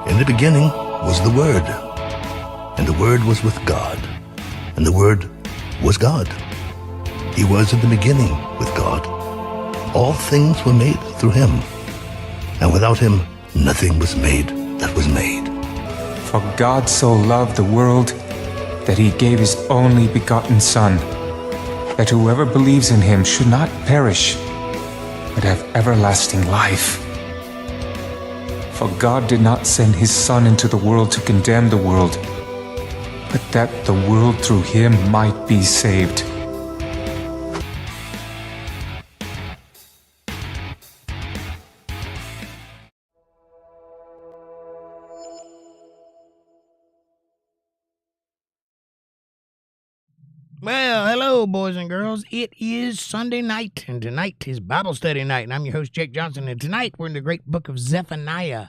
In the beginning was the Word, and the Word was with God, and the Word was God. He was in the beginning with God. All things were made through him, and without him nothing was made that was made. For God so loved the world that he gave his only begotten Son, that whoever believes in him should not perish, but have everlasting life. For God did not send his Son into the world to condemn the world, but that the world through him might be saved. Well, hello, boys and girls. It is Sunday night, and tonight is Bible study night, and I'm your host, Jake Johnson, and tonight we're in the great book of Zephaniah,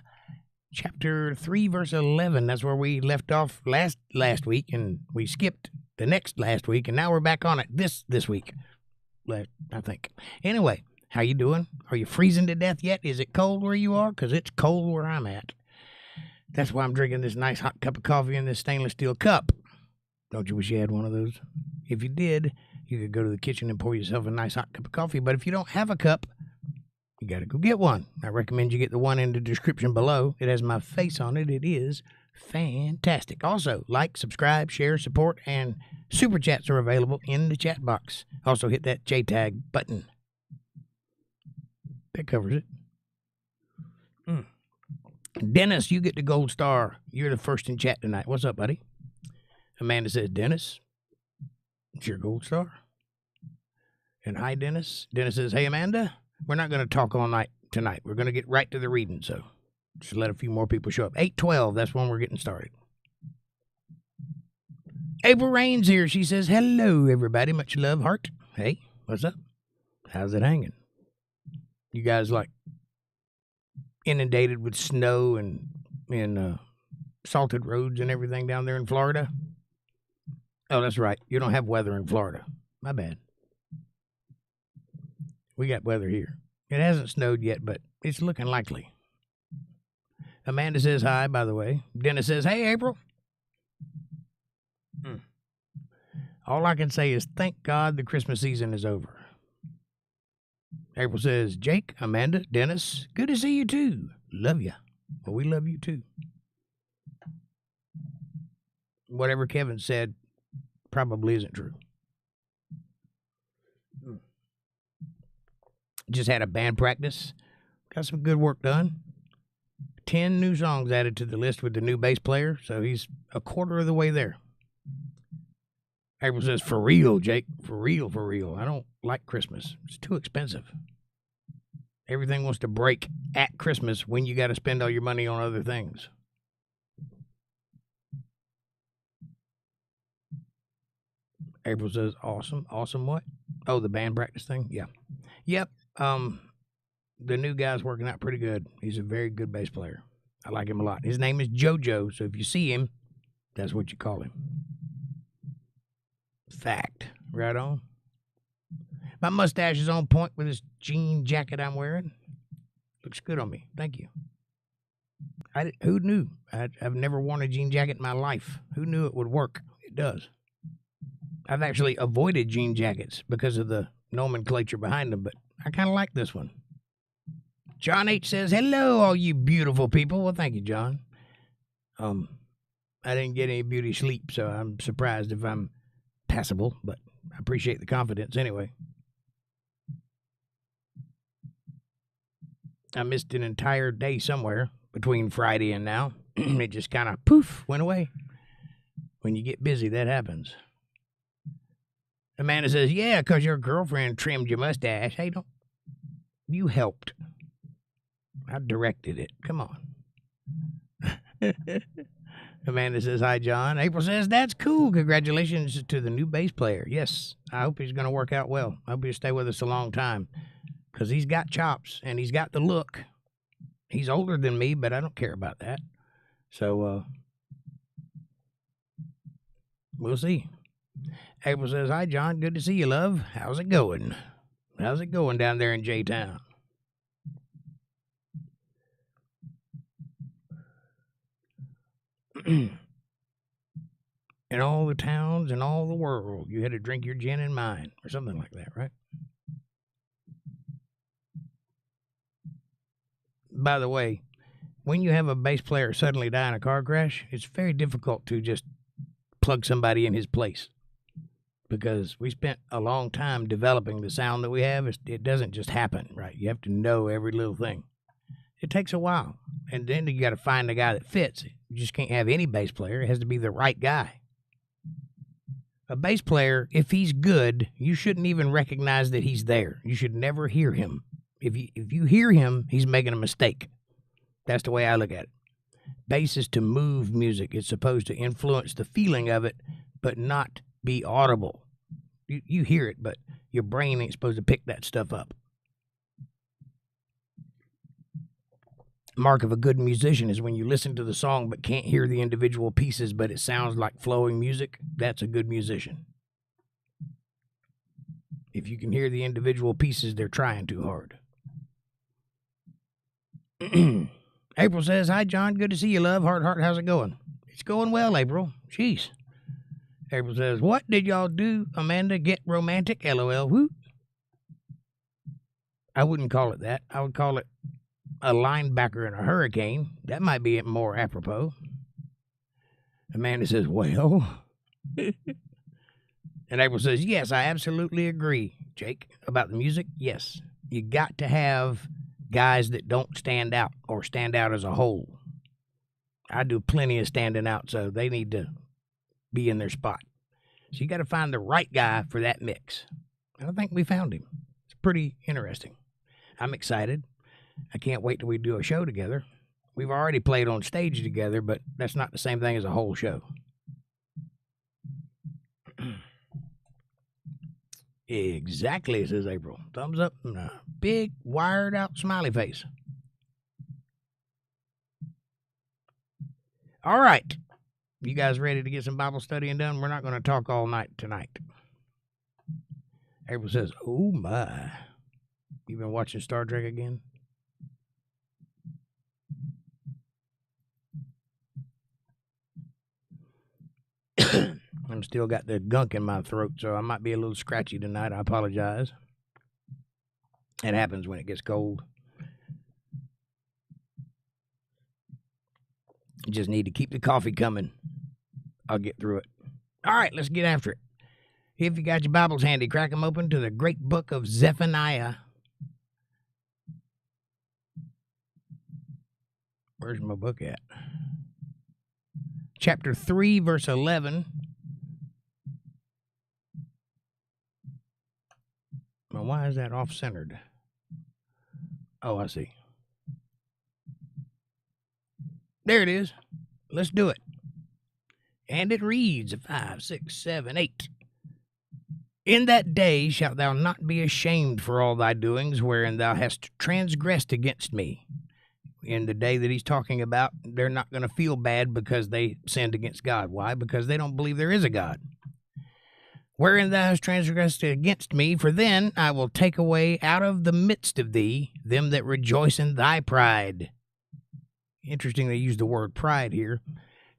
chapter 3, verse 11. That's where we left off last week, and we skipped the next last week, and now we're back on it this week, I think. Anyway, how you doing? Are you freezing to death yet? Is it cold where you are? Because it's cold where I'm at. That's why I'm drinking this nice hot cup of coffee in this stainless steel cup. Don't you wish you had one of those? If you did, you could go to the kitchen and pour yourself a nice hot cup of coffee. But if you don't have a cup, you got to go get one. I recommend you get the one in the description below. It has my face on it. It is fantastic. Also, like, subscribe, share, support, and super chats are available in the chat box. Also, hit that JTAG button. That covers it. Dennis, you get the gold star. You're the first in chat tonight. What's up, buddy? Amanda says, Dennis, it's your gold star. And hi, Dennis. Dennis says, hey, Amanda, we're not going to talk all night tonight. We're going to get right to the reading, so just let a few more people show up. 8:12, that's when we're getting started. April Rain's here. She says, hello, everybody. Much love, heart. Hey, what's up? How's it hanging? You guys, like, inundated with snow and salted roads and everything down there in Florida? Oh, that's right. You don't have weather in Florida. My bad. We got weather here. It hasn't snowed yet, but it's looking likely. Amanda says hi, by the way. Dennis says, hey, April. All I can say is thank God the Christmas season is over. April says, Jake, Amanda, Dennis, good to see you too. Love you. Well, we love you too. Whatever Kevin said probably isn't true. Just had a band practice. Got some good work done. 10 new songs added to the list with the new bass player, so he's a quarter of the way there. April says, for real, Jake. For real, for real. I don't like Christmas. It's too expensive. Everything wants to break at Christmas when you got to spend all your money on other things. April says, awesome. Awesome what? Oh, the band practice thing? Yeah. Yep. The new guy's working out pretty good. He's a very good bass player. I like him a lot. His name is JoJo, so if you see him, that's what you call him. Fact. Right on. My mustache is on point with this jean jacket I'm wearing. Looks good on me. Thank you. Who knew? I've never worn a jean jacket in my life. Who knew it would work? It does. I've actually avoided jean jackets because of the nomenclature behind them, but I kind of like this one. John H. says, hello, all you beautiful people. Well, thank you, John. I didn't get any beauty sleep, so I'm surprised if I'm passable, but I appreciate the confidence anyway. I missed an entire day somewhere between Friday and now. It just kind of poof, went away. When you get busy, that happens. Amanda says, yeah, because your girlfriend trimmed your mustache. Hey, don't. You helped. I directed it. Come on. Amanda says, hi, John. April says, that's cool. Congratulations to the new bass player. Yes, I hope he's going to work out well. I hope he'll stay with us a long time because he's got chops and he's got the look. He's older than me, but I don't care about that. So, we'll see. April says, hi, John. Good to see you, love. How's it going? How's it going down there in J-Town? In all the towns in all the world, you had to drink your gin and mine, or something like that, right? By the way, when you have a bass player suddenly die in a car crash, it's very difficult to just plug somebody in his place, because we spent a long time developing the sound that we have. It doesn't just happen, right? You have to know every little thing. It takes a while, and then you got to find the guy that fits. You just can't have any bass player. It has to be the right guy. A bass player, if he's good, you shouldn't even recognize that he's there. You should never hear him. If you hear him, he's making a mistake. That's the way I look at it. Bass is to move music. It's supposed to influence the feeling of it, but not be audible. You hear it, but your brain ain't supposed to pick that stuff up. Mark of a good musician is when you listen to the song but can't hear the individual pieces, but it sounds like flowing music. That's a good musician. If you can hear the individual pieces, they're trying too hard. April says, "Hi, John. Good to see you, love. Heart, how's it going?" It's going well, April. Jeez. April says, "What did y'all do, Amanda? Get romantic? LOL. Whoop." I wouldn't call it that. I would call it a linebacker in a hurricane. That might be more apropos. Amanda says, "Well." And April says, "Yes, I absolutely agree, Jake, about the music. Yes, you got to have guys that don't stand out or stand out as a whole. I do plenty of standing out, so they need to be in their spot. So you got to find the right guy for that mix. And I think we found him. It's pretty interesting. I'm excited. I can't wait till we do a show together. We've already played on stage together, but that's not the same thing as a whole show." Exactly, says April. Thumbs up and a big wired out smiley face. All right. You guys ready to get some Bible studying done? We're not going to talk all night tonight. April says, "Oh my. You been watching Star Trek again?" I'm still got the gunk in my throat, so I might be a little scratchy tonight. I apologize. It happens when it gets cold. You just need to keep the coffee coming. I'll get through it. All right, let's get after it. If you got your Bibles handy, crack them open to the great book of Zephaniah. Where's my book at? Chapter 3, verse 11. Well, why is that off-centered? Oh, I see. There it is. Let's do it. And it reads, 5, 6, 7, 8. "In that day shalt thou not be ashamed for all thy doings, wherein thou hast transgressed against me." In the day that he's talking about, they're not going to feel bad because they sinned against God. Why? Because they don't believe there is a God. "Wherein thou hast transgressed against me, for then I will take away out of the midst of thee them that rejoice in thy pride." Interesting they use the word pride here.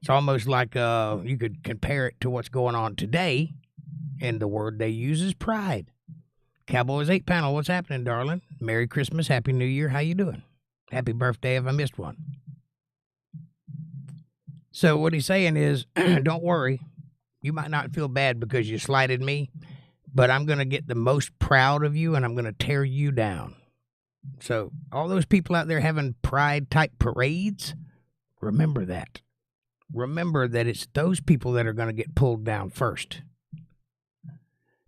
It's almost like you could compare it to what's going on today, and the word they use is pride. Cowboys 8 panel, what's happening, darling? Merry Christmas, Happy New Year, how you doing? Happy birthday if I missed one. So what he's saying is, don't worry. You might not feel bad because you slighted me, but I'm going to get the most proud of you, and I'm going to tear you down. So all those people out there having pride-type parades, remember that. Remember that it's those people that are going to get pulled down first.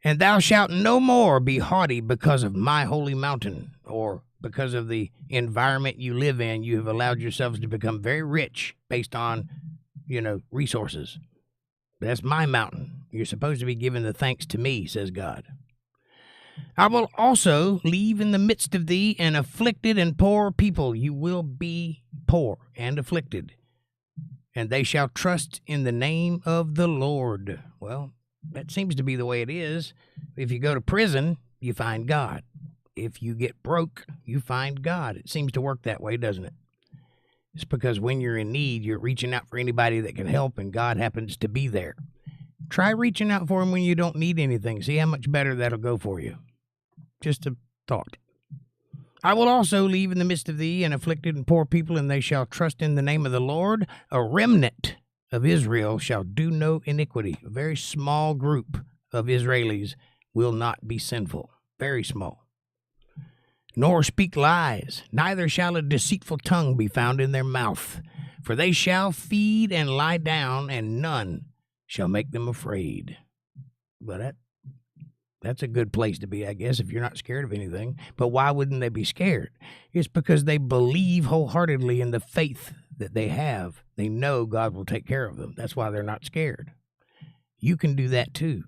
"And thou shalt no more be haughty because of my holy mountain," or because of the environment you live in. You have allowed yourselves to become very rich based on, resources. That's my mountain. You're supposed to be giving the thanks to me, says God. "I will also leave in the midst of thee an afflicted and poor people." You will be poor and afflicted. "And they shall trust in the name of the Lord." Well, that seems to be the way it is. If you go to prison, you find God. If you get broke, you find God. It seems to work that way, doesn't it? It's because when you're in need, you're reaching out for anybody that can help, and God happens to be there. Try reaching out for him when you don't need anything. See how much better that'll go for you. Just a thought. I will also leave in the midst of thee an afflicted and poor people, and they shall trust in the name of the Lord. A remnant of Israel shall do no iniquity. A very small group of Israelis will not be sinful. Very small. Nor speak lies, neither shall a deceitful tongue be found in their mouth. For they shall feed and lie down, and none shall make them afraid. But that's a good place to be, I guess, if you're not scared of anything. But why wouldn't they be scared? It's because they believe wholeheartedly in the faith that they have. They know God will take care of them. That's why they're not scared. You can do that too.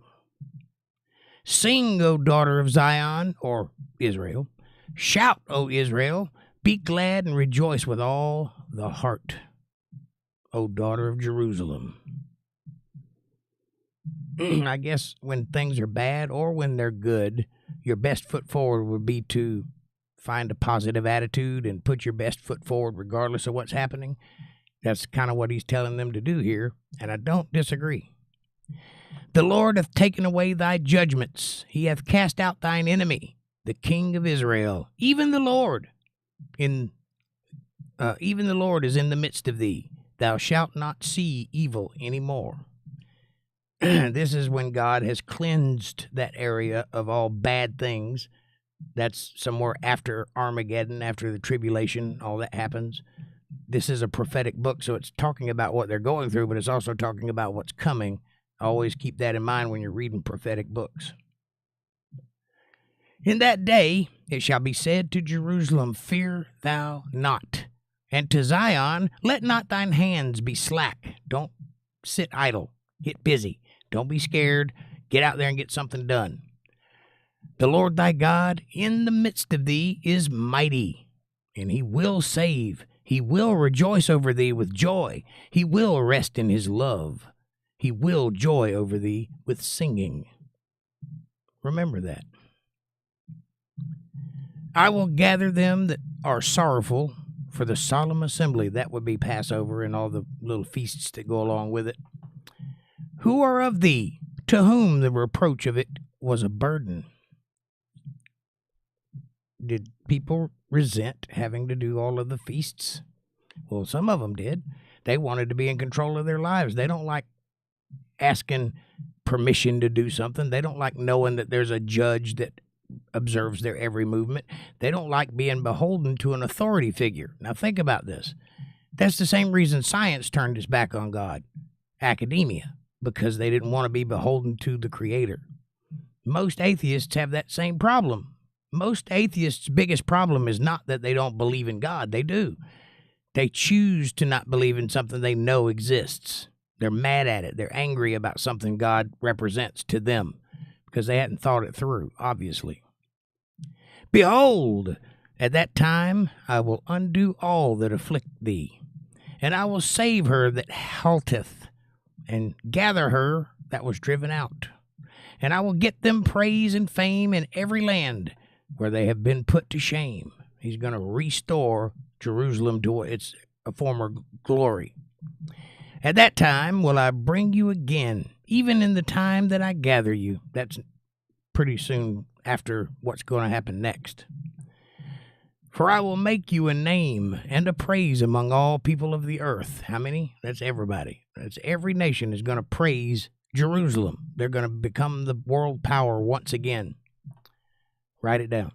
Sing, O daughter of Zion, or Israel. Shout, O Israel. Be glad and rejoice with all the heart, O daughter of Jerusalem. I guess when things are bad or when they're good, your best foot forward would be to find a positive attitude and put your best foot forward regardless of what's happening. That's kind of what he's telling them to do here, and I don't disagree. The Lord hath taken away thy judgments. He hath cast out thine enemy, the King of Israel. Even the Lord is in the midst of thee. Thou shalt not see evil any more. This is when God has cleansed that area of all bad things. That's somewhere after Armageddon, after the tribulation, all that happens. This is a prophetic book, so it's talking about what they're going through, but it's also talking about what's coming. Always keep that in mind when you're reading prophetic books. In that day it shall be said to Jerusalem, fear thou not. And to Zion, let not thine hands be slack. Don't sit idle. Get busy. Don't be scared. Get out there and get something done. The Lord thy God in the midst of thee is mighty, and he will save. He will rejoice over thee with joy. He will rest in his love. He will joy over thee with singing. Remember that. I will gather them that are sorrowful for the solemn assembly. That would be Passover and all the little feasts that go along with it. Who are of thee, to whom the reproach of it was a burden? Did people resent having to do all of the feasts? Well, some of them did. They wanted to be in control of their lives. They don't like asking permission to do something. They don't like knowing that there's a judge that observes their every movement. They don't like being beholden to an authority figure. Now think about this. That's the same reason science turned its back on God. Academia. Because they didn't want to be beholden to the Creator. Most atheists have that same problem. Most atheists' biggest problem is not that they don't believe in God. They do. They choose to not believe in something they know exists. They're mad at it. They're angry about something God represents to them because they hadn't thought it through, obviously. Behold, at that time I will undo all that afflict thee, and I will save her that halteth, and gather her that was driven out. And I will get them praise and fame in every land where they have been put to shame. He's going to restore Jerusalem to its former glory. At that time will I bring you again, even in the time that I gather you. That's pretty soon after what's going to happen next. For I will make you a name and a praise among all people of the earth. How many? That's everybody. That's every nation is going to praise Jerusalem. They're going to become the world power once again. Write it down.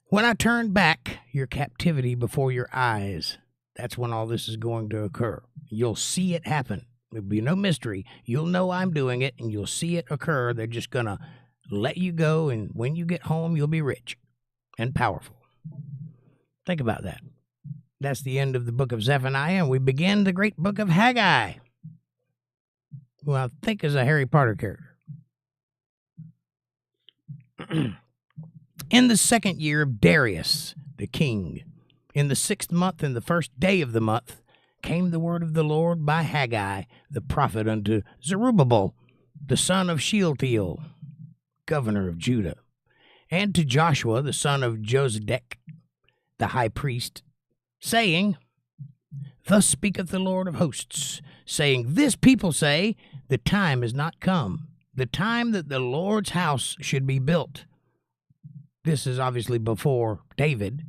When I turn back your captivity before your eyes, that's when all this is going to occur. You'll see it happen. There'll be no mystery. You'll know I'm doing it, and you'll see it occur. They're just going to let you go, and when you get home, you'll be rich and powerful. Think about that. That's the end of the book of Zephaniah, and we begin the great book of Haggai, who I think is a Harry Potter character. In the 2nd year of Darius, the king, in the 6th month, in the 1st day of the month, came the word of the Lord by Haggai, the prophet, unto Zerubbabel, the son of Shealtiel, governor of Judah, and to Joshua, the son of Josedek, the high priest, saying, Thus speaketh the Lord of hosts, saying, This people say, the time is not come, the time that the Lord's house should be built. This is obviously before David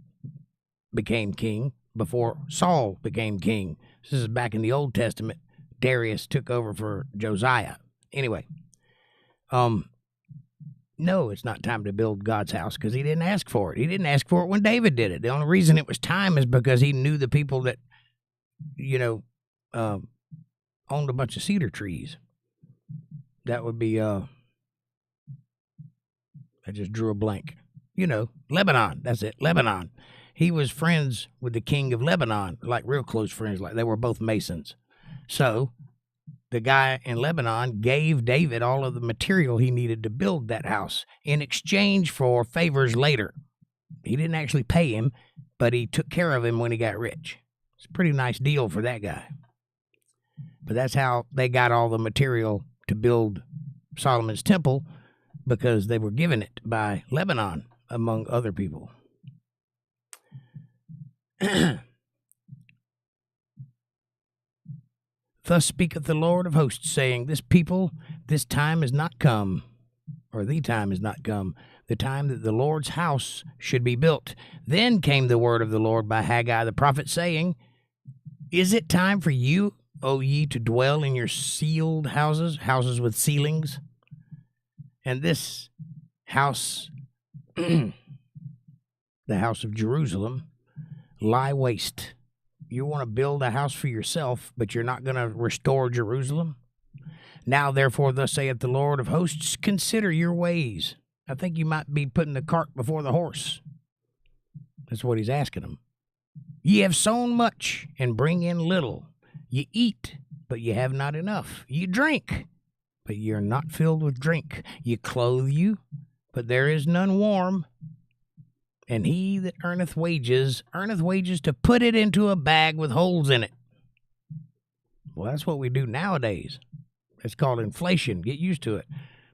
became king, before Saul became king. This is back in the Old Testament. Darius took over for Josiah. Anyway, no, it's not time to build God's house because he didn't ask for it. He didn't ask for it when David did it. The only reason it was time is because he knew the people that, owned a bunch of cedar trees. That would be, I just drew a blank. Lebanon. That's it, Lebanon. He was friends with the king of Lebanon, like real close friends, like they were both Masons. So the guy in Lebanon gave David all of the material he needed to build that house in exchange for favors later. He didn't actually pay him, but he took care of him when he got rich. It's a pretty nice deal for that guy. But that's how they got all the material to build Solomon's temple, because they were given it by Lebanon, among other people. Thus speaketh the Lord of hosts, saying, This people, this time is not come, or the time is not come, the time that the Lord's house should be built. Then came the word of the Lord by Haggai the prophet, saying, Is it time for you, O ye, to dwell in your sealed houses, houses with ceilings? And this house, the house of Jerusalem, lie waste. You want to build a house for yourself, but you're not going to restore Jerusalem? Now, therefore, thus saith the Lord of hosts, consider your ways. I think you might be putting the cart before the horse. That's what he's asking them. Ye have sown much, and bring in little. Ye eat, but ye have not enough. Ye drink, but ye are not filled with drink. Ye clothe you, but there is none warm. And he that earneth wages to put it into a bag with holes in it. Well, that's what we do nowadays. It's called inflation. Get used to it.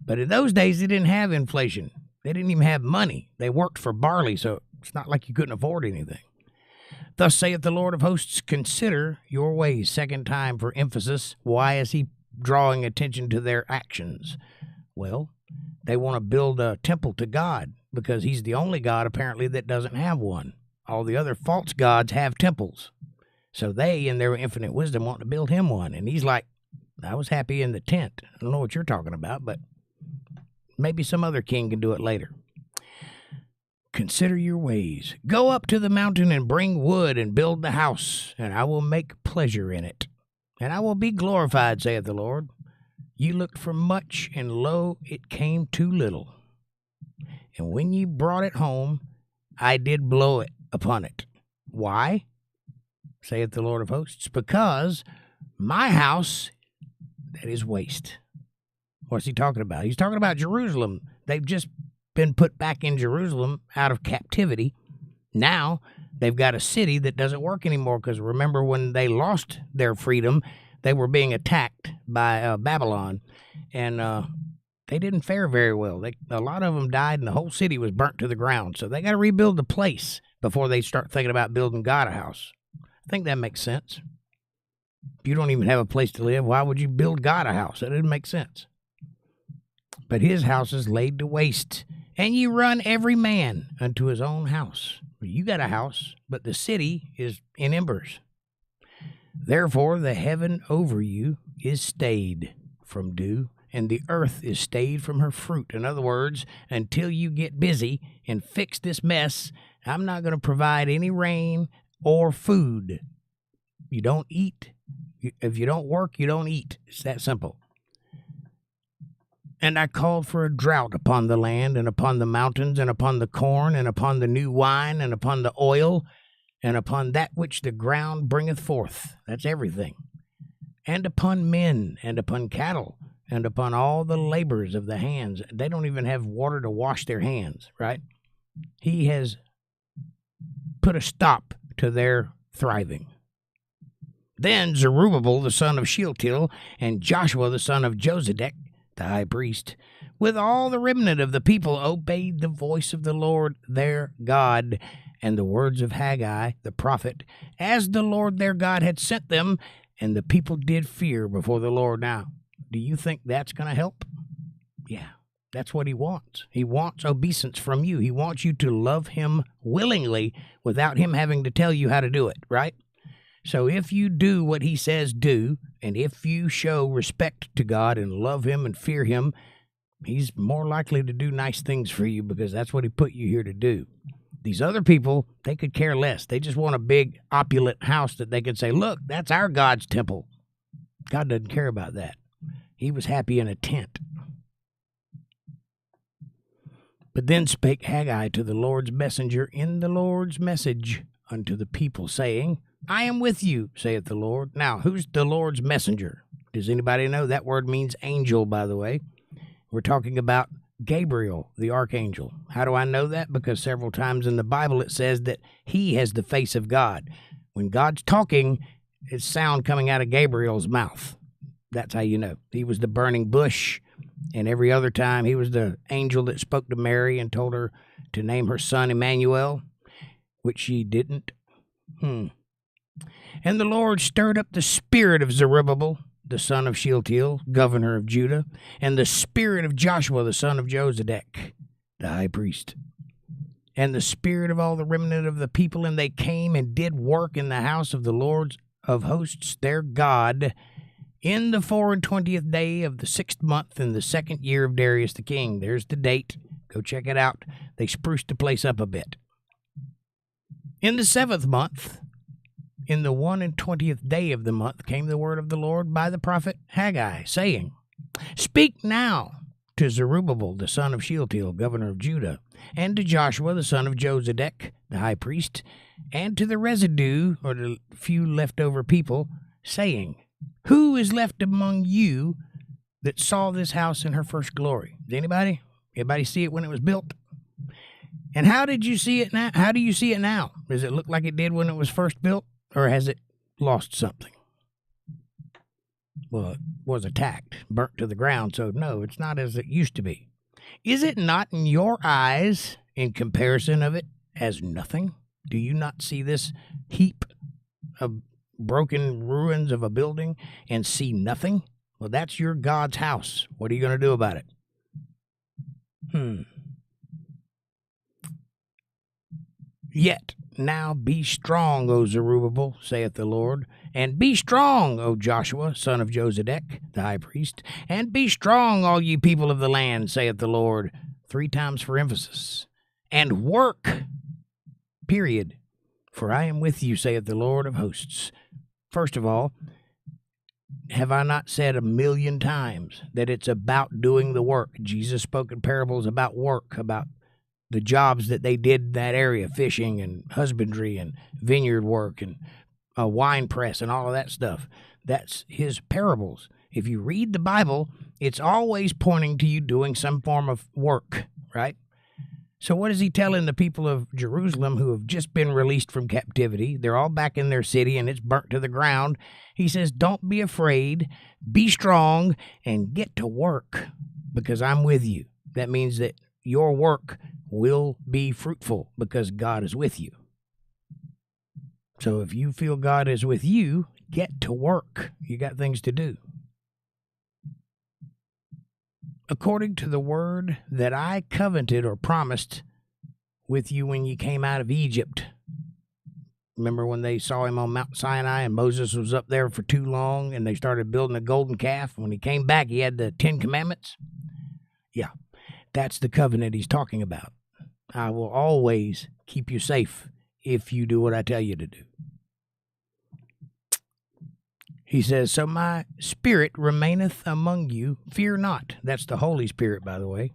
But in those days, they didn't have inflation. They didn't even have money. They worked for barley, so it's not like you couldn't afford anything. Thus saith the Lord of hosts, consider your ways. Second time for emphasis. Why is he drawing attention to their actions? Well, they want to build a temple to God, because he's the only God, apparently, that doesn't have one. All the other false gods have temples. So they, in their infinite wisdom, want to build him one. And he's like, I was happy in the tent. I don't know what you're talking about, but maybe some other king can do it later. Consider your ways. Go up to the mountain and bring wood and build the house, and I will make pleasure in it. And I will be glorified, saith the Lord. Ye looked for much, and lo, it came too little. And when ye brought it home, I did blow it upon it. Why? Saith the Lord of hosts. Because my house, that is waste. What's he talking about? He's talking about Jerusalem. They've just been put back in Jerusalem out of captivity. Now they've got a city that doesn't work anymore, because remember when they lost their freedom, they were being attacked by Babylon, and they didn't fare very well. A lot of them died, and the whole city was burnt to the ground. So they got to rebuild the place before they start thinking about building God a house. I think that makes sense. If you don't even have a place to live, why would you build God a house? That didn't make sense. But his house is laid to waste, and ye run every man unto his own house. You got a house, but the city is in embers. Therefore the heaven over you is stayed from dew, and the earth is stayed from her fruit. In other words, until you get busy and fix this mess, I'm not going to provide any rain or food. You don't eat. If you don't work, you don't eat. It's that simple. And I called for a drought upon the land, and upon the mountains, and upon the corn, and upon the new wine, and upon the oil, and upon that which the ground bringeth forth. That's everything. And upon men, and upon cattle, and upon all the labors of the hands. They don't even have water to wash their hands, right? He has put a stop to their thriving. Then Zerubbabel the son of Shealtiel, and Joshua the son of Josedek, the high priest, with all the remnant of the people, obeyed the voice of the Lord their God, and the words of Haggai the prophet, as the Lord their God had sent them, and the people did fear before the Lord. Now, do you think that's going to help? Yeah, that's what he wants. He wants obeisance from you. He wants you to love him willingly without him having to tell you how to do it, right? So if you do what he says do, and if you show respect to God and love him and fear him, he's more likely to do nice things for you because that's what he put you here to do. These other people, they could care less. They just want a big, opulent house that they could say, look, that's our God's temple. God doesn't care about that. He was happy in a tent. But then spake Haggai to the Lord's messenger in the Lord's message unto the people, saying, I am with you, saith the Lord. Now, who's the Lord's messenger? Does anybody know? That word means angel, by the way. We're talking about Gabriel, the archangel. How do I know that? Because several times in the Bible it says that he has the face of God. When God's talking, it's sound coming out of Gabriel's mouth. That's how you know. He was the burning bush, and every other time he was the angel that spoke to Mary and told her to name her son Emmanuel, which she didn't. And the Lord stirred up the spirit of Zerubbabel, the son of Shealtiel, governor of Judah, and the spirit of Joshua, the son of Josedek, the high priest, and the spirit of all the remnant of the people, and they came and did work in the house of the Lord of hosts, their God, in the 24th day of the 6th month in the 2nd year of Darius the king. There's the date. Go check it out. They spruced the place up a bit. In the 7th month, in the 21st day of the month, came the word of the Lord by the prophet Haggai, saying, Speak now to Zerubbabel, the son of Shealtiel, governor of Judah, and to Joshua, the son of Josedek, the high priest, and to the residue, or the few leftover people, saying, Who is left among you that saw this house in her first glory? Is anybody? Everybody see it when it was built? And how did you see it now? How do you see it now? Does it look like it did when it was first built? Or has it lost something? Well, it was attacked, burnt to the ground, so no, it's not as it used to be. Is it not in your eyes, in comparison of it, as nothing? Do you not see this heap of broken ruins of a building and see nothing? Well, that's your God's house. What are you going to do about it? Yet now be strong, O Zerubbabel, saith the Lord, and be strong, O Joshua, son of Josedek, the high priest, and be strong, all ye people of the land, saith the Lord, 3 times for emphasis, and work, period, for I am with you, saith the Lord of hosts. First of all, have I not said 1,000,000 times that it's about doing the work? Jesus spoke in parables about work, about the jobs that they did in that area, fishing and husbandry and vineyard work and a wine press and all of that stuff. That's his parables. If you read the Bible, it's always pointing to you doing some form of work, right? So what is he telling the people of Jerusalem who have just been released from captivity? They're all back in their city and it's burnt to the ground. He says, don't be afraid, be strong, and get to work because I'm with you. That means that your work will be fruitful because God is with you. So if you feel God is with you, get to work. You got things to do. According to the word that I covenanted or promised with you when you came out of Egypt. Remember when they saw him on Mount Sinai and Moses was up there for too long and they started building a golden calf? When he came back, he had the 10 commandments. Yeah, that's the covenant he's talking about. I will always keep you safe if you do what I tell you to do. He says, so my spirit remaineth among you, fear not. That's the Holy Spirit, by the way.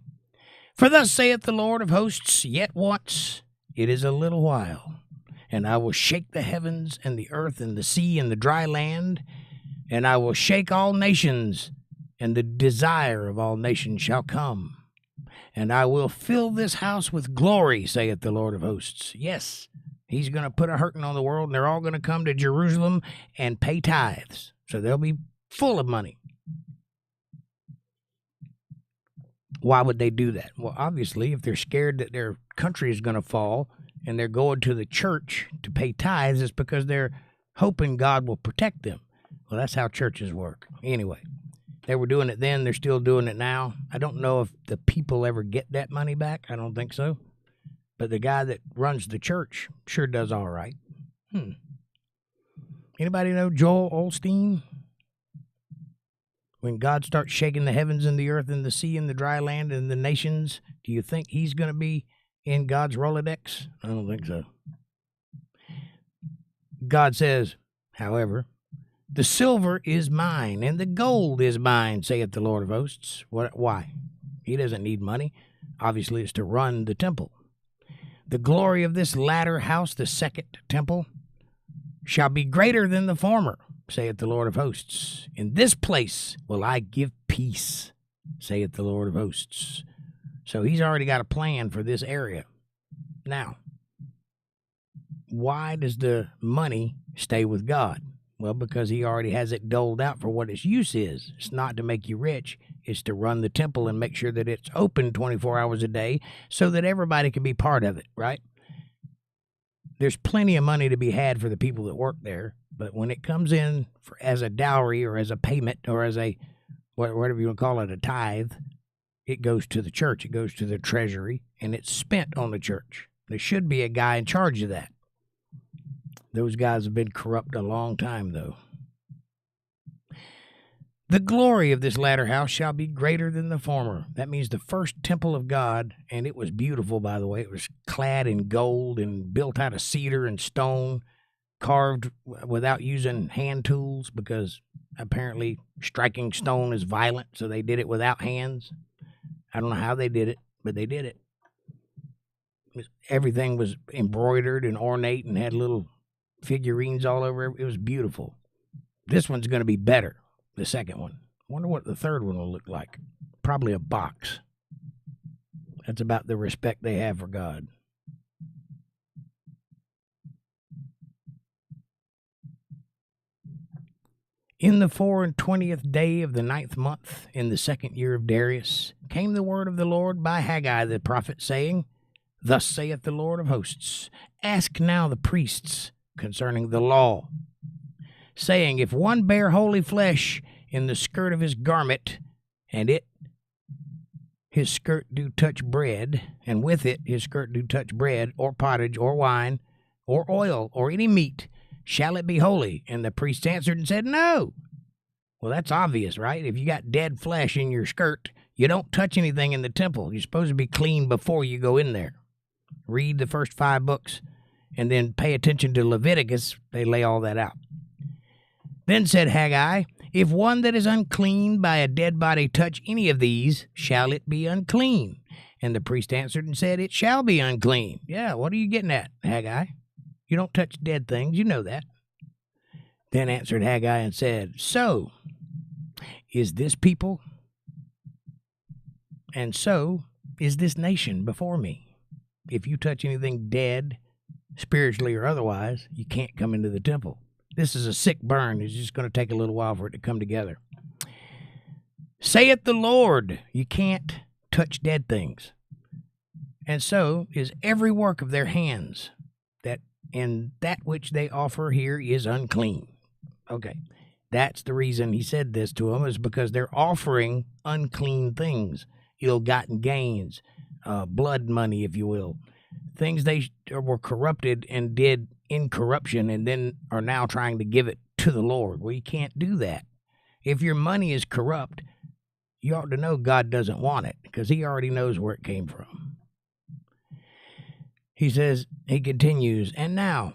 For thus saith the Lord of hosts, yet once, it is a little while, and I will shake the heavens and the earth and the sea and the dry land, and I will shake all nations, and the desire of all nations shall come. And I will fill this house with glory, saith the Lord of hosts. Yes, he's going to put a hurting on the world, and they're all going to come to Jerusalem and pay tithes. So they'll be full of money. Why would they do that? Well, obviously, if they're scared that their country is going to fall, and they're going to the church to pay tithes, it's because they're hoping God will protect them. Well, that's how churches work. Anyway, they were doing it then. They're still doing it now. I don't know if the people ever get that money back. I don't think so. But the guy that runs the church sure does all right. Anybody know Joel Osteen? When God starts shaking the heavens and the earth and the sea and the dry land and the nations, do you think he's going to be in God's Rolodex? I don't think so. God says, however, the silver is mine and the gold is mine, saith the Lord of hosts. Why? He doesn't need money. Obviously, it's to run the temple. The glory of this latter house, the second temple, shall be greater than the former, saith the Lord of hosts. In this place will I give peace, saith the Lord of hosts. So he's already got a plan for this area. Now, why does the money stay with God? Well, because he already has it doled out for what its use is. It's not to make you rich. It's to run the temple and make sure that it's open 24 hours a day so that everybody can be part of it, right? There's plenty of money to be had for the people that work there, but when it comes in as a dowry or as a payment or as a, whatever you want to call it, a tithe, it goes to the church. It goes to the treasury, and it's spent on the church. There should be a guy in charge of that. Those guys have been corrupt a long time, though. The glory of this latter house shall be greater than the former. That means the first temple of God, and it was beautiful, by the way. It was clad in gold and built out of cedar and stone, carved without using hand tools because apparently striking stone is violent, so they did it without hands. I don't know how they did it, but they did it. Everything was embroidered and ornate and had little figurines all over. It was beautiful. This one's going to be better, the second one. Wonder what the third one will look like. Probably a box. That's about the respect they have for God. In the 24th day of the 9th month, in the 2nd year of Darius, came the word of the Lord by Haggai the prophet, saying, Thus saith the Lord of hosts, ask now the priests concerning the law, saying, If one bear holy flesh in the skirt of his garment, and his skirt do touch bread, and with it his skirt do touch bread, or pottage, or wine, or oil, or any meat, shall it be holy? And the priest answered and said, No. Well, that's obvious, right? If you got dead flesh in your skirt, you don't touch anything in the temple. You're supposed to be clean before you go in there. Read the first 5 books, and then pay attention to Leviticus. They lay all that out. Then said Haggai, If one that is unclean by a dead body touch any of these, shall it be unclean? And the priest answered and said, It shall be unclean. Yeah, what are you getting at, Haggai? You don't touch dead things, you know that. Then answered Haggai and said, So is this people, and so is this nation before me. If you touch anything dead, spiritually or otherwise, you can't come into the temple. This is a sick burn. It's just going to take a little while for it to come together. Saith the Lord, you can't touch dead things. And so is every work of their hands, and that which they offer here is unclean. Okay, that's the reason he said this to them, is because they're offering unclean things, ill-gotten gains, blood money, if you will. Things they were corrupted and did in corruption and then are now trying to give it to the Lord. Well, you can't do that. If your money is corrupt, you ought to know God doesn't want it because he already knows where it came from. He continues, And now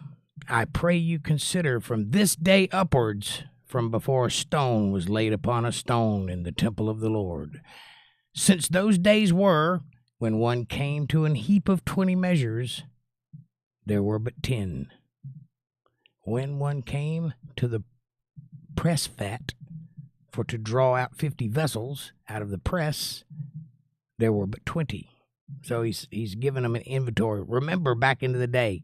I pray you consider from this day upwards, from before a stone was laid upon a stone in the temple of the Lord. Since those days were, when one came to an heap of 20 measures, there were but 10. When one came to the press fat for to draw out 50 vessels out of the press, there were but 20. So he's giving them an inventory. Remember back into the day,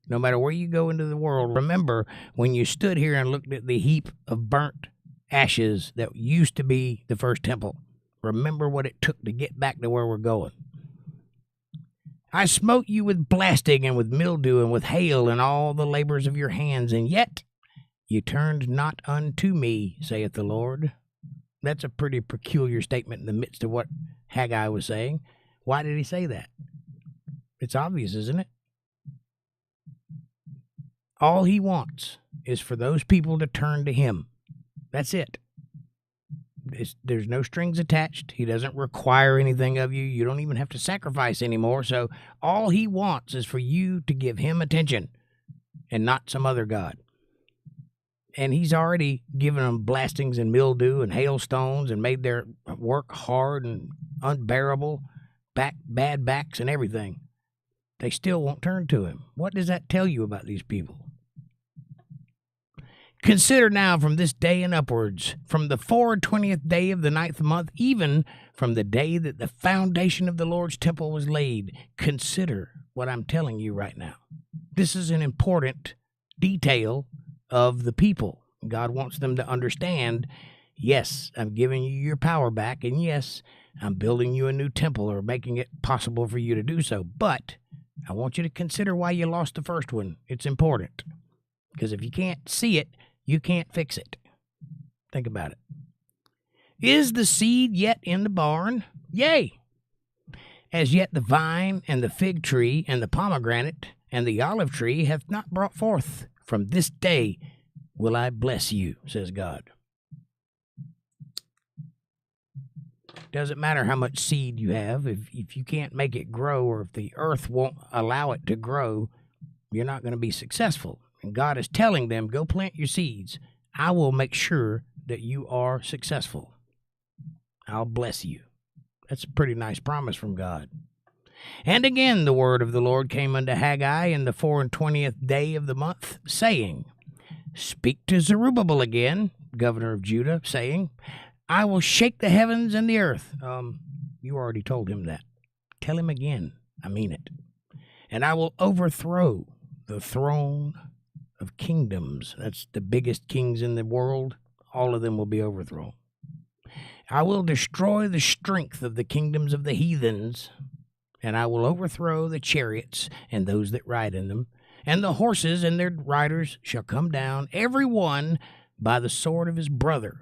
no matter where you go into the world, remember when you stood here and looked at the heap of burnt ashes that used to be the first temple. Remember what it took to get back to where we're going. I smote you with blasting and with mildew and with hail and all the labors of your hands, and yet you turned not unto me, saith the Lord. That's a pretty peculiar statement in the midst of what Haggai was saying. Why did he say that? It's obvious, isn't it? All he wants is for those people to turn to him. That's it. There's no strings attached. He doesn't require anything of you. You don't even have to sacrifice anymore. So all he wants is for you to give him attention and not some other god. And he's already given them blastings and mildew and hailstones and made their work hard and unbearable, bad backs and everything. They still won't turn to him. What does that tell you about these people? Consider now from this day and upwards, from the 24th day of the 9th month, even from the day that the foundation of the Lord's temple was laid. Consider what I'm telling you right now. This is an important detail of the people. God wants them to understand, yes, I'm giving you your power back, and yes, I'm building you a new temple or making it possible for you to do so. But I want you to consider why you lost the first one. It's important. Because if you can't see it, you can't fix it. Think about it. Is the seed yet in the barn? Yea. As yet the vine and the fig tree and the pomegranate and the olive tree hath not brought forth. From this day will I bless you, says God. Doesn't matter how much seed you have. If you can't make it grow, or if the earth won't allow it to grow, you're not going to be successful. And God is telling them, go plant your seeds. I will make sure that you are successful. I'll bless you. That's a pretty nice promise from God. And again the word of the Lord came unto Haggai in the 24th day of the month, saying, Speak to Zerubbabel again, governor of Judah, saying, I will shake the heavens and the earth. You already told him that. Tell him again. I mean it. And I will overthrow the throne of kingdoms. That's the biggest kings in the world. All of them will be overthrown. I will destroy the strength of the kingdoms of the heathens, and I will overthrow the chariots and those that ride in them, and the horses and their riders shall come down, every one by the sword of his brother.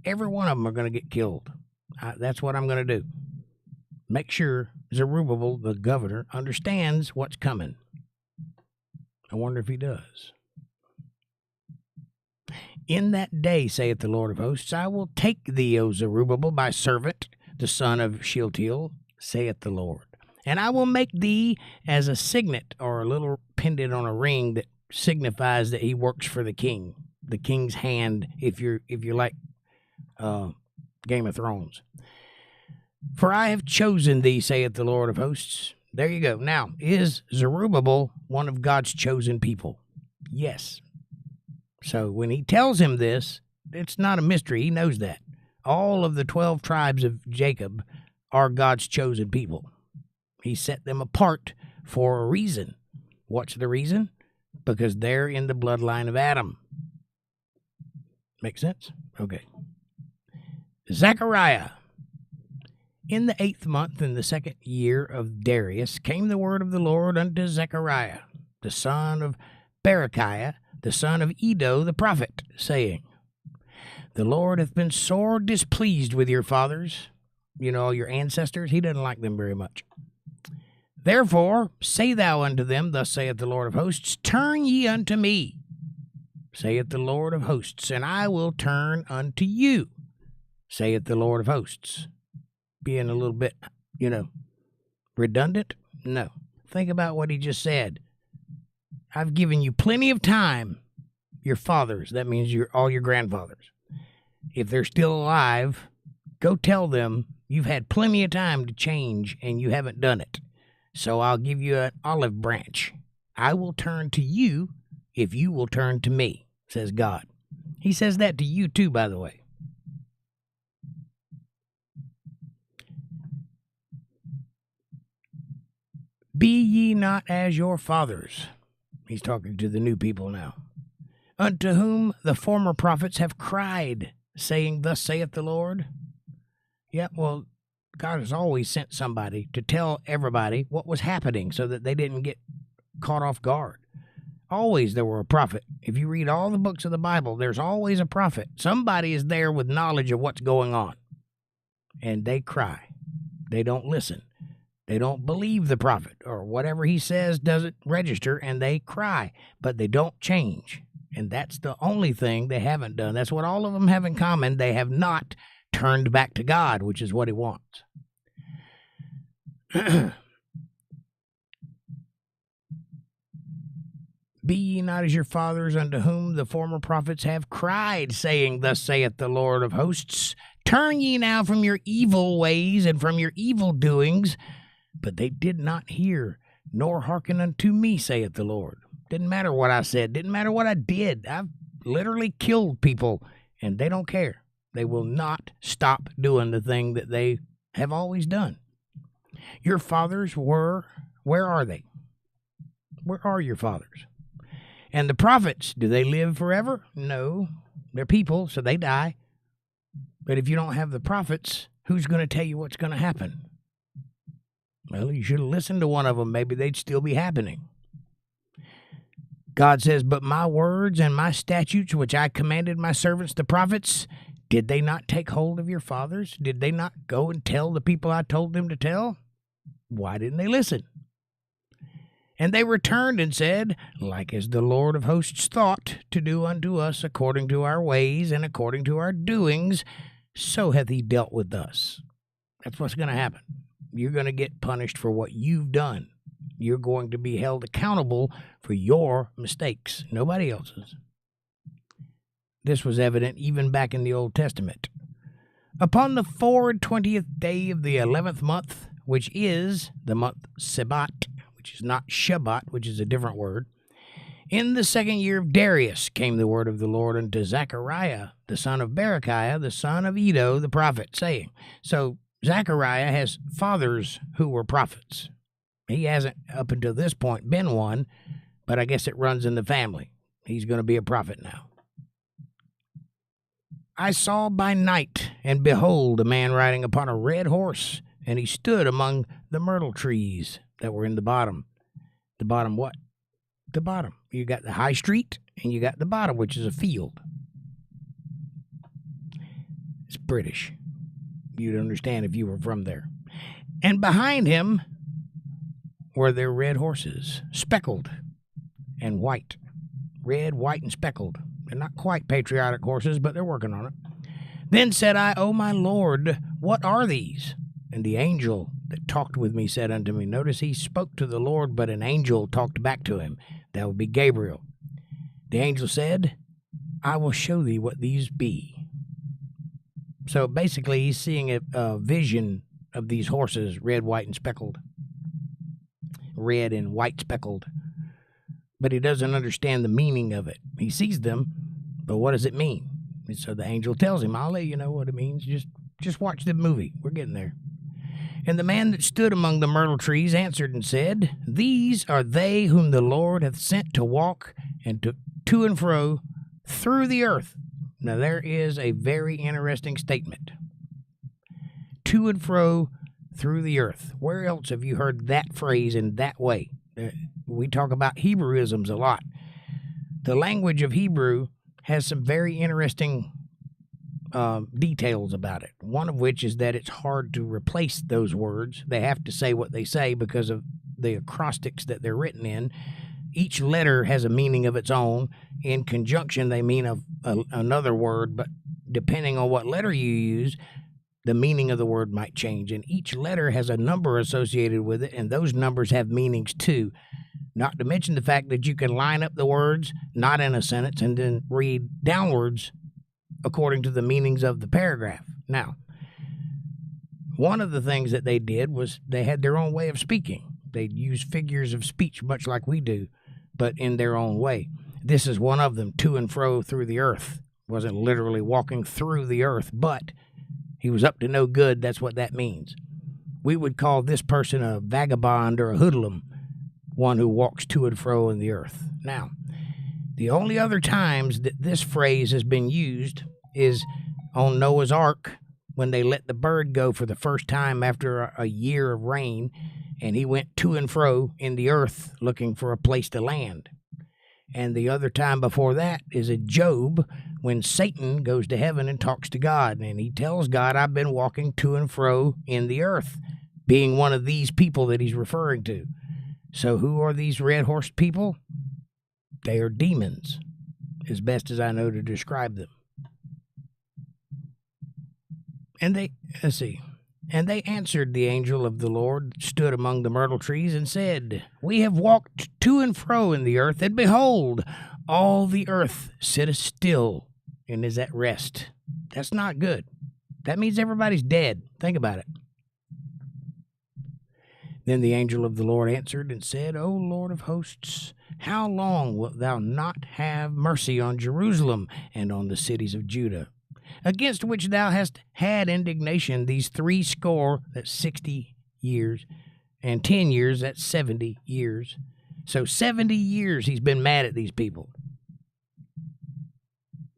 Every one of them are going to get killed. That's what I'm going to do. Make sure Zerubbabel, the governor, understands what's coming. I wonder if he does. In that day, saith the Lord of hosts, I will take thee, O Zerubbabel, my servant, the son of Shealtiel, saith the Lord. And I will make thee as a signet, or a little pendant on a ring that signifies that he works for the king, the king's hand, if you're like Game of Thrones. For I have chosen thee, saith the Lord of hosts. There you go. Now, is Zerubbabel one of God's chosen people? Yes. So when he tells him this, it's not a mystery. He knows that. All of the 12 tribes of Jacob are God's chosen people. He set them apart for a reason. What's the reason? Because they're in the bloodline of Adam. Make sense? Okay. Zechariah. In the 8th month, in the 2nd year of Darius, came the word of the Lord unto Zechariah, the son of Berechiah, the son of Iddo the prophet, saying, The Lord hath been sore displeased with your fathers, your ancestors. He doesn't like them very much. Therefore, say thou unto them, Thus saith the Lord of hosts, Turn ye unto me, saith the Lord of hosts, and I will turn unto you, saith the Lord of hosts. Being a little bit, redundant? No. Think about what he just said. I've given you plenty of time, your fathers. That means all your grandfathers. If they're still alive, go tell them you've had plenty of time to change and you haven't done it. So I'll give you an olive branch. I will turn to you if you will turn to me, says God. He says that to you too, by the way. Be ye not as your fathers. He's talking to the new people now. Unto whom the former prophets have cried, saying, Thus saith the Lord. Yeah, well, God has always sent somebody to tell everybody what was happening so that they didn't get caught off guard. Always there were a prophet. If you read all the books of the Bible, there's always a prophet. Somebody is there with knowledge of what's going on. And they cry. They don't listen. They don't believe the prophet, or whatever he says doesn't register, and they cry. But they don't change. And that's the only thing they haven't done. That's what all of them have in common. They have not turned back to God, which is what he wants. Be ye not as your fathers, unto whom the former prophets have cried, saying, Thus saith the Lord of hosts, Turn ye now from your evil ways and from your evil doings. But they did not hear, nor hearken unto me, saith the Lord. Didn't matter what I said. Didn't matter what I did. I've literally killed people, and they don't care. They will not stop doing the thing that they have always done. Your fathers were, where are they? Where are your fathers? And the prophets, do they live forever? No. They're people, so they die. But if you don't have the prophets, who's going to tell you what's going to happen? Well, you should have listened to one of them. Maybe they'd still be happening. God says, But my words and my statutes, which I commanded my servants the prophets, did they not take hold of your fathers? Did they not go and tell the people I told them to tell? Why didn't they listen? And they returned and said, Like as the Lord of hosts thought to do unto us according to our ways and according to our doings, so hath he dealt with us. That's what's going to happen. You're going to get punished for what you've done. You're going to be held accountable for your mistakes, nobody else's. This was evident even back in the Old Testament. Upon the 24th day of the 11th month, which is the month Sebat, which is not Shabbat, which is a different word, in the 2nd year of Darius came the word of the Lord unto Zechariah, the son of Berechiah, the son of Iddo, the prophet, saying. So Zechariah has fathers who were prophets. He hasn't, up until this point, been one, but I guess it runs in the family. He's going to be a prophet now. I saw by night, and behold, a man riding upon a red horse, and he stood among the myrtle trees that were in the bottom. The bottom what? The bottom. You got the high street, and you got the bottom, which is a field. It's British. You'd understand if you were from there. And behind him were their red horses, speckled and white. Red, white, and speckled. They're not quite patriotic horses, but they're working on it. Then said I, O my Lord, what are these? And the angel that talked with me said unto me, notice he spoke to the Lord, but an angel talked back to him. That would be Gabriel. The angel said, I will show thee what these be. So basically he's seeing a vision of these horses, red, white, and speckled. Red and white speckled. But he doesn't understand the meaning of it. He sees them, but what does it mean? And so the angel tells him, I'll let you know what it means. Just watch the movie. We're getting there. And the man that stood among the myrtle trees answered and said, These are they whom the Lord hath sent to walk and to and fro through the earth. Now there is a very interesting statement. To and fro through the earth. Where else have you heard that phrase in that way? We talk about Hebrewisms a lot. The language of Hebrew has some very interesting details about it. One of which is that it's hard to replace those words. They have to say what they say because of the acrostics that they're written in. Each letter has a meaning of its own. In conjunction, they mean another word, but depending on what letter you use, the meaning of the word might change. And each letter has a number associated with it, and those numbers have meanings too. Not to mention the fact that you can line up the words, not in a sentence, and then read downwards according to the meanings of the paragraph. Now, one of the things that they did was they had their own way of speaking. They'd use figures of speech much like we do, but in their own way. This is one of them, to and fro through the earth. Wasn't literally walking through the earth, but he was up to no good. That's what that means. We would call this person a vagabond or a hoodlum, one who walks to and fro in the earth. Now, the only other times that this phrase has been used is on Noah's Ark when they let the bird go for the first time after a year of rain, and he went to and fro in the earth looking for a place to land. And the other time before that is in Job, when Satan goes to heaven and talks to God, and he tells God, I've been walking to and fro in the earth, being one of these people that he's referring to. So who are these red-horsed people? They are demons, as best as I know to describe them. And they answered the angel of the Lord, stood among the myrtle trees, and said, We have walked to and fro in the earth, and behold, all the earth sitteth still and is at rest. That's not good. That means everybody's dead. Think about it. Then the angel of the Lord answered and said, O Lord of hosts, how long wilt thou not have mercy on Jerusalem and on the cities of Judah, against which thou hast had indignation these 60, that's 60 years, and 10 years, that's 70 years. So 70 years he's been mad at these people.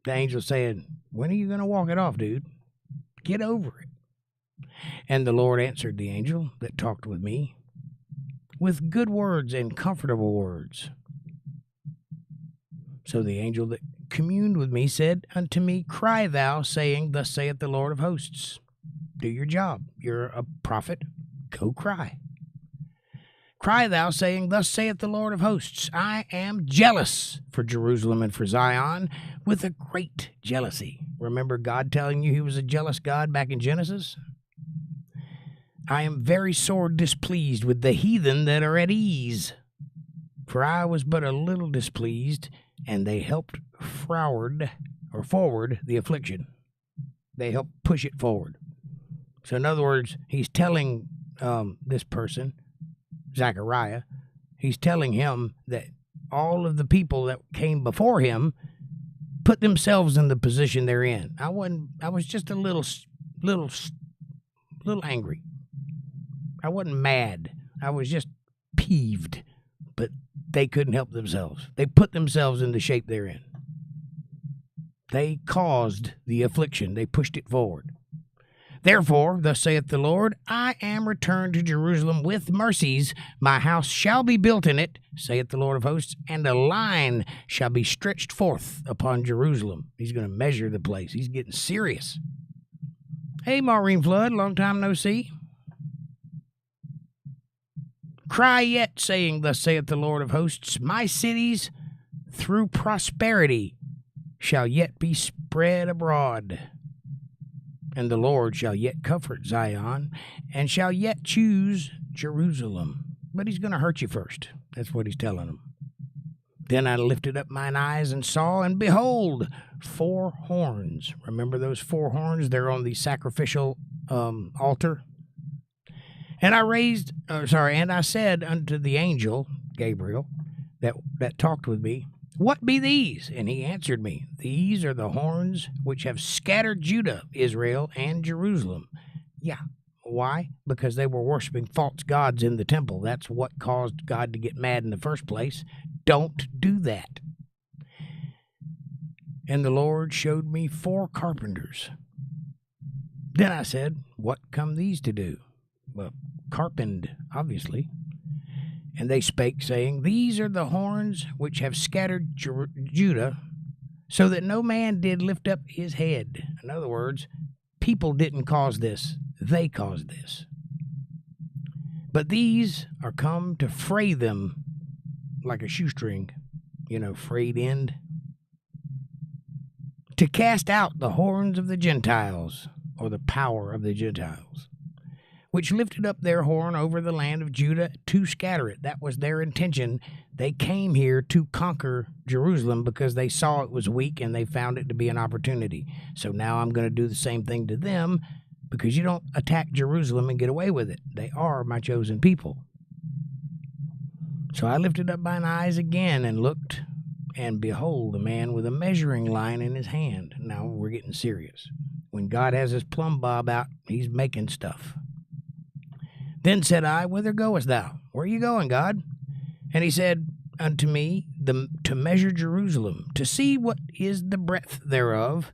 The angel said, when are you going to walk it off, dude? Get over it. And the Lord answered the angel that talked with me with good words and comfortable words. So the angel that communed with me said unto me, Cry thou, saying, Thus saith the Lord of hosts. Do your job. You're a prophet. Go cry. Cry thou, saying, Thus saith the Lord of hosts, I am jealous for Jerusalem and for Zion with a great jealousy. Remember God telling you he was a jealous God back in Genesis? I am very sore displeased with the heathen that are at ease. For I was but a little displeased, and they helped forward the affliction. They helped push it forward. So in other words, he's telling this person, Zechariah, he's telling him that all of the people that came before him put themselves in the position they're in. I was just a little angry. I wasn't mad. I was just peeved, but they couldn't help themselves. They put themselves in the shape they're in. They caused the affliction. They pushed it forward. Therefore, thus saith the Lord, I am returned to Jerusalem with mercies. My house shall be built in it, saith the Lord of hosts, and a line shall be stretched forth upon Jerusalem. He's going to measure the place. He's getting serious. Hey, Maureen Flood, long time no see. Cry yet, saying, Thus saith the Lord of hosts, My cities through prosperity shall yet be spread abroad. And the Lord shall yet comfort Zion, and shall yet choose Jerusalem. But he's going to hurt you first. That's what he's telling them. Then I lifted up mine eyes and saw, and behold, 4 horns. Remember those 4 horns? They're on the sacrificial altar. And I said unto the angel, Gabriel, that talked with me, What be these? And he answered me, These are the horns which have scattered Judah, Israel, and Jerusalem. Yeah. Why? Because they were worshiping false gods in the temple. That's what caused God to get mad in the first place. Don't do that. And the Lord showed me 4 carpenters. Then I said, What come these to do? Well, carpend, obviously. And they spake, saying, These are the horns which have scattered Judah, so that no man did lift up his head. In other words, people didn't cause this. They caused this. But these are come to fray them like a shoestring, frayed end, to cast out the horns of the Gentiles, or the power of the Gentiles, which lifted up their horn over the land of Judah to scatter it. That was their intention. They came here to conquer Jerusalem because they saw it was weak and they found it to be an opportunity. So now I'm going to do the same thing to them, because you don't attack Jerusalem and get away with it. They are my chosen people. So I lifted up mine eyes again and looked, and behold, a man with a measuring line in his hand. Now we're getting serious. When God has his plumb bob out, he's making stuff. Then said I, Whither goest thou? Where are you going, God? And he said unto me, to measure Jerusalem, to see what is the breadth thereof,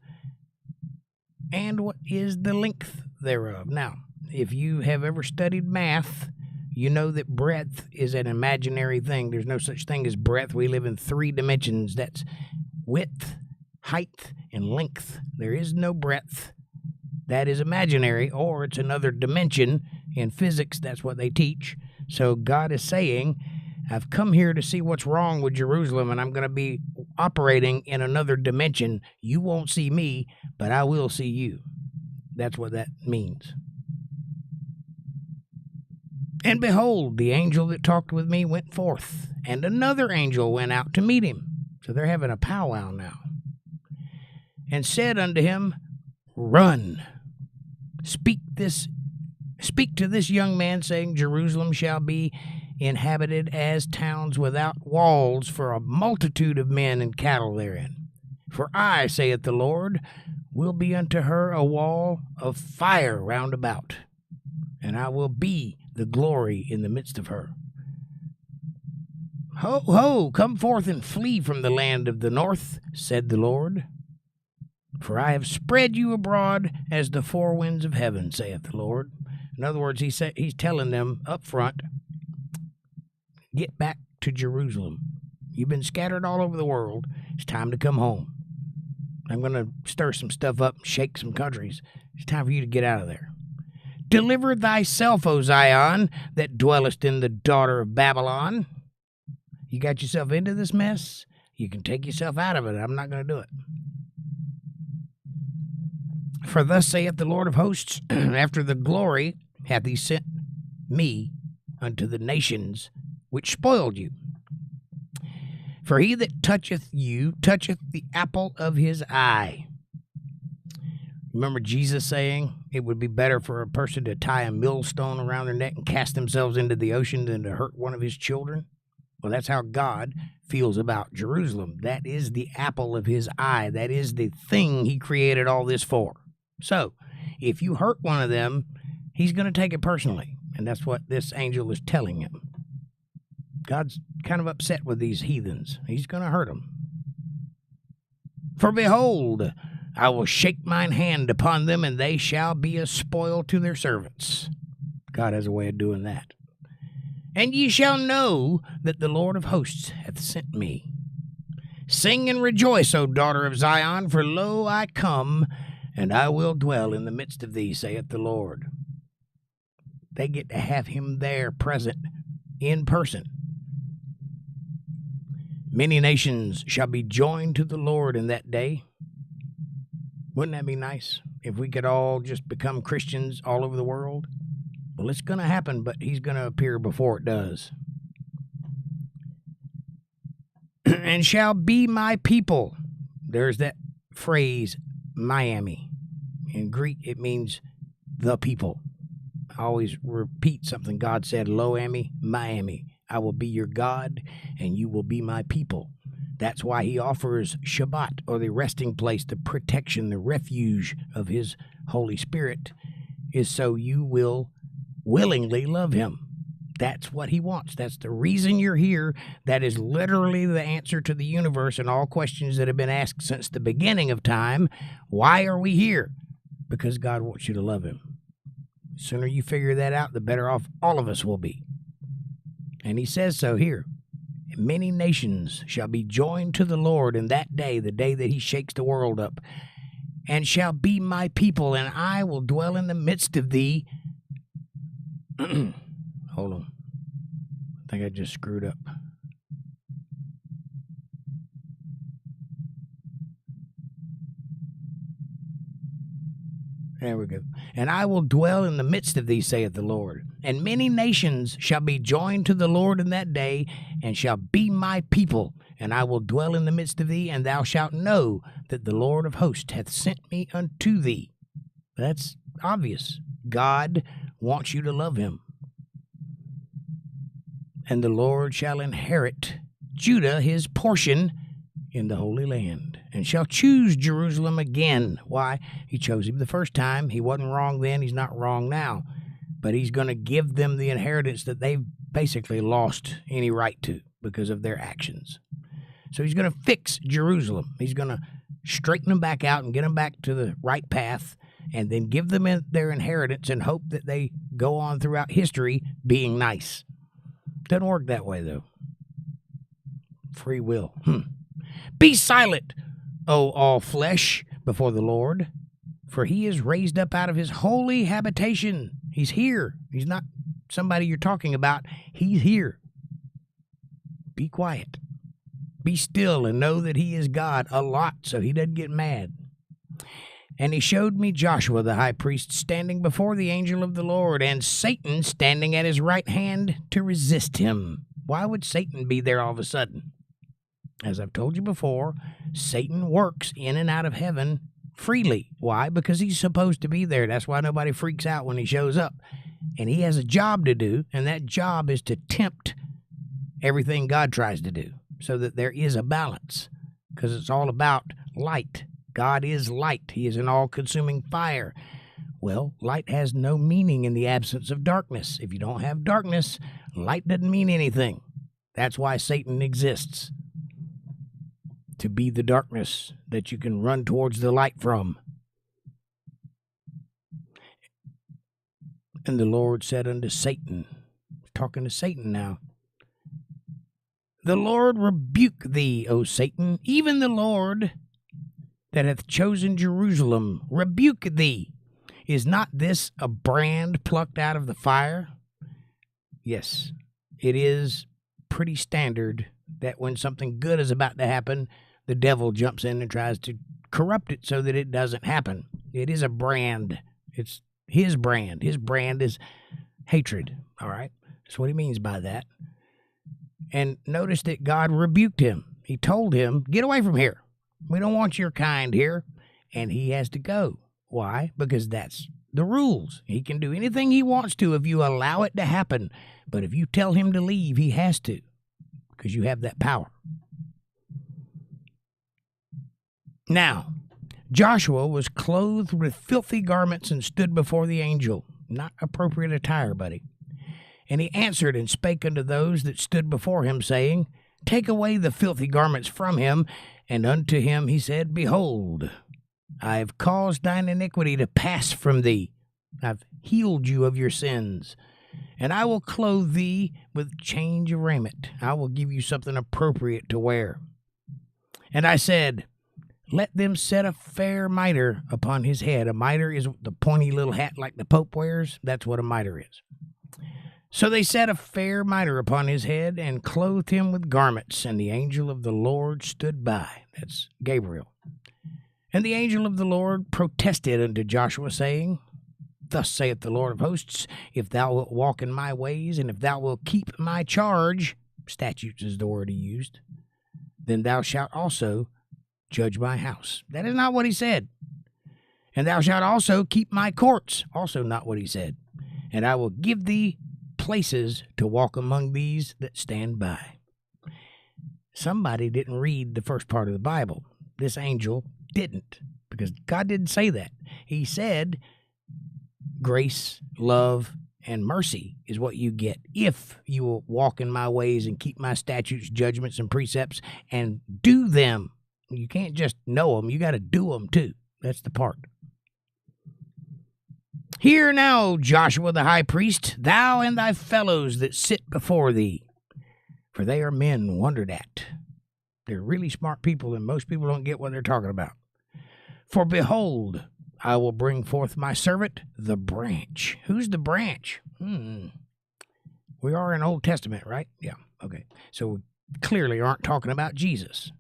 and what is the length thereof. Now, if you have ever studied math, you know that breadth is an imaginary thing. There's no such thing as breadth. We live in 3 dimensions. That's width, height, and length. There is no breadth. That is imaginary, or it's another dimension. In physics, that's what they teach. So God is saying, I've come here to see what's wrong with Jerusalem, and I'm going to be operating in another dimension. You won't see me, but I will see you. That's what that means. And behold, the angel that talked with me went forth, and another angel went out to meet him. So they're having a powwow now. And said unto him, Run, speak to this young man, saying, Jerusalem shall be inhabited as towns without walls for a multitude of men and cattle therein. For I, saith the Lord, will be unto her a wall of fire round about, and I will be the glory in the midst of her. Ho, ho, come forth and flee from the land of the north, said the Lord. For I have spread you abroad as the 4 winds of heaven, saith the Lord. In other words, he's telling them up front, get back to Jerusalem. You've been scattered all over the world. It's time to come home. I'm going to stir some stuff up, shake some countries. It's time for you to get out of there. Deliver thyself, O Zion, that dwellest in the daughter of Babylon. You got yourself into this mess? You can take yourself out of it. I'm not going to do it. For thus saith the Lord of hosts, after the glory hath he sent me unto the nations which spoiled you. For he that toucheth you toucheth the apple of his eye. Remember Jesus saying it would be better for a person to tie a millstone around their neck and cast themselves into the ocean than to hurt one of his children? Well, that's how God feels about Jerusalem. That is the apple of his eye. That is the thing he created all this for. So, if you hurt one of them, he's going to take it personally. And that's what this angel is telling him. God's kind of upset with these heathens. He's going to hurt them. For behold, I will shake mine hand upon them, and they shall be a spoil to their servants. God has a way of doing that. And ye shall know that the Lord of hosts hath sent me. Sing and rejoice, O daughter of Zion, for lo, I come, and I will dwell in the midst of thee, saith the Lord. They get to have him there present in person. Many nations shall be joined to the Lord in that day. Wouldn't that be nice if we could all just become Christians all over the world? Well, it's going to happen, but he's going to appear before it does. And shall be my people. There's that phrase, Miami. In Greek, it means the people. I always repeat something God said, Lo-ami, Miami. I will be your God, and you will be my people. That's why he offers Shabbat, or the resting place, the protection, the refuge of his Holy Spirit, is so you will willingly love him. That's what he wants. That's the reason you're here. That is literally the answer to the universe and all questions that have been asked since the beginning of time. Why are we here? Because God wants you to love him. The sooner you figure that out, the better off all of us will be. And he says so here. Many nations shall be joined to the Lord in that day, the day that he shakes the world up, and shall be my people, and I will dwell in the midst of thee. Hold on. I think I just screwed up. There we go. And I will dwell in the midst of thee, saith the Lord. And many nations shall be joined to the Lord in that day, and shall be my people. And I will dwell in the midst of thee, and thou shalt know that the Lord of hosts hath sent me unto thee. That's obvious. God wants you to love him. And the Lord shall inherit Judah his portion in the Holy Land, and shall choose Jerusalem again. Why? He chose him the first time. He wasn't wrong then. He's not wrong now. But he's going to give them the inheritance that they've basically lost any right to because of their actions. So he's going to fix Jerusalem. He's going to straighten them back out and get them back to the right path, and then give them their inheritance and hope that they go on throughout history being nice. Doesn't work that way, though. Free will. Be silent, O all flesh, before the Lord, for he is raised up out of his holy habitation. He's here. He's not somebody you're talking about. He's here. Be quiet. Be still and know that he is God a lot, so he doesn't get mad. And he showed me Joshua the high priest standing before the angel of the Lord, and Satan standing at his right hand to resist him. Why would Satan be there all of a sudden? As I've told you before, Satan works in and out of heaven freely. Why? Because he's supposed to be there. That's why nobody freaks out when he shows up. And he has a job to do, and that job is to tempt everything God tries to do, so that there is a balance, because it's all about light. God is light. He is an all-consuming fire. Well, light has no meaning in the absence of darkness. If you don't have darkness, light doesn't mean anything. That's why Satan exists, to be the darkness that you can run towards the light from. And the Lord said unto Satan, talking to Satan now, the Lord rebuke thee, O Satan, even the Lord that hath chosen Jerusalem, rebuke thee. Is not this a brand plucked out of the fire? Yes, it is pretty standard that when something good is about to happen, the devil jumps in and tries to corrupt it so that it doesn't happen. It is a brand. It's his brand. His brand is hatred, all right? That's what he means by that. And notice that God rebuked him. He told him, get away from here. We don't want your kind here. And he has to go. Why? Because that's the rules. He can do anything he wants to if you allow it to happen. But if you tell him to leave, he has to, because you have that power. Now, Joshua was clothed with filthy garments and stood before the angel. Not appropriate attire, buddy. And he answered and spake unto those that stood before him, saying, take away the filthy garments from him. And unto him he said, behold, I have caused thine iniquity to pass from thee. I've healed you of your sins. And I will clothe thee with change of raiment. I will give you something appropriate to wear. And I said, let them set a fair mitre upon his head. A mitre is the pointy little hat like the Pope wears. That's what a mitre is. So they set a fair mitre upon his head and clothed him with garments. And the angel of the Lord stood by. That's Gabriel. And the angel of the Lord protested unto Joshua, saying, thus saith the Lord of hosts, if thou wilt walk in my ways, and if thou wilt keep my charge, statutes is the word he used, then thou shalt also judge my house. That is not what he said. And thou shalt also keep my courts. Also not what he said. And I will give thee places to walk among these that stand by. Somebody didn't read the first part of the Bible. This angel didn't, because God didn't say that. He said grace, love, and mercy is what you get if you will walk in my ways and keep my statutes, judgments, and precepts and do them. You can't just know them. You got to do them too. That's the part. Hear now, Joshua the high priest, thou and thy fellows that sit before thee, for they are men wondered at. They're really smart people, and most people don't get what they're talking about. For behold, I will bring forth my servant, the branch. Who's the branch? We are in Old Testament, right? Yeah, okay. So we clearly aren't talking about Jesus.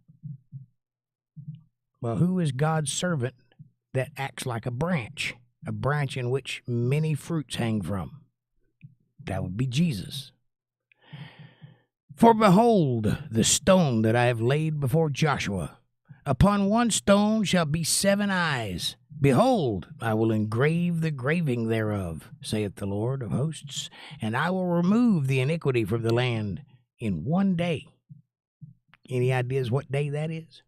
Well, who is God's servant that acts like a branch in which many fruits hang from? That would be Jesus. For behold, the stone that I have laid before Joshua, upon one stone shall be 7 eyes. Behold, I will engrave the graving thereof, saith the Lord of hosts, and I will remove the iniquity from the land in one day. Any ideas what day that is?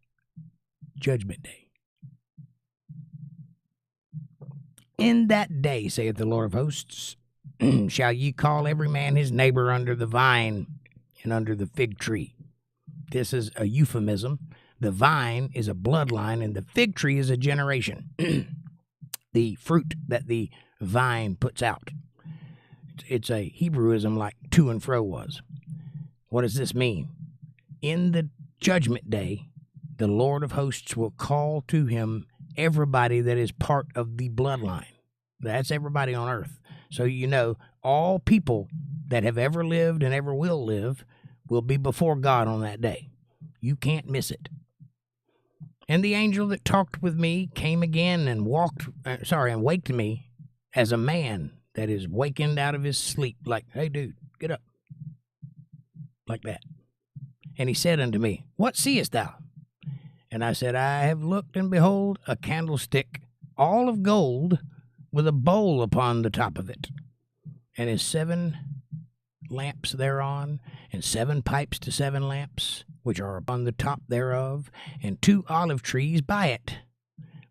Judgment Day. In that day, saith the Lord of hosts, shall ye call every man his neighbor under the vine and under the fig tree. This is a euphemism, The vine is a bloodline, and the fig tree is a generation. The fruit that the vine puts out. It's a Hebrewism like to and fro was. What does this mean? In the judgment day, the Lord of hosts will call to him everybody that is part of the bloodline. That's everybody on earth. So you know, all people that have ever lived and ever will live will be before God on that day. You can't miss it. And the angel that talked with me came again and waked me as a man that is wakened out of his sleep, like, hey, dude, get up. Like that. And he said unto me, what seest thou? And I said, I have looked, and behold, a candlestick, all of gold, with a bowl upon the top of it, and his 7 lamps thereon, and 7 pipes to 7 lamps, which are upon the top thereof, and 2 olive trees by it,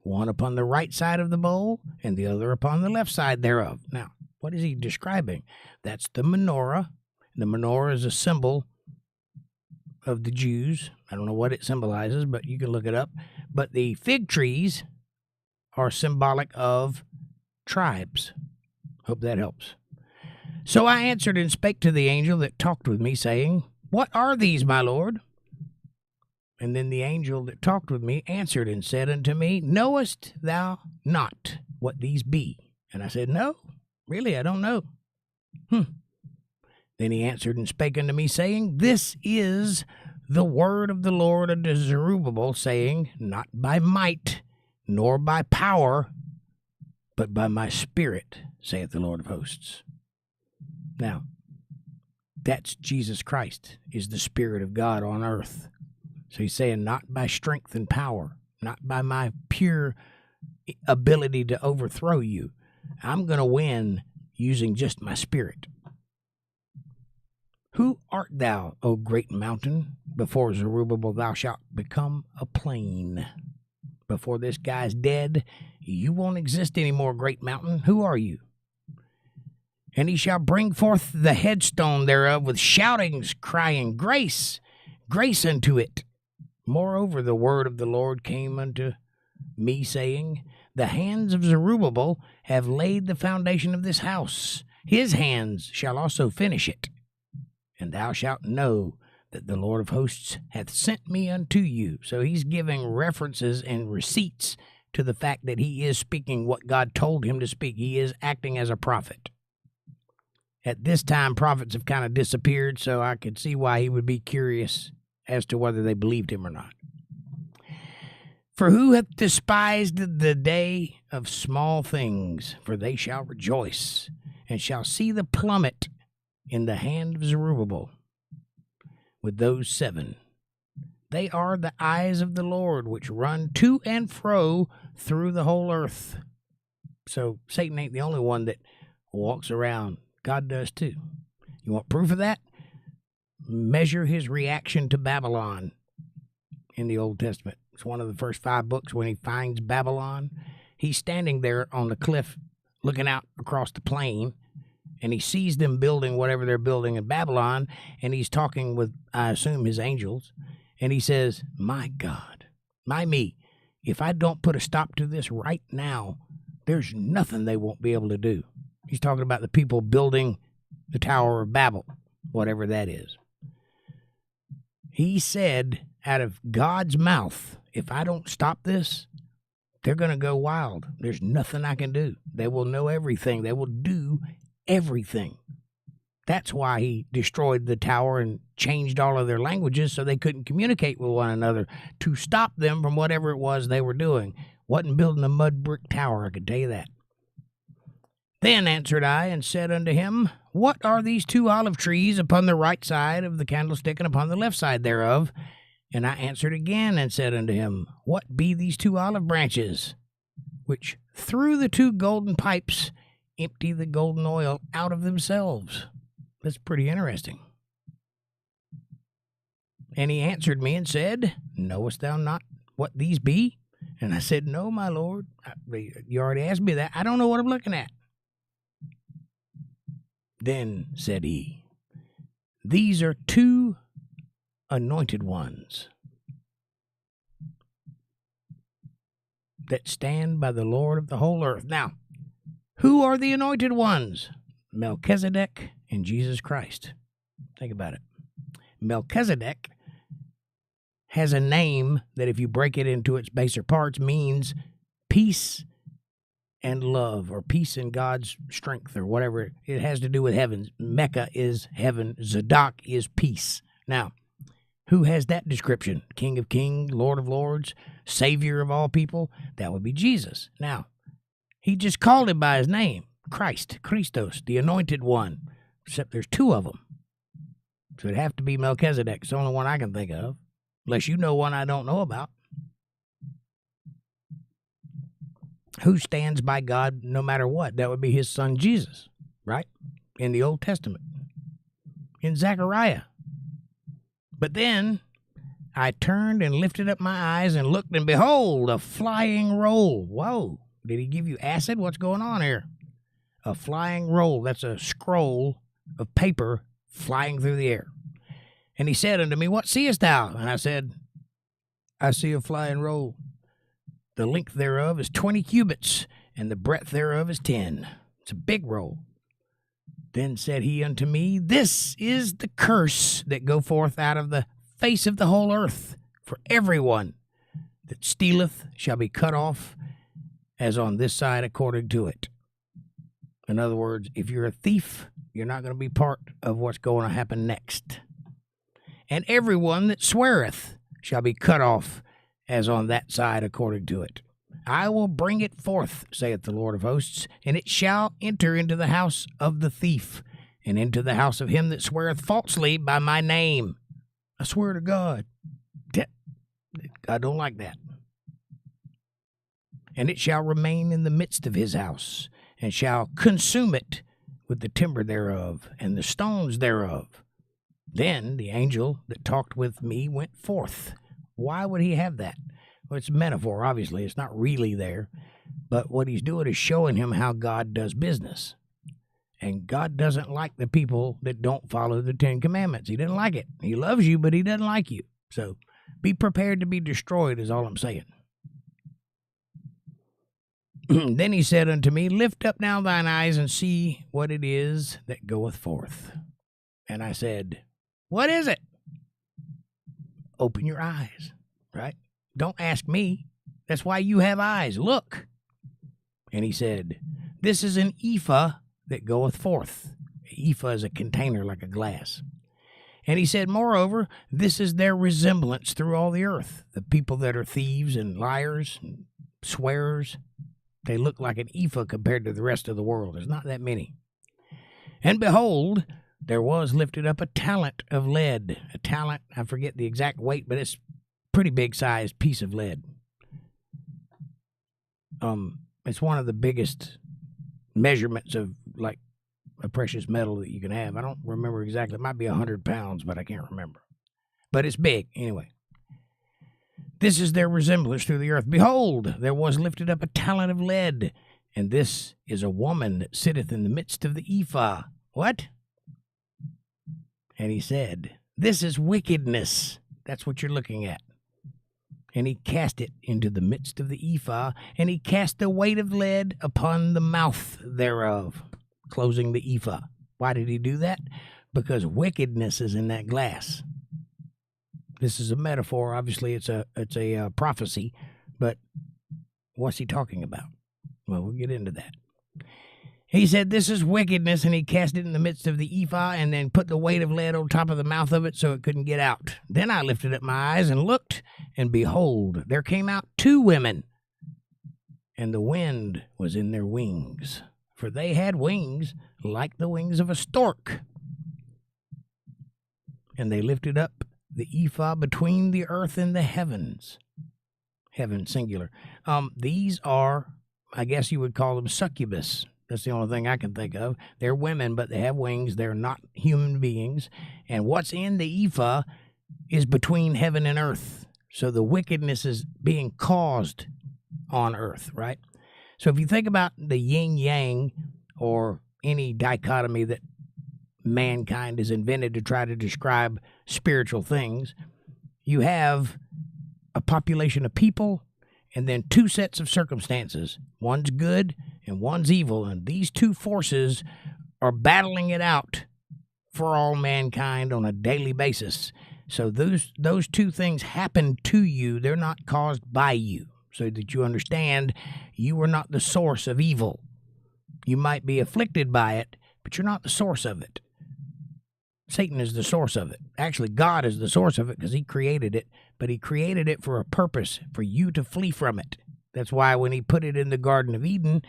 one upon the right side of the bowl, and the other upon the left side thereof. Now, what is he describing? That's the menorah. The menorah is a symbol of the Jews. I don't know what it symbolizes, but you can look it up. But the fig trees are symbolic of tribes. Hope that helps. So I answered and spake to the angel that talked with me, saying, what are these, my Lord? And then the angel that talked with me answered and said unto me, knowest thou not what these be? And I said, no, really, I don't know. Then he answered and spake unto me, saying, this is the word of the Lord unto Zerubbabel, saying, not by might, nor by power, but by my spirit, saith the Lord of hosts. Now, that's Jesus Christ, is the Spirit of God on earth. So he's saying, not by strength and power, not by my pure ability to overthrow you. I'm going to win using just my spirit. Who art thou, O great mountain? Before Zerubbabel thou shalt become a plain. Before this guy's dead, you won't exist anymore, great mountain. Who are you? And he shall bring forth the headstone thereof with shoutings, crying, grace, grace unto it. Moreover, the word of the Lord came unto me, saying, the hands of Zerubbabel have laid the foundation of this house. His hands shall also finish it. And thou shalt know that the Lord of hosts hath sent me unto you. So he's giving references and receipts to the fact that he is speaking what God told him to speak. He is acting as a prophet. At this time, prophets have kind of disappeared, so I could see why he would be curious as to whether they believed him or not. For who hath despised the day of small things? For they shall rejoice, and shall see the plummet in the hand of Zerubbabel with those 7. They are the eyes of the Lord, which run to and fro through the whole earth. So Satan ain't the only one that walks around. God does too. You want proof of that? Measure his reaction to Babylon in the Old Testament. It's one of the first 5 books when he finds Babylon. He's standing there on the cliff looking out across the plain, and he sees them building whatever they're building in Babylon, and he's talking with, I assume, his angels, and he says, my God, my me, if I don't put a stop to this right now, there's nothing they won't be able to do. He's talking about the people building the Tower of Babel, whatever that is. He said out of God's mouth, if I don't stop this, they're going to go wild. There's nothing I can do. They will know everything. They will do everything. That's why he destroyed the tower and changed all of their languages so they couldn't communicate with one another, to stop them from whatever it was they were doing. Wasn't building a mud brick tower, I can tell you that. Then answered I and said unto him, what are these 2 olive trees upon the right side of the candlestick and upon the left side thereof? And I answered again and said unto him, what be these 2 olive branches, which through the 2 golden pipes empty the golden oil out of themselves? That's pretty interesting. And he answered me and said, knowest thou not what these be? And I said, no, my Lord. You already asked me that. I don't know what I'm looking at. Then said he, these are 2 anointed ones. that stand by the Lord of the whole earth. Now, who are the anointed ones? Melchizedek and Jesus Christ. Think about it. Melchizedek has a name that, if you break it into its baser parts, means peace and love, or peace and God's strength, or whatever. It has to do with heaven. Mecca is heaven. Zadok is peace. Now, who has that description? King of kings, Lord of lords, Savior of all people? That would be Jesus. Now, he just called him by his name, Christ, Christos, the anointed one, except there's two of them. So it'd have to be Melchizedek. It's the only one I can think of, unless you know one I don't know about. Who stands by God no matter what? That would be his son Jesus, right? In the Old Testament. In Zechariah. But then I turned and lifted up my eyes and looked, and behold, a flying roll. Whoa. Did he give you acid? What's going on here? A flying roll. That's a scroll of paper flying through the air. And he said unto me, What seest thou? And I said, I see a flying roll. The length thereof is 20 cubits, and the breadth thereof is 10. It's a big roll. Then said he unto me, This is the curse that go forth out of the face of the whole earth. For everyone that stealeth shall be cut off, as on this side according to it. In other words, if you're a thief, you're not going to be part of what's going to happen next. And everyone that sweareth shall be cut off, as on that side according to it. I will bring it forth, saith the Lord of hosts, and it shall enter into the house of the thief, and into the house of him that sweareth falsely by my name. I swear to God. I don't like that. And it shall remain in the midst of his house, and shall consume it with the timber thereof, and the stones thereof. Then the angel that talked with me went forth. Why would he have that? Well, it's a metaphor, obviously. It's not really there. But what he's doing is showing him how God does business. And God doesn't like the people that don't follow the Ten Commandments. He doesn't like it. He loves you, but he doesn't like you. So be prepared to be destroyed is all I'm saying. Then he said unto me, Lift up now thine eyes and see what it is that goeth forth. And I said, What is it? Open your eyes, right? Don't ask me. That's why you have eyes. Look. And he said, This is an ephah that goeth forth. An ephah is a container like a glass. And he said, Moreover, this is their resemblance through all the earth. The people that are thieves and liars and swearers, they look like an ephah compared to the rest of the world. There's not that many. And behold, there was lifted up a talent of lead. A talent, I forget the exact weight, but it's a pretty big-sized piece of lead. It's one of the biggest measurements of, like, a precious metal that you can have. I don't remember exactly. It might be 100 pounds, but I can't remember. But it's big, anyway. This is their resemblance through the earth. Behold, there was lifted up a talent of lead, and this is a woman that sitteth in the midst of the ephah. What? And he said, This is wickedness. That's what you're looking at. And he cast it into the midst of the ephah, and he cast the weight of lead upon the mouth thereof, closing the ephah. Why did he do that? Because wickedness is in that glass. This is a metaphor. Obviously, it's a prophecy, but what's he talking about? Well, we'll get into that. He said, This is wickedness, and he cast it in the midst of the ephah, and then put the weight of lead on top of the mouth of it so it couldn't get out. Then I lifted up my eyes and looked, and behold, there came out 2 women, and the wind was in their wings, for they had wings like the wings of a stork. And they lifted up the ephah between the earth and the heavens. Heaven, singular. These are, I guess you would call them succubus. That's the only thing I can think of. They're women, but they have wings. They're not human beings. And what's in the ephah is between heaven and earth. So the wickedness is being caused on earth, right? So if you think about the yin-yang or any dichotomy that mankind has invented to try to describe spiritual things, you have a population of people and then two sets of circumstances. One's good and one's evil, and these two forces are battling it out for all mankind on a daily basis. So those two things happen to you. They're not caused by you. So that you understand, you are not the source of evil. You might be afflicted by it, but you're not the source of it. Satan is the source of it. Actually, God is the source of it because he created it, but he created it for a purpose, for you to flee from it. That's why when he put it in the Garden of Eden,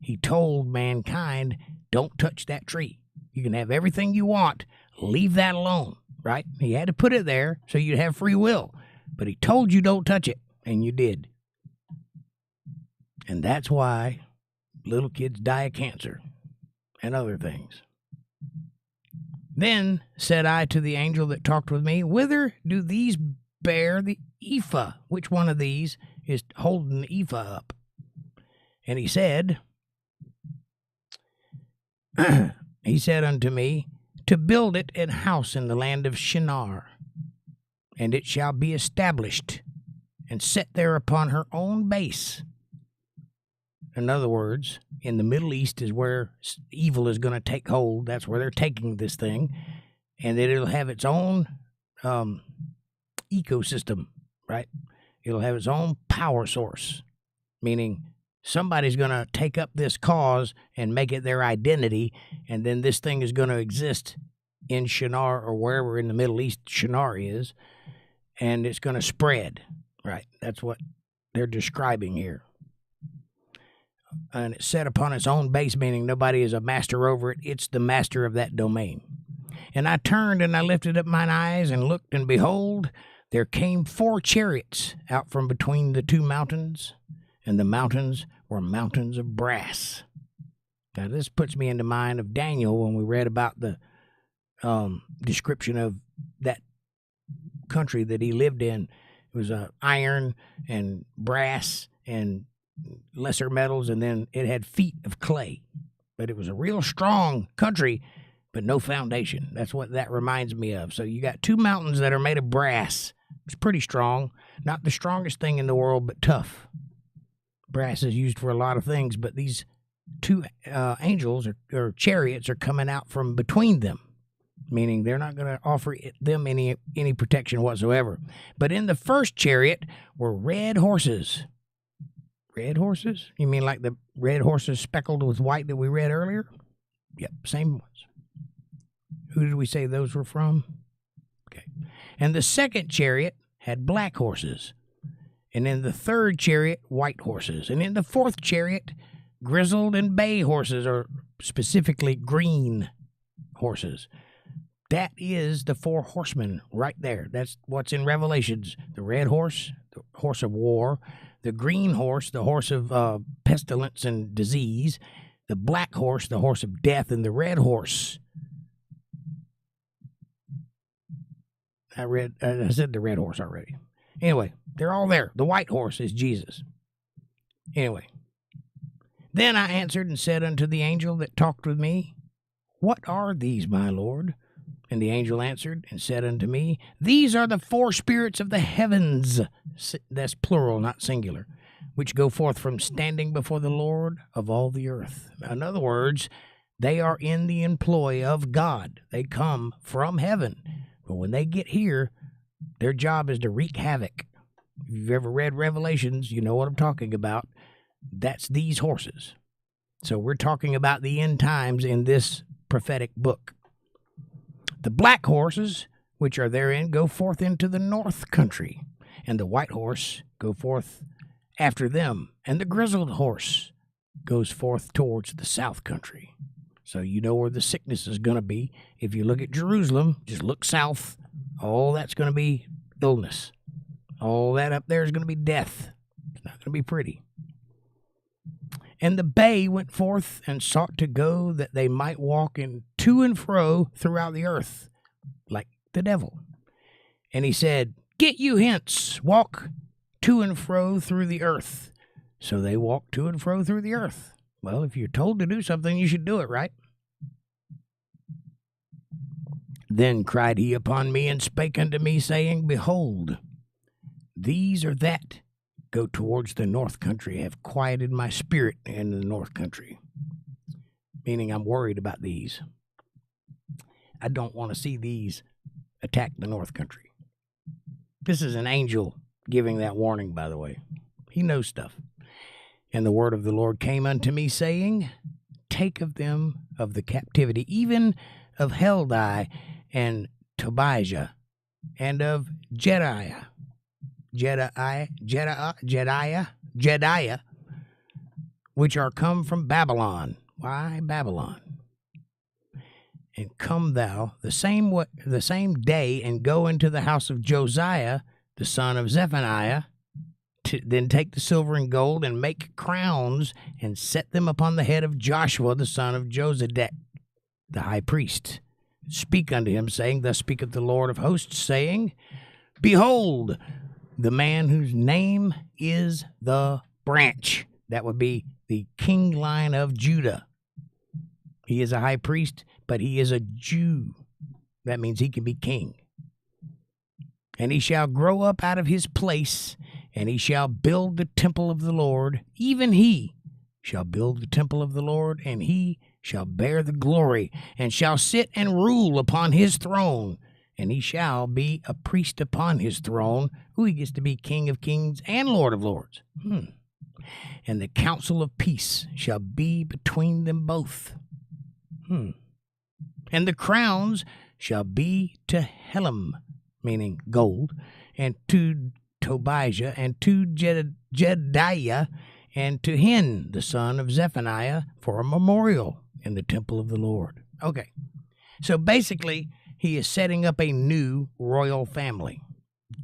he told mankind, don't touch that tree. You can have everything you want. Leave that alone, right? He had to put it there so you'd have free will, but he told you don't touch it, and you did. And that's why little kids die of cancer and other things. Then said I to the angel that talked with me, whither do these bear the ephah? Which one of these is holding the ephah up? And he said, unto me, to build it an house in the land of Shinar, and it shall be established and set there upon her own base. In other words, in the Middle East is where evil is going to take hold. That's where they're taking this thing. And it'll have its own ecosystem, right? It'll have its own power source, meaning somebody's going to take up this cause and make it their identity, and then this thing is going to exist in Shinar or wherever in the Middle East Shinar is, and it's going to spread, right? That's what they're describing here. And it's set upon its own base, meaning nobody is a master over it. It's the master of that domain. And I turned and I lifted up mine eyes and looked, and behold, there came 4 chariots out from between the 2 mountains, and the mountains were mountains of brass. Now this puts me into mind of Daniel when we read about the description of that country that he lived in. It was iron and brass and lesser metals, and then it had feet of clay. But it was a real strong country, but no foundation. That's what that reminds me of. So you got 2 mountains that are made of brass. It's pretty strong. Not the strongest thing in the world, but tough. Brass is used for a lot of things, but these 2 angels or chariots are coming out from between them, meaning they're not going to offer them any protection whatsoever. But in the first chariot were red horses. Red horses? You mean like the red horses speckled with white that we read earlier? Yep, same ones. Who did we say those were from? Okay. And the second chariot had black horses. And in the third chariot, white horses. And in the fourth chariot, grizzled and bay horses, or specifically green horses. That is the 4 horsemen right there. That's what's in Revelations. The red horse, the horse of war. The green horse, the horse of pestilence and disease. The black horse, the horse of death. And the red horse. I said the red horse already. Anyway, they're all there. The white horse is Jesus. Anyway. Then I answered and said unto the angel that talked with me, what are these, my Lord? And the angel answered and said unto me, these are the 4 spirits of the heavens. That's plural, not singular. Which go forth from standing before the Lord of all the earth. In other words, they are in the employ of God. They come from heaven. But when they get here, their job is to wreak havoc. If you've ever read Revelations, you know what I'm talking about. That's these horses. So we're talking about the end times in this prophetic book. The black horses, which are therein, go forth into the north country, and the white horse go forth after them, and the grizzled horse goes forth towards the south country. So you know where the sickness is going to be. If you look at Jerusalem, just look south. All that's going to be illness. All that up there is going to be death. It's not going to be pretty. And the bay went forth and sought to go that they might walk in to and fro throughout the earth, like the devil. And he said, get you hence, walk to and fro through the earth. So they walked to and fro through the earth. Well, if you're told to do something, you should do it, right? Then cried he upon me and spake unto me, saying, behold, these are that go towards the north country, have quieted my spirit in the north country. Meaning I'm worried about these. I don't want to see these attack the north country. This is an angel giving that warning, by the way. He knows stuff. And the word of the Lord came unto me, saying, take of them of the captivity, even of Heldai and Tobijah, and of Jediah, which are come from Babylon. Why Babylon? And come thou the same day, and go into the house of Josiah, the son of Zephaniah, then take the silver and gold, and make crowns, and set them upon the head of Joshua, the son of Josedek, the high priest. Speak unto him, saying, thus speaketh the Lord of hosts, saying, behold, the man whose name is the branch. That would be the king line of Judah. He is a high priest, but he is a Jew. That means he can be king. And he shall grow up out of his place, and he shall build the temple of the Lord. Even he shall build the temple of the Lord, and he shall bear the glory, and shall sit and rule upon his throne. And he shall be a priest upon his throne. Who he gets to be King of kings and Lord of lords. And the counsel of peace shall be between them both. And the crowns shall be to 𝕊𝕚, meaning gold, and to Tobijah, and to Jediah, and to Hin, the son of Zephaniah, for a memorial in the temple of the Lord. Okay, so basically, he is setting up a new royal family.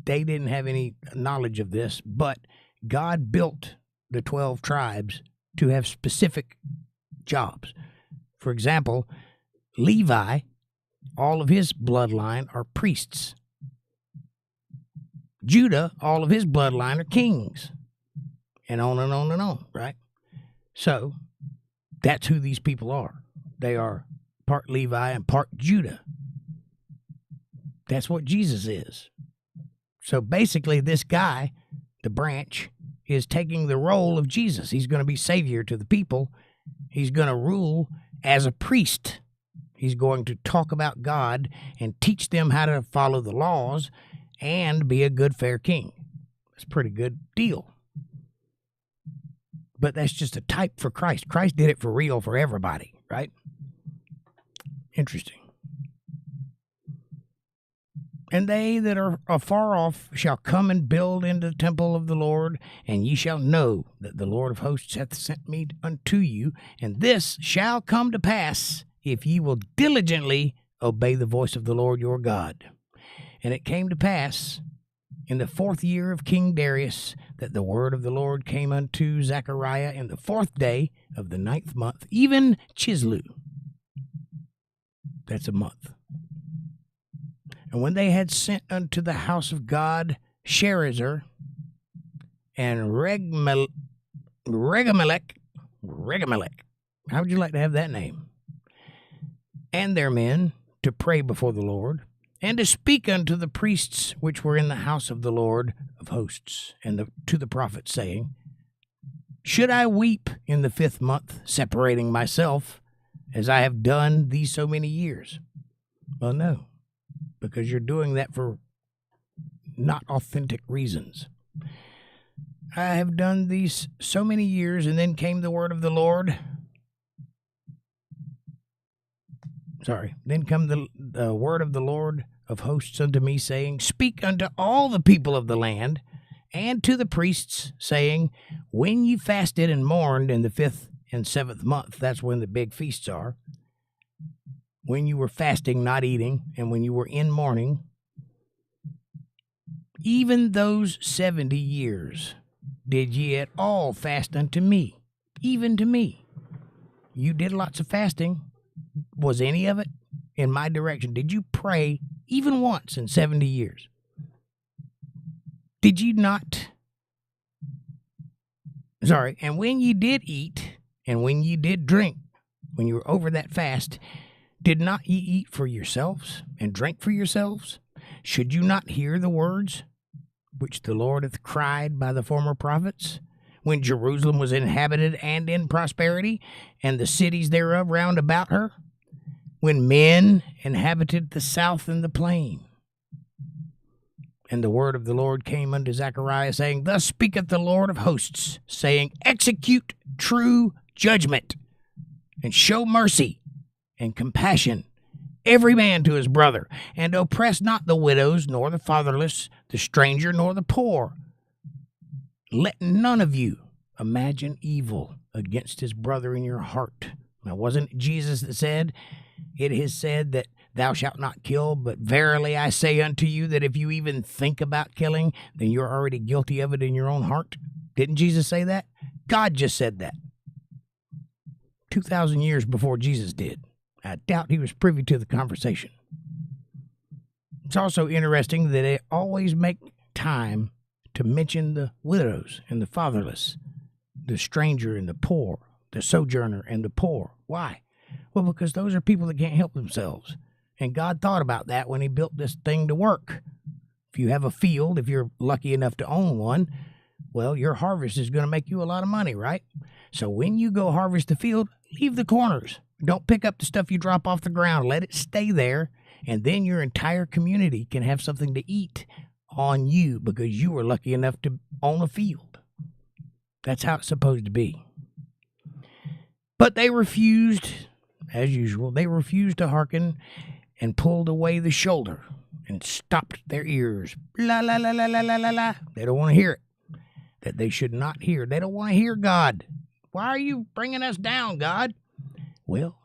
They didn't have any knowledge of this, but God built the 12 tribes to have specific jobs. For example, Levi, all of his bloodline are priests. Judah, all of his bloodline are kings. And on and on and on, right? So, that's who these people are. They are part Levi and part Judah. That's what Jesus is. So basically, this guy, the branch, is taking the role of Jesus. He's going to be Savior to the people. He's going to rule as a priest. He's going to talk about God and teach them how to follow the laws and be a good, fair king. That's a pretty good deal. But that's just a type for Christ. Christ did it for real for everybody, right? Interesting. And they that are afar off shall come and build into the temple of the Lord, and ye shall know that the Lord of hosts hath sent me unto you, and this shall come to pass if ye will diligently obey the voice of the Lord your God. And it came to pass in the 4th year of King Darius that the word of the Lord came unto Zechariah in the 4th day of the 9th month, even Chislew. That's a month. And when they had sent unto the house of God Sherezer and 𝕉𝕠𝕝𝕝, how would you like to have that name? And their men to pray before the Lord, and to speak unto the priests which were in the house of the Lord of hosts, and to the prophets, saying, should I weep in the 5th month, separating myself, as I have done these so many years? Well, no, because you're doing that for not authentic reasons. I have done these so many years, and then came the word of the Lord. Then come the word of the Lord of hosts unto me, saying, speak unto all the people of the land, and to the priests, saying, when ye fasted and mourned in the 5th and 7th month, that's when the big feasts are, when you were fasting, not eating, and when you were in mourning, even those 70 years did ye at all fast unto me, even to me. You did lots of fasting. Was any of it in my direction? Did you pray even once in 70 years? Did you not? And when ye did eat, and when ye did drink, when you were over that fast, did not ye eat for yourselves, and drink for yourselves? Should you not hear the words which the Lord hath cried by the former prophets, when Jerusalem was inhabited and in prosperity, and the cities thereof round about her, when men inhabited the south and the plain. And the word of the Lord came unto Zechariah, saying, Thus speaketh the Lord of hosts, saying, Execute true judgment, and show mercy and compassion, every man to his brother, and oppress not the widows, nor the fatherless, the stranger, nor the poor. Let none of you imagine evil against his brother in your heart. Now, wasn't it Jesus that said, It is said that thou shalt not kill, but verily I say unto you that if you even think about killing, then you're already guilty of it in your own heart? Didn't Jesus say that? God just said that 2,000 years before Jesus did. I doubt he was privy to the conversation. It's also interesting that they always make time to mention the widows and the fatherless, the stranger and the poor, the sojourner and the poor. Why? Well, because those are people that can't help themselves. And God thought about that when he built this thing to work. If you have a field, if you're lucky enough to own one, well, your harvest is going to make you a lot of money, right? So when you go harvest the field, leave the corners. Don't pick up the stuff you drop off the ground. Let it stay there, and then your entire community can have something to eat on you because you were lucky enough to own a field. That's how it's supposed to be. But they refused, as usual, they refused to hearken and pulled away the shoulder and stopped their ears. La, la, la, la, la, la, la, la. They don't want to hear it. That they should not hear. They don't want to hear God. Why are you bringing us down, God? Well,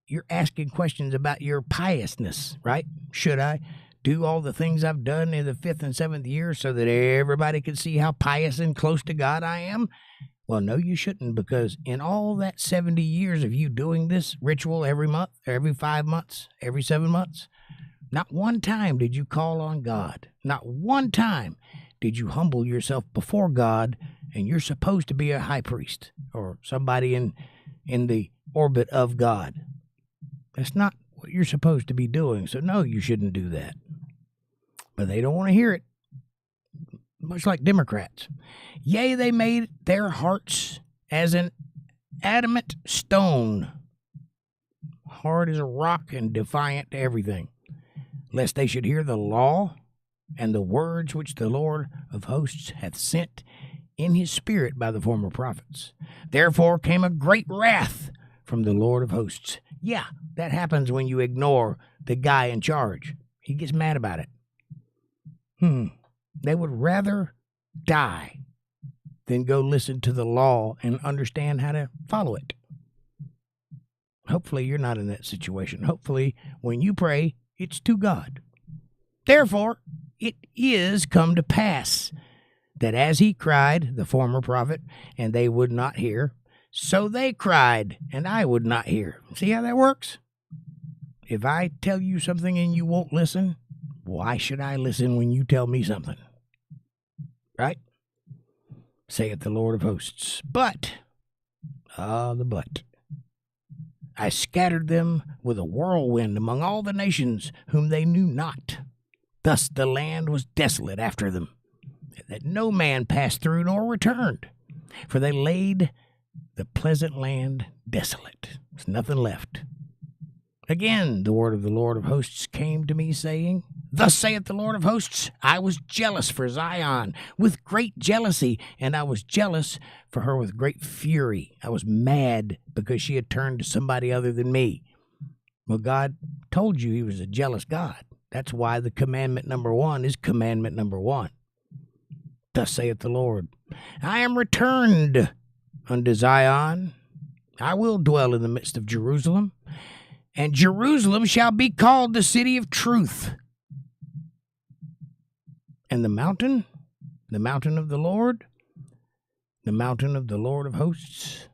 you're asking questions about your piousness, right? Should I do all the things I've done in the 5th and 7th year so that everybody can see how pious and close to God I am? Well, no, you shouldn't, because in all that 70 years of you doing this ritual every month, every 5 months, every 7 months, not one time did you call on God. Not one time did you humble yourself before God, and you're supposed to be a high priest or somebody in the orbit of God. That's not what you're supposed to be doing, so no, you shouldn't do that. But they don't want to hear it, much like Democrats. Yea, they made their hearts as an adamant stone, hard as a rock and defiant to everything, lest they should hear the law and the words which the Lord of hosts hath sent in his spirit by the former prophets. Therefore came a great wrath from the Lord of hosts. Yeah, that happens when you ignore the guy in charge. He gets mad about it. They would rather die than go listen to the law and understand how to follow it. Hopefully you're not in that situation. Hopefully when you pray, it's to God. Therefore, it is come to pass that as he cried, the former prophet, and they would not hear, so they cried, and I would not hear. See how that works? If I tell you something and you won't listen, why should I listen when you tell me something? Right? Saith the Lord of hosts. But, the but, I scattered them with a whirlwind among all the nations whom they knew not. Thus the land was desolate after them, that no man passed through nor returned. For they laid the pleasant land desolate. There's nothing left. Again, the word of the Lord of hosts came to me, saying, Thus saith the Lord of hosts, I was jealous for Zion with great jealousy, and I was jealous for her with great fury. I was mad because she had turned to somebody other than me. Well, God told you he was a jealous God. That's why the commandment number 1 is commandment number 1. Thus saith the Lord, I am returned unto Zion. I will dwell in the midst of Jerusalem, and Jerusalem shall be called the city of truth. And the mountain of the Lord, the mountain of the Lord of hosts,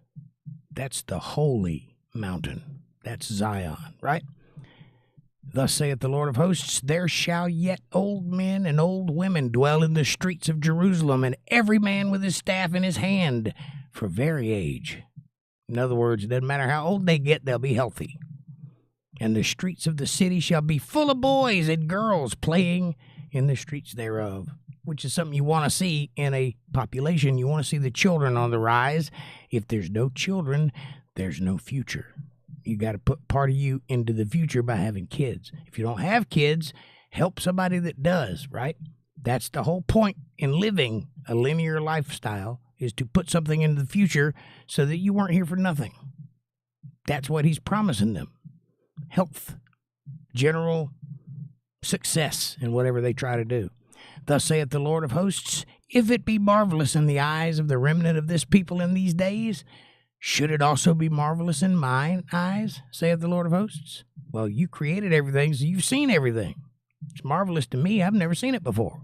that's the holy mountain. That's Zion, right? Thus saith the Lord of hosts, there shall yet old men and old women dwell in the streets of Jerusalem, and every man with his staff in his hand, for very age. In other words, it doesn't matter how old they get, they'll be healthy. And the streets of the city shall be full of boys and girls playing in the streets thereof. which is something you want to see in a population. You want to see the children on the rise. If there's no children, there's no future. You got to put part of you into the future by having kids. If you don't have kids, help somebody that does, right? That's the whole point in living a linear lifestyle, is to put something into the future so that you weren't here for nothing. That's what he's promising them. Health, general success in whatever they try to do. Thus saith the Lord of hosts, if it be marvelous in the eyes of the remnant of this people in these days, should it also be marvelous in mine eyes, saith the Lord of hosts? Well, you created everything, so you've seen everything. It's marvelous to me. I've never seen it before.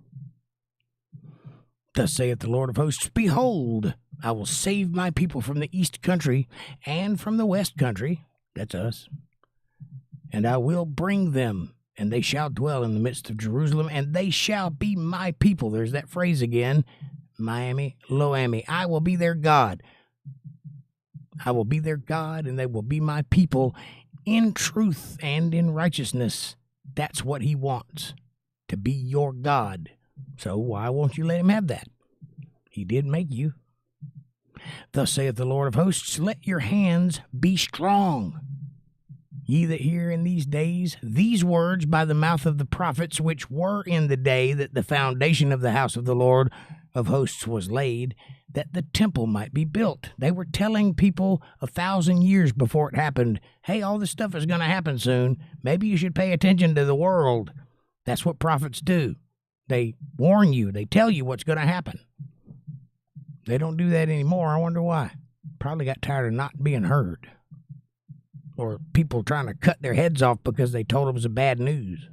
Thus saith the Lord of hosts, behold, I will save my people from the east country and from the west country, that's us, and I will bring them, and they shall dwell in the midst of Jerusalem, and they shall be my people. There's that phrase again, Miami, Loami. I will be their God. I will be their God, and they will be my people in truth and in righteousness. That's what he wants, to be your God. So why won't you let him have that? He did make you. Thus saith the Lord of hosts, let your hands be strong. Ye that hear in these days these words by the mouth of the prophets, which were in the day that the foundation of the house of the Lord of hosts was laid, that the temple might be built. They were telling people 1,000 years before it happened, hey, all this stuff is going to happen soon. Maybe you should pay attention to the world. That's what prophets do. They warn you. They tell you what's going to happen. They don't do that anymore. I wonder why. Probably got tired of not being heard. Or people trying to cut their heads off because they told them it was bad news.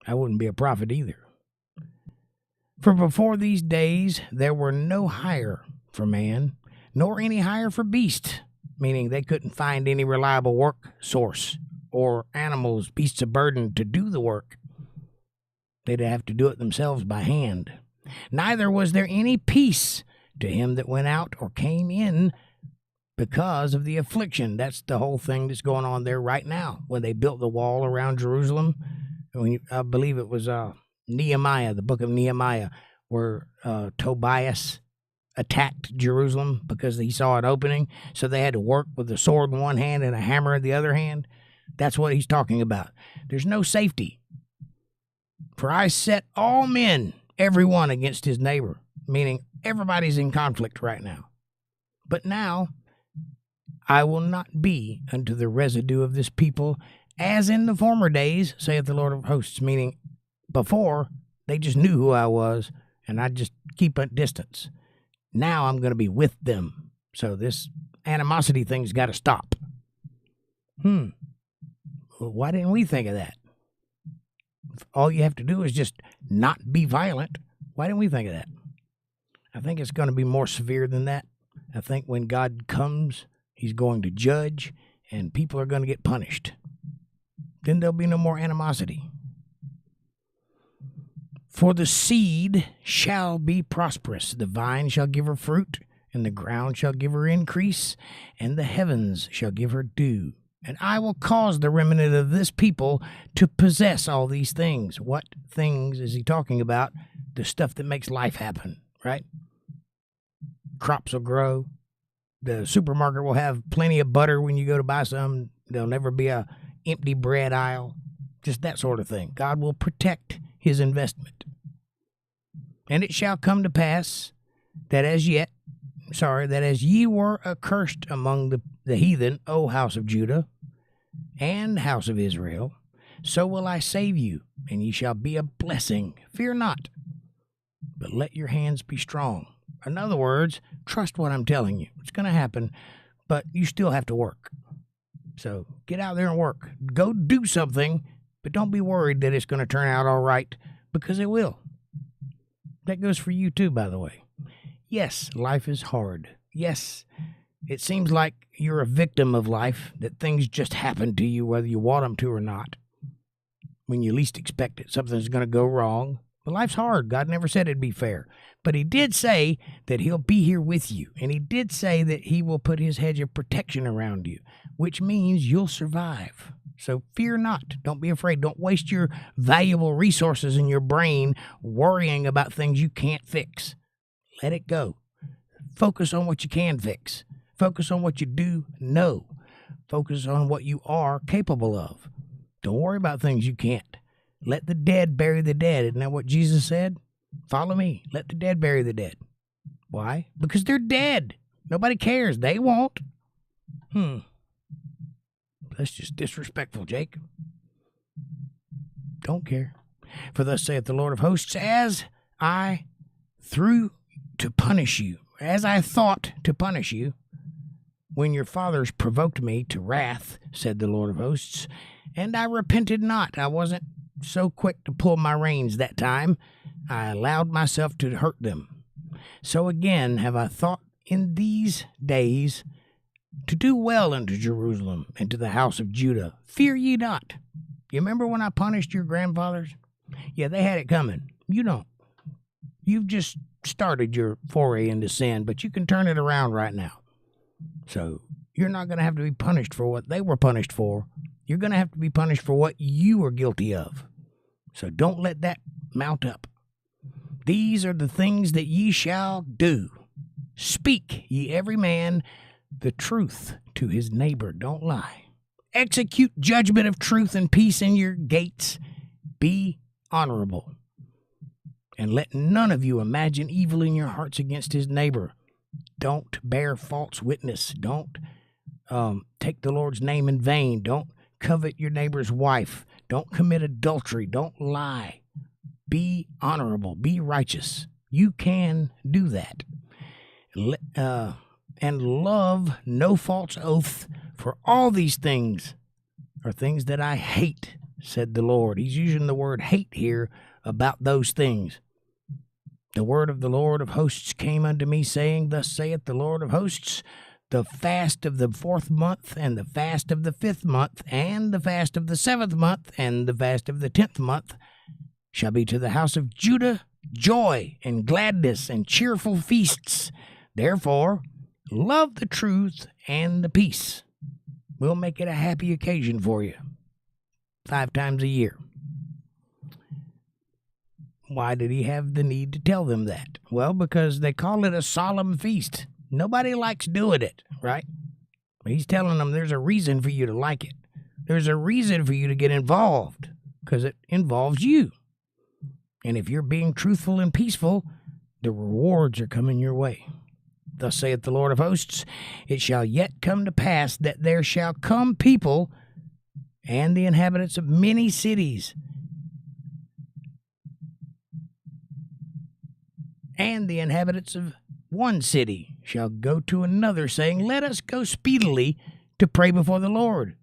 I wouldn't be a prophet either. For before these days there were no hire for man, nor any hire for beast, meaning they couldn't find any reliable work source or animals, beasts of burden to do the work. They'd have to do it themselves by hand. Neither was there any peace to him that went out or came in because of the affliction. That's the whole thing that's going on there right now. When they built the wall around Jerusalem, I believe it was Nehemiah, the book of Nehemiah, where Tobias attacked Jerusalem because he saw it opening. So they had to work with a sword in one hand and a hammer in the other hand. That's what he's talking about. There's no safety. For I set all men, every one against his neighbor, meaning everybody's in conflict right now. But now I will not be unto the residue of this people as in the former days, saith the Lord of hosts, meaning before they just knew who I was and I'd just keep at distance. Now I'm going to be with them. So this animosity thing's got to stop. Well, why didn't we think of that? All you have to do is just not be violent. Why didn't we think of that? I think it's going to be more severe than that. I think when God comes, he's going to judge, and people are going to get punished. Then there'll be no more animosity. For the seed shall be prosperous. The vine shall give her fruit, and the ground shall give her increase, and the heavens shall give her dew. And I will cause the remnant of this people to possess all these things. What things is he talking about? The stuff that makes life happen, right? Crops will grow. The supermarket will have plenty of butter when you go to buy some. There'll never be a empty bread aisle. Just that sort of thing. God will protect his investment. And it shall come to pass that as ye were accursed among the heathen, O house of Judah, and house of Israel, so will I save you, and ye shall be a blessing. Fear not, but let your hands be strong. In other words, trust what I'm telling you. It's going to happen, but you still have to work. So get out there and work. Go do something, but don't be worried that it's going to turn out all right, because it will. That goes for you too, by the way. Yes, life is hard. Yes, it seems like you're a victim of life, that things just happen to you whether you want them to or not. When you least expect it, something's going to go wrong. But life's hard. God never said it'd be fair. But he did say that he'll be here with you. And he did say that he will put his hedge of protection around you, which means you'll survive. So fear not. Don't be afraid. Don't waste your valuable resources in your brain worrying about things you can't fix. Let it go. Focus on what you can fix. Focus on what you do know. Focus on what you are capable of. Don't worry about things you can't. Let the dead bury the dead. Isn't that what Jesus said? Follow me. Let the dead bury the dead. Why? Because they're dead. Nobody cares. They won't. That's just disrespectful, Jake. Don't care. For thus saith the Lord of hosts, as I thought to punish you, when your fathers provoked me to wrath, said the Lord of hosts, and I repented not. I wasn't so quick to pull my reins that time. I allowed myself to hurt them. So again have I thought in these days to do well unto Jerusalem and to the house of Judah. Fear ye not. You remember when I punished your grandfathers? Yeah, they had it coming. You don't. You've just started your foray into sin, but you can turn it around right now. So you're not going to have to be punished for what they were punished for. You're going to have to be punished for what you were guilty of. So don't let that mount up. These are the things that ye shall do. Speak ye every man the truth to his neighbor. Don't lie. Execute judgment of truth and peace in your gates. Be honorable. And let none of you imagine evil in your hearts against his neighbor. Don't bear false witness. Don't take the Lord's name in vain. Don't covet your neighbor's wife. Don't commit adultery. Don't lie. Be honorable. Be righteous. You can do that. And love no false oath, for all these things are things that I hate, said the Lord. He's using the word hate here about those things. The word of the Lord of hosts came unto me, saying, thus saith the Lord of hosts, the fast of the 4th month, and the fast of the 5th month, and the fast of the 7th month, and the fast of the 10th month shall be to the house of Judah joy and gladness and cheerful feasts. Therefore, love the truth and the peace. We'll make it a happy occasion for you 5 times a year. Why did he have the need to tell them that? Well, because they call it a solemn feast. Nobody likes doing it, right? He's telling them there's a reason for you to like it. There's a reason for you to get involved, because it involves you. And if you're being truthful and peaceful, the rewards are coming your way. Thus saith the Lord of hosts, it shall yet come to pass that there shall come people and the inhabitants of many cities, and the inhabitants of one city shall go to another, saying, let us go speedily to pray before the Lord,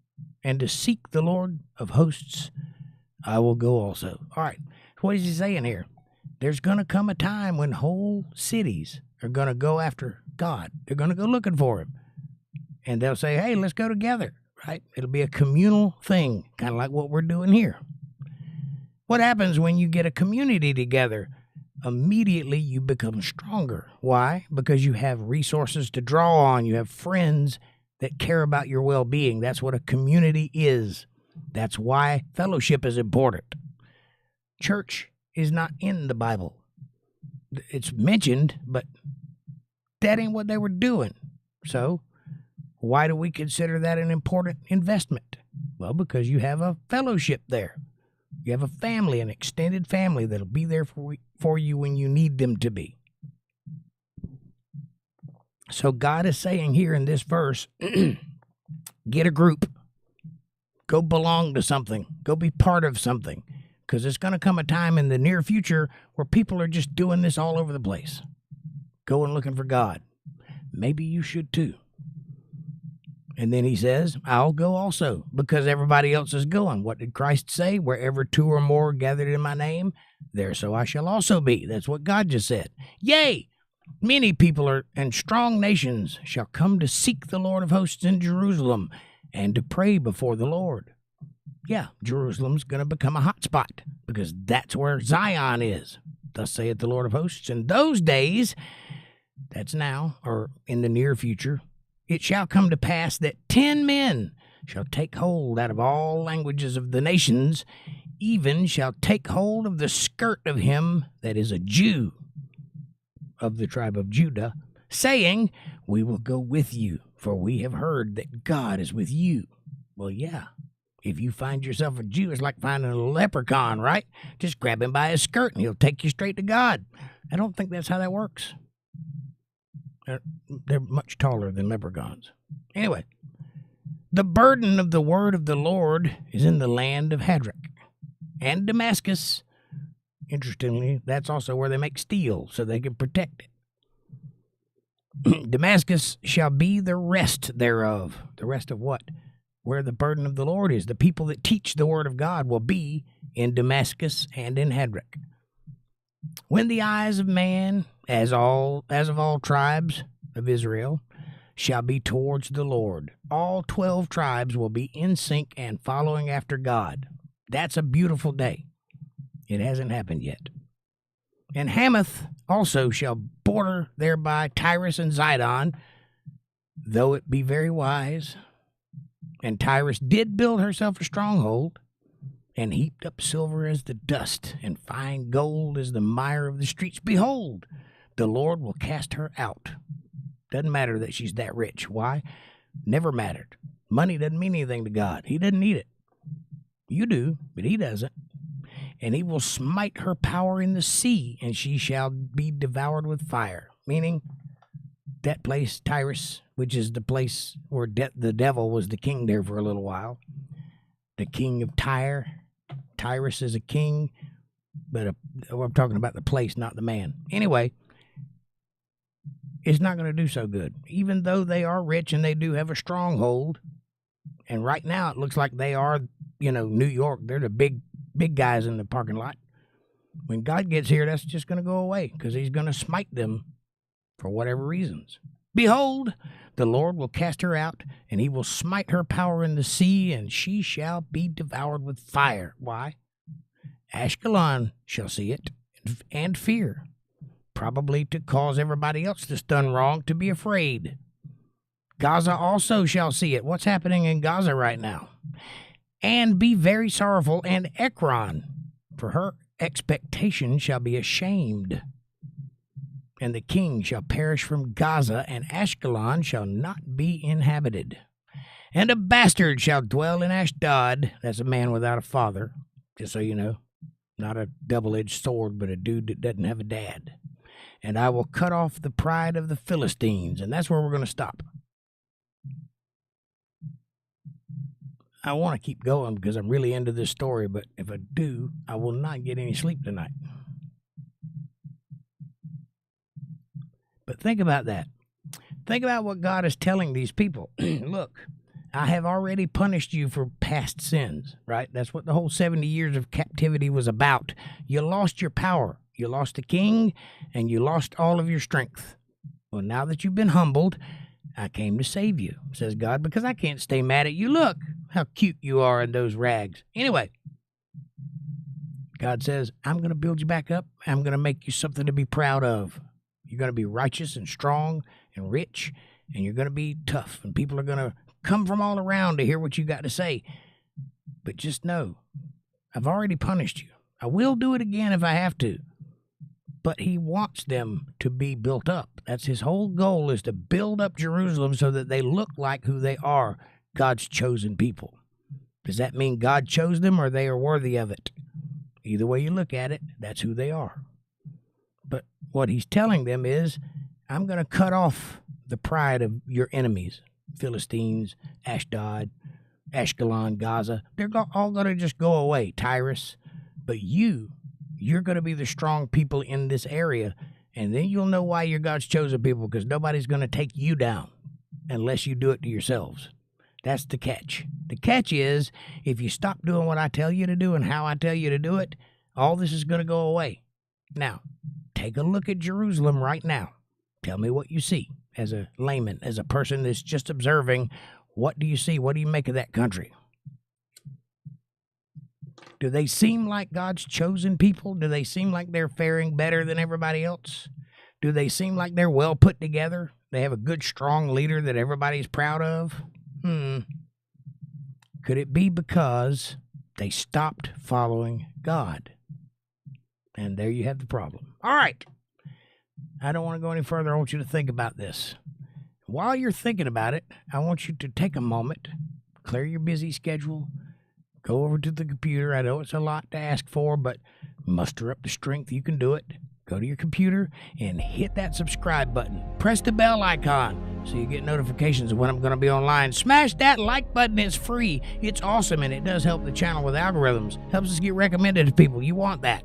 and to seek the Lord of hosts. I will go also. All right, what is he saying here? There's going to come a time when whole cities are going to go after God. They're going to go looking for him. And they'll say, hey, let's go together, right? It'll be a communal thing, kind of like what we're doing here. What happens when you get a community together? Immediately you become stronger. Why? Because you have resources to draw on. You have friends that care about your well-being. That's what a community is. That's why fellowship is important. Church is not in the Bible. It's mentioned, but that ain't what they were doing. So why do we consider that an important investment? Well, because you have a fellowship there. You have a family, an extended family that'll be there for you when you need them to be. So God is saying here in this verse, get a group. Go belong to something. Go be part of something. Because there's going to come a time in the near future where people are just doing this all over the place. Going looking for God. Maybe you should too. And then he says, I'll go also, because everybody else is going. What did Christ say? Wherever 2 or more are gathered in my name, there so I shall also be. That's what God just said. Yea, many people and strong nations shall come to seek the Lord of hosts in Jerusalem and to pray before the Lord. Yeah, Jerusalem's going to become a hot spot because that's where Zion is. Thus saith the Lord of hosts. In those days, that's now, or in the near future, it shall come to pass that 10 men shall take hold out of all languages of the nations, even shall take hold of the skirt of him that is a Jew of the tribe of Judah, saying, we will go with you, for we have heard that God is with you. Well, yeah. If you find yourself a Jew, it's like finding a leprechaun, right? Just grab him by his skirt and he'll take you straight to God. I don't think that's how that works. They're much taller than leprechauns. Anyway, the burden of the word of the Lord is in the land of Hadrach and Damascus. Interestingly, that's also where they make steel so they can protect it. Damascus shall be the rest thereof. The rest of what? Where the burden of the Lord is. The people that teach the word of God will be in Damascus and in Hadrach. When the eyes of man, as of all tribes of Israel, shall be towards the Lord, all 12 tribes will be in sync and following after God. That's a beautiful day. It hasn't happened yet. And Hamath also shall border thereby Tyrus and Zidon, though it be very wise. And Tyrus did build herself a stronghold, and heaped up silver as the dust, and fine gold as the mire of the streets. Behold, the Lord will cast her out. Doesn't matter that she's that rich. Why? Never mattered. Money doesn't mean anything to God. He doesn't need it. You do, but he doesn't. And he will smite her power in the sea, and she shall be devoured with fire. Meaning, that place, Tyrus, which is the place where the devil was the king there for a little while. The king of Tyre. Tyrus is a king, but I'm talking about the place, not the man. Anyway, it's not going to do so good. Even though they are rich and they do have a stronghold, and right now it looks like they are, New York. They're the big guys in the parking lot. When God gets here, that's just going to go away because he's going to smite them for whatever reasons. Behold, the Lord will cast her out, and he will smite her power in the sea, and she shall be devoured with fire. Why? Ashkelon shall see it and fear, probably to cause everybody else that's done wrong to be afraid. Gaza also shall see it. What's happening in Gaza right now? And be very sorrowful, and Ekron, for her expectation shall be ashamed. And the king shall perish from Gaza, and Ashkelon shall not be inhabited. And a bastard shall dwell in Ashdod. That's a man without a father, just so you know. Not a double-edged sword, but a dude that doesn't have a dad. And I will cut off the pride of the Philistines. And that's where we're going to stop. I want to keep going because I'm really into this story, but if I do, I will not get any sleep tonight. But think about that. Think about what God is telling these people. Look, I have already punished you for past sins, right? That's what the whole 70 years of captivity was about. You lost your power. You lost the king, and you lost all of your strength. Well, now that you've been humbled, I came to save you, says God, because I can't stay mad at you. Look how cute you are in those rags. Anyway, God says, I'm going to build you back up. I'm going to make you something to be proud of. You're going to be righteous and strong and rich, and you're going to be tough, and people are going to come from all around to hear what you got to say. But just know, I've already punished you. I will do it again if I have to. But he wants them to be built up. That's his whole goal, is to build up Jerusalem so that they look like who they are, God's chosen people. Does that mean God chose them or they are worthy of it? Either way you look at it, that's who they are. But what he's telling them is, I'm going to cut off the pride of your enemies, Philistines, Ashdod, Ashkelon, Gaza. They're all going to just go away, Tyrus. But you're going to be the strong people in this area, and then you'll know why you're God's chosen people, because nobody's going to take you down unless you do it to yourselves. That's the catch. The catch is, if you stop doing what I tell you to do and how I tell you to do it, all this is going to go away. Now, take a look at Jerusalem right now. Tell me what you see as a layman, as a person that's just observing. What do you see? What do you make of that country? Do they seem like God's chosen people? Do they seem like they're faring better than everybody else? Do they seem like they're well put together? They have a good, strong leader that everybody's proud of? Could it be because they stopped following God? And there you have the problem. All right. I don't want to go any further. I want you to think about this. While you're thinking about it, I want you to take a moment, clear your busy schedule, go over to the computer. I know it's a lot to ask for, but muster up the strength. You can do it. Go to your computer and hit that subscribe button. Press the bell icon so you get notifications of when I'm going to be online. Smash that like button. It's free. It's awesome, and it does help the channel with algorithms. Helps us get recommended to people. You want that.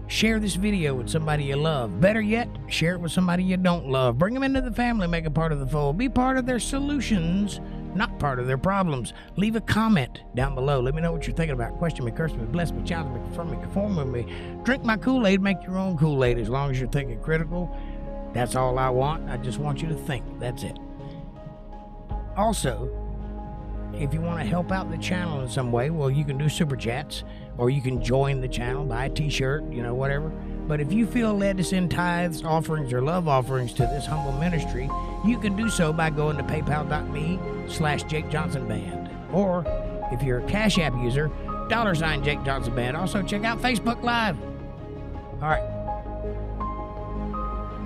Share this video with somebody you love. Better yet, share it with somebody you don't love. Bring them into the family, make a part of the fold. Be part of their solutions, not part of their problems. Leave a comment down below. Let me know what you're thinking about. Question me, curse me, bless me, challenge me, confirm me, conform with me. Drink my Kool-Aid, make your own Kool-Aid. As long as you're thinking critical, that's all I want. I just want you to think. That's it. Also, if you want to help out the channel in some way, well, you can do super chats, or you can join the channel, buy a t-shirt, whatever. But if you feel led to send tithes, offerings, or love offerings to this humble ministry, you can do so by going to paypal.me/jakejohnsonband. Or if you're a Cash App user, $JakeJohnsonBand. Also check out Facebook Live. All right.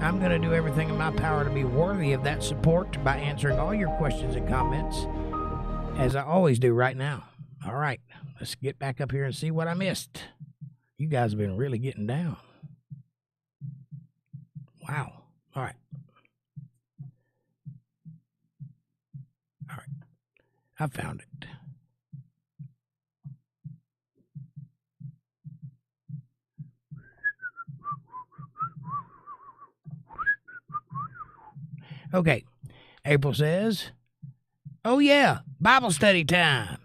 I'm going to do everything in my power to be worthy of that support by answering all your questions and comments, as I always do right now. All right, let's get back up here and see what I missed. You guys have been really getting down. Wow. All right. All right. I found it. Okay. April says, "Oh yeah, Bible study time."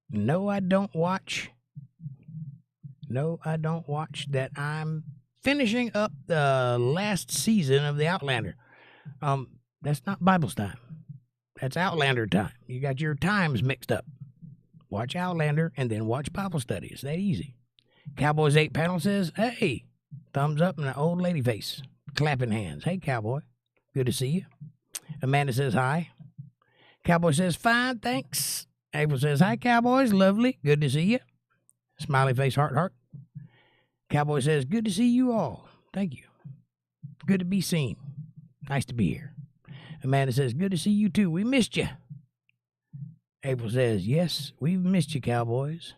No, I don't watch that. I'm finishing up the last season of the Outlander. That's not Bible time. That's Outlander time. You got your times mixed up. Watch Outlander and then watch Bible study. It's that easy. Cowboys 8 panel says, "Hey," thumbs up and an old lady face, clapping hands. "Hey, Cowboy, good to see you." Amanda says, "Hi." Cowboy says, "Fine, thanks." April says, "Hi, Cowboys. Lovely. Good to see you." Smiley face, heart, heart. Cowboy says, "Good to see you all. Thank you. Good to be seen. Nice to be here." Amanda says, "Good to see you too. We missed you." April says, "Yes, we've missed you, Cowboys."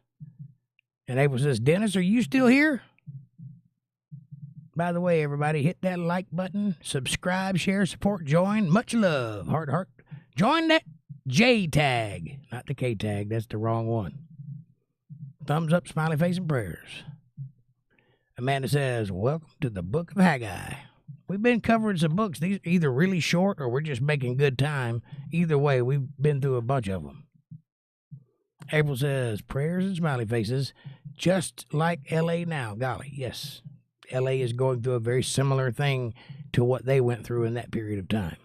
And April says, "Dennis, are you still here?" By the way, everybody, hit that like button, subscribe, share, support, join. Much love. Heart, heart. Join that J tag, not the K tag. That's the wrong one. Thumbs up, smiley face, and prayers. Amanda says, "Welcome to the Book of Haggai." We've been covering some books. These are either really short or we're just making good time. Either way, we've been through a bunch of them. April says, "Prayers and smiley faces, just like L.A. now." Golly, yes. L.A. is going through a very similar thing to what they went through in that period of time.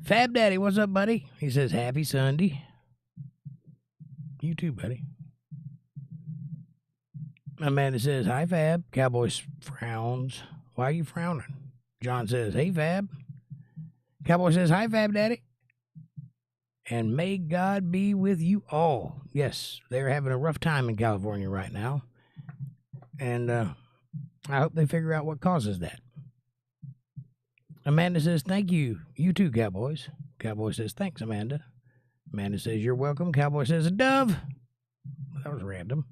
Fab Daddy, what's up, buddy? He says, "Happy Sunday." You too, buddy. Amanda says, "Hi, Fab." Cowboy frowns. "Why are you frowning?" John says, "Hey, Fab." Cowboy says, "Hi, Fab Daddy." And may God be with you all. Yes, they're having a rough time in California right now. And I hope they figure out what causes that. Amanda says, "Thank you." You too, Cowboys. Cowboy says, "Thanks, Amanda." Amanda says, "You're welcome." Cowboy says, "A dove." That was random.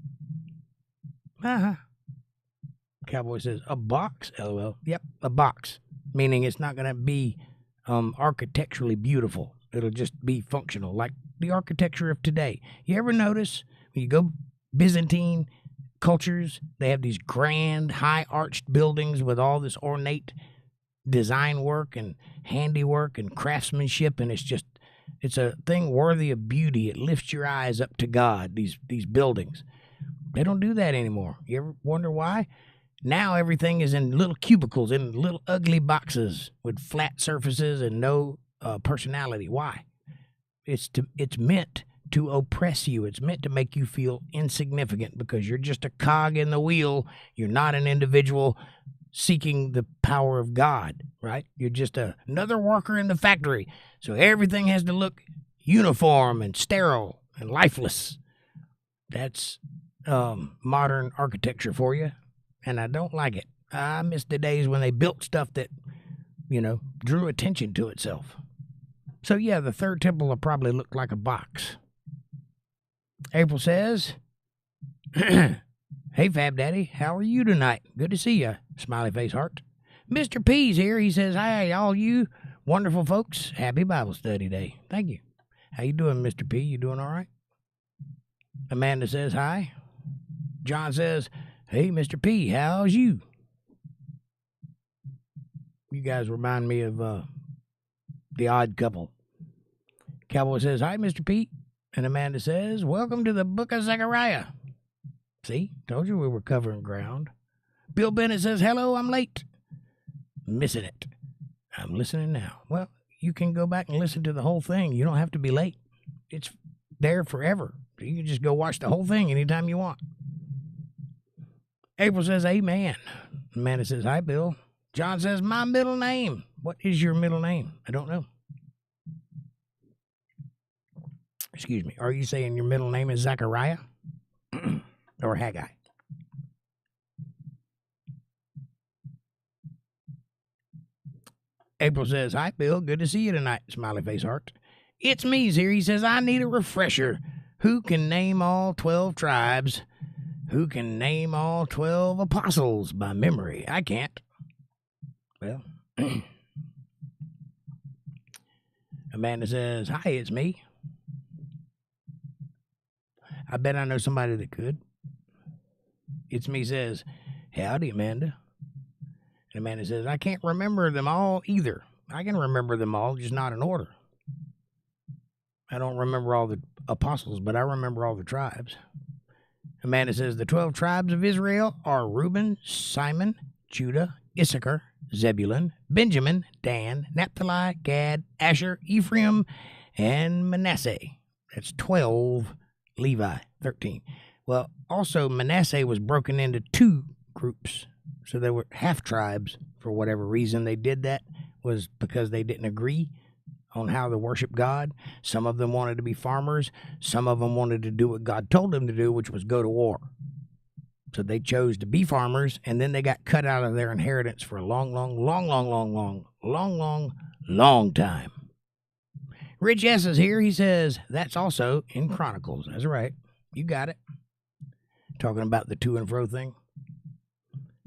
Cowboy says, "A box?" LOL. Yep, a box. Meaning it's not going to be architecturally beautiful. It'll just be functional, like the architecture of today. You ever notice when you go Byzantine cultures, they have these grand, high-arched buildings with all this ornate design work and handiwork and craftsmanship, and it's a thing worthy of beauty. It lifts your eyes up to God, these buildings. They don't do that anymore. You ever wonder why? Now everything is in little cubicles, in little ugly boxes with flat surfaces and no personality. Why? It's meant to oppress you. It's meant to make you feel insignificant because you're just a cog in the wheel. You're not an individual seeking the power of God, right? You're just another worker in the factory. So everything has to look uniform and sterile and lifeless. That's modern architecture for you, and I don't like it. I miss the days when they built stuff that, drew attention to itself. So, yeah, the third temple will probably look like a box. April says, hey, Fab Daddy, how are you tonight? Good to see you. Smiley face heart. Mr. P's here. He says, hi, all you wonderful folks. Happy Bible study day. Thank you. How you doing, Mr. P? You doing all right? Amanda says, hi. John says, hey, Mr. P, how's you? You guys remind me of The Odd Couple. Cowboy says, hi, Mr. Pete. And Amanda says, welcome to the book of Zechariah. See, told you we were covering ground. Bill Bennett says, hello, I'm late. Missing it. I'm listening now. Well, you can go back and listen to the whole thing. You don't have to be late. It's there forever. You can just go watch the whole thing anytime you want. April says, amen. Amanda says, hi, Bill. John says, my middle name. What is your middle name? I don't know. Excuse me. Are you saying your middle name is Zechariah? Or Haggai? April says, hi, Bill. Good to see you tonight. Smiley face heart. It's me's here. He says, I need a refresher. Who can name all 12 tribes? Who can name all 12 apostles by memory? I can't. Well, Amanda says, hi, it's me. I bet I know somebody that could. It's me says, howdy, Amanda. And Amanda says, I can't remember them all either. I can remember them all, just not in order. I don't remember all the apostles, but I remember all the tribes. Amanda says, the 12 tribes of Israel are Reuben, Simon, Judah, Issachar, Zebulun, Benjamin, Dan, Naphtali, Gad, Asher, Ephraim, and Manasseh. That's 12. Levi, 13. Well, also Manasseh was broken into 2 groups. So there were half tribes. For whatever reason they did that was because they didn't agree on how to worship God. Some of them wanted to be farmers. Some of them wanted to do what God told them to do, which was go to war. So they chose to be farmers, and then they got cut out of their inheritance for a long time. Rich S is here. He says, that's also in Chronicles. That's right. You got it. Talking about the to and fro thing.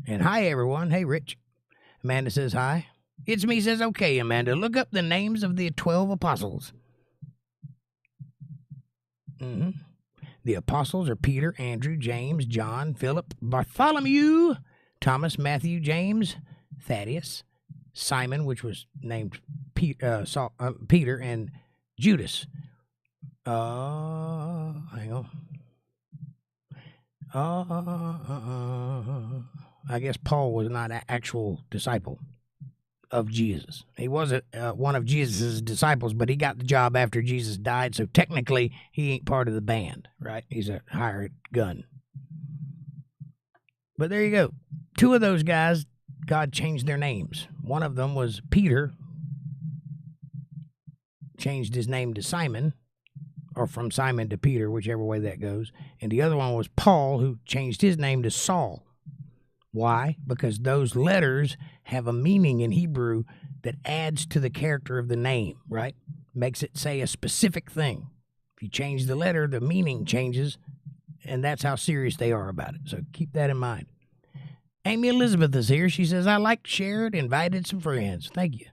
And hi, everyone. Hey, Rich. Amanda says, hi. It's me says, okay, Amanda, look up the names of the 12 apostles. The apostles are Peter, Andrew, James, John, Philip, Bartholomew, Thomas, Matthew, James, Thaddeus, Simon, which was named Peter, and Judas. Hang on. I guess Paul was not an actual disciple of Jesus. He wasn't one of Jesus' disciples, but he got the job after Jesus died, so technically he ain't part of the band, right? He's a hired gun. But there you go. 2 of those guys, God changed their names. One of them was Peter, changed his name to Simon, or from Simon to Peter, whichever way that goes. And the other one was Paul, who changed his name to Saul. Why? Because those letters have a meaning in Hebrew that adds to the character of the name, right? Makes it say a specific thing. If you change the letter, the meaning changes, and that's how serious they are about it. So keep that in mind. Amy Elizabeth is here. She says, I liked, shared, invited some friends. Thank you.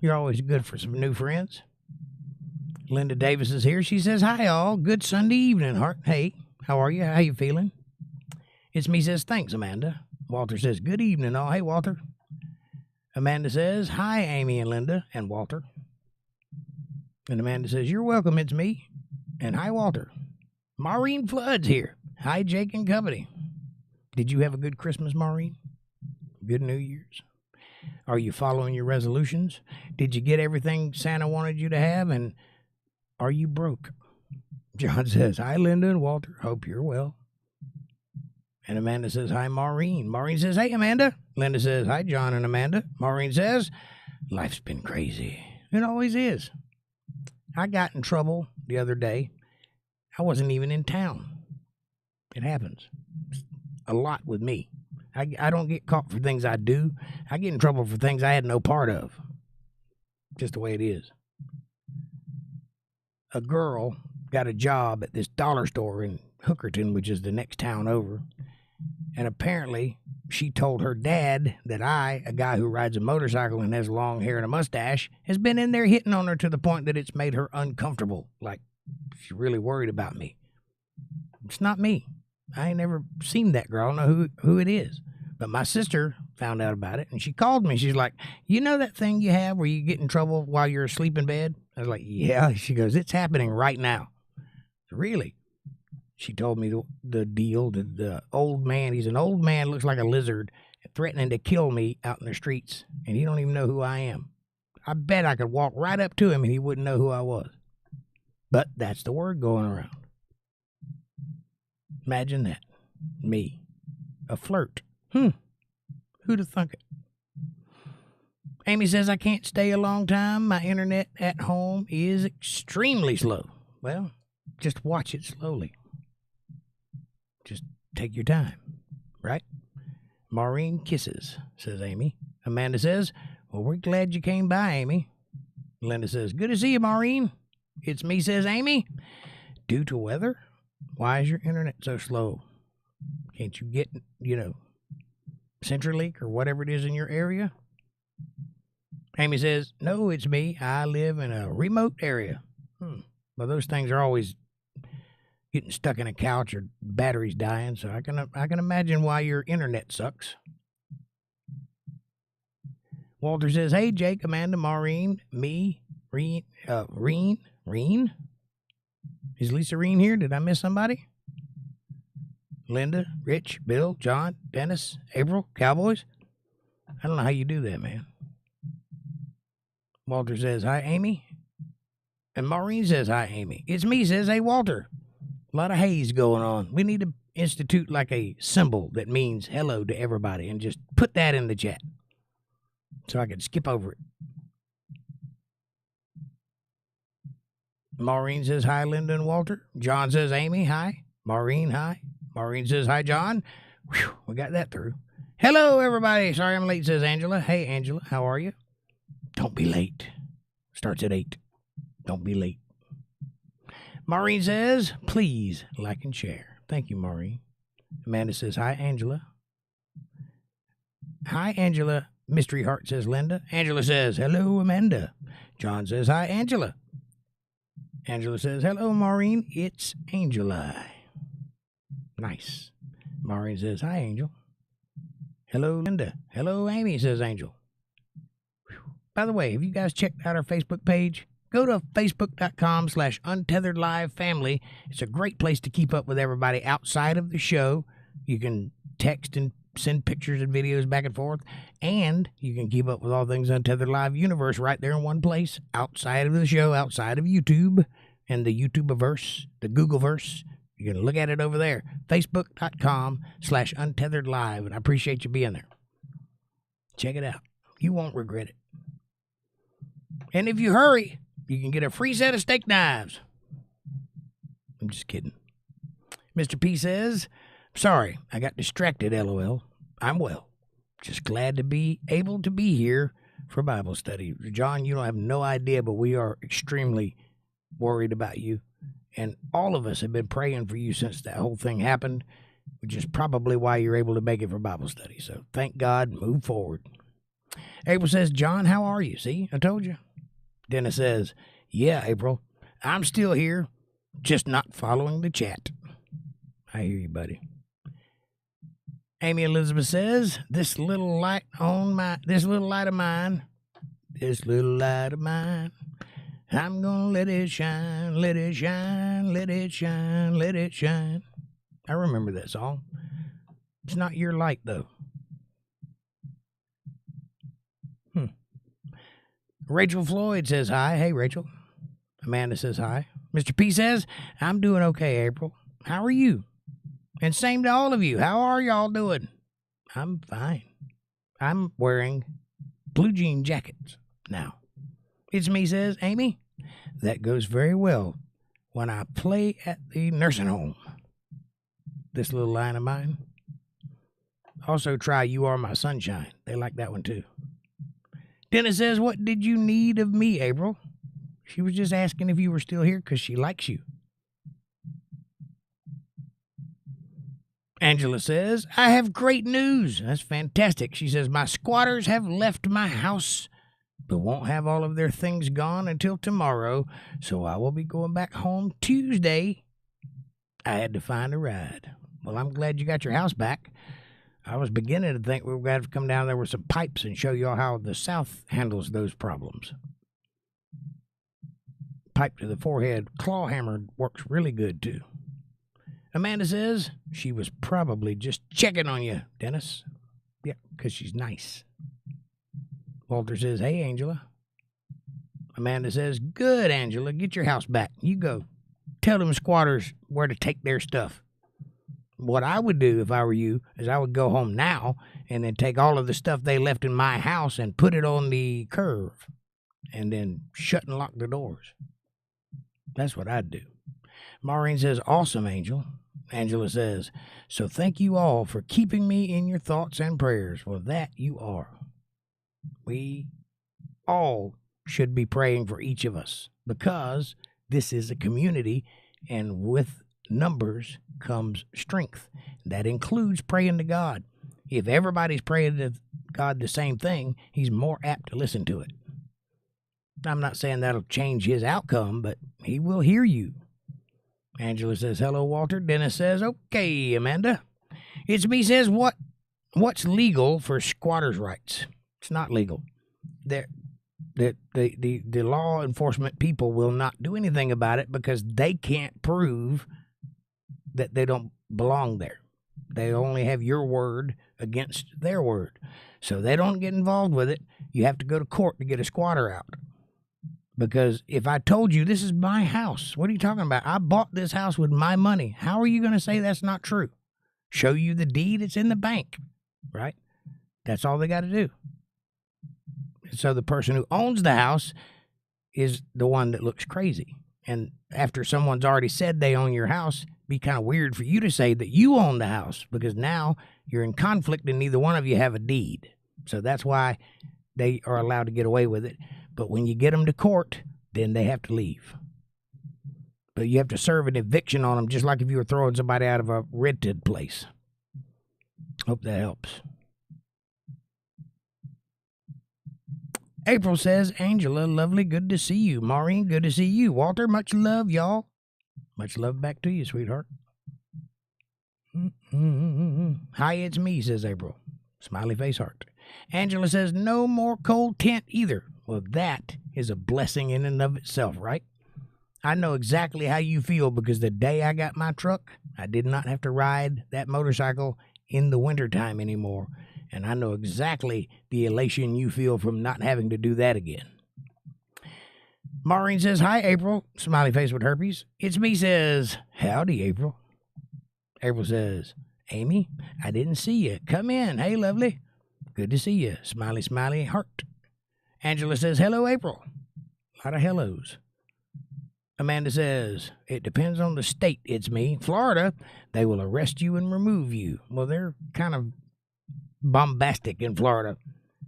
You're always good for some new friends. Linda Davis is here. She says, hi, all. Good Sunday evening, Hart. Hey, how are you? How you feeling? It's me says, thanks, Amanda. Walter says, good evening, all. Hey, Walter. Amanda says, hi, Amy and Linda and Walter. And Amanda says, you're welcome, it's me. And hi, Walter. Maureen Flood's here. Hi, Jake and company. Did you have a good Christmas, Maureen? Good New Year's? Are you following your resolutions? Did you get everything Santa wanted you to have? And are you broke? John says, hi, Linda and Walter. Hope you're well. And Amanda says, hi, Maureen. Maureen says, hey, Amanda. Linda says, hi, John and Amanda. Maureen says, life's been crazy. It always is. I got in trouble the other day. I wasn't even in town. It happens a lot with me. I don't get caught for things I do. I get in trouble for things I had no part of. Just the way it is. A girl got a job at this dollar store in Hookerton, which is the next town over. And apparently, she told her dad that I, a guy who rides a motorcycle and has long hair and a mustache, has been in there hitting on her to the point that it's made her uncomfortable. Like, she's really worried about me. It's not me. I ain't never seen that girl. I don't know who it is. But my sister found out about it, and she called me. She's like, you know that thing you have where you get in trouble while you're asleep in bed? I was like, yeah. She goes, it's happening right now. Really? She told me the deal. The old man, he's an old man, looks like a lizard, threatening to kill me out in the streets, and he don't even know who I am. I bet I could walk right up to him and he wouldn't know who I was. But that's the word going around. Imagine that. Me. A flirt. Who'd have thunk it? Amy says, I can't stay a long time. My internet at home is extremely slow. Well, just watch it slowly. Just take your time, right? Maureen kisses, says Amy. Amanda says, well, we're glad you came by, Amy. Linda says, good to see you, Maureen. It's me, says Amy. Due to weather? Why is your internet so slow? Can't you get, CenturyLink or whatever it is in your area? Amy says, no, it's me. I live in a remote area. Well, those things are always getting stuck in a couch or batteries dying, so I can imagine why your internet sucks. Walter says, hey, Jake, Amanda, Maureen, me, Reen. Is Lisa Reen here? Did I miss somebody? Linda, Rich, Bill, John, Dennis, April, Cowboys. I don't know how you do that, man. Walter says, hi, Amy. And Maureen says, hi, Amy. It's me, says, hey, Walter. A lot of haze going on. We need to institute like a symbol that means hello to everybody and just put that in the chat so I can skip over it. Maureen says, hi, Linda and Walter. John says, Amy, hi. Maureen, hi. Maureen says, hi, John. Whew, we got that through. Hello, everybody. Sorry I'm late, says Angela. Hey, Angela, how are you? Don't be late. Starts at 8. Don't be late. Maureen says, please like and share. Thank you, Maureen. Amanda says, hi, Angela. Hi, Angela. Mystery Heart, says Linda. Angela says, hello, Amanda. John says, hi, Angela. Angela says, hello, Maureen. It's Angela. Nice. Maureen says, hi, Angel. Hello, Linda. Hello, Amy, says Angel. Whew. By the way, have you guys checked out our Facebook page? Go to facebook.com/UntetheredLive family. It's a great place to keep up with everybody outside of the show. You can text and send pictures and videos back and forth. And you can keep up with all things Untethered Live universe right there in one place, outside of the show, outside of YouTube and the YouTubeverse, the Googleverse. You can look at it over there. Facebook.com/UntetheredLive. And I appreciate you being there. Check it out. You won't regret it. And if you hurry, you can get a free set of steak knives. I'm just kidding. Mr. P says, sorry, I got distracted, LOL. I'm well. Just glad to be able to be here for Bible study. John, you don't have no idea, but we are extremely worried about you. And all of us have been praying for you since that whole thing happened, which is probably why you're able to make it for Bible study. So thank God, move forward. April says, John, how are you? See, I told you. Dennis says, yeah, April, I'm still here, just not following the chat. I hear you, buddy. Amy Elizabeth says, this little light of mine, I'm gonna let it shine, let it shine, let it shine, let it shine. I remember that song. It's not your light, though. Rachel Floyd says hi. Hey, Rachel. Amanda says hi. Mr. P says, I'm doing okay, April. How are you? And same to all of you. How are y'all doing? I'm fine. I'm wearing blue jean jackets now. It's me, says Amy. That goes very well when I play at the nursing home. This little line of mine. Also try You Are My Sunshine. They like that one too. Dennis says, what did you need of me, April? She was just asking if you were still here because she likes you. Angela says, I have great news. That's fantastic. She says, my squatters have left my house, but won't have all of their things gone until tomorrow, so I will be going back home Tuesday. I had to find a ride. Well, I'm glad you got your house back. I was beginning to think we were going to have to come down there with some pipes and show you all how the South handles those problems. Pipe to the forehead, claw hammer works really good, too. Amanda says she was probably just checking on you, Dennis. Yeah, because she's nice. Walter says, hey, Angela. Amanda says, good, Angela. Get your house back. You go. Tell them squatters where to take their stuff. What I would do if I were you is I would go home now and then take all of the stuff they left in my house and put it on the curve and then shut and lock the doors. That's what I'd do. Maureen says, awesome, Angel. Angela says, so thank you all for keeping me in your thoughts and prayers. Well, that you are. We all should be praying for each of us because this is a community, and with numbers comes strength. That includes praying to God. If everybody's praying to God the same thing, he's more apt to listen to it. I'm not saying that'll change his outcome, but he will hear you. Angela says, hello, Walter. Dennis says, okay, Amanda. It's me says, what's legal for squatters' rights? It's not legal. The law enforcement people will not do anything about it because they can't prove that they don't belong there. They only have your word against their word. So they don't get involved with it. You have to go to court to get a squatter out. Because if I told you this is my house, what are you talking about? I bought this house with my money. How are you going to say that's not true? Show you the deed, it's in the bank, right? That's all they got to do. So the person who owns the house is the one that looks crazy. And after someone's already said they own your house, it'd be kind of weird for you to say that you own the house because now you're in conflict and neither one of you have a deed. So that's why they are allowed to get away with it. But when you get them to court, then they have to leave. But you have to serve an eviction on them, just like if you were throwing somebody out of a rented place. Hope that helps. April says, Angela, lovely, good to see you. Maureen, good to see you. Walter, much love, y'all. Much love back to you, sweetheart. Hi, it's me, says April. Smiley face heart. Angela says, no more cold tent either. Well, that is a blessing in and of itself, right? I know exactly how you feel because the day I got my truck, I did not have to ride that motorcycle in the wintertime anymore. And I know exactly the elation you feel from not having to do that again. Maureen says, hi, April. Smiley face with herpes. It's me, says, howdy, April. April says, Amy, I didn't see you. Come in. Hey, lovely. Good to see you. Smiley, smiley, heart. Angela says, hello, April. A lot of hellos. Amanda says, it depends on the state, it's me. Florida, they will arrest you and remove you. Well, they're kind of bombastic in Florida.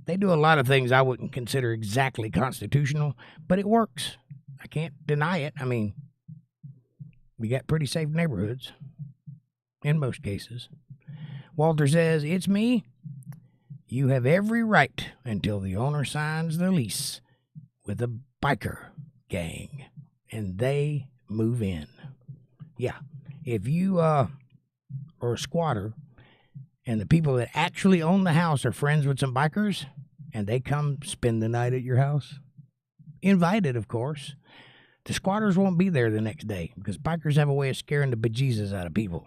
They do a lot of things I wouldn't consider exactly constitutional, but it works. I can't deny it. I mean, we got pretty safe neighborhoods in most cases. Walter says, it's me. You have every right until the owner signs the lease with a biker gang and they move in. Yeah, if you are a squatter and the people that actually own the house are friends with some bikers and they come spend the night at your house, invited, of course, the squatters won't be there the next day because bikers have a way of scaring the bejesus out of people.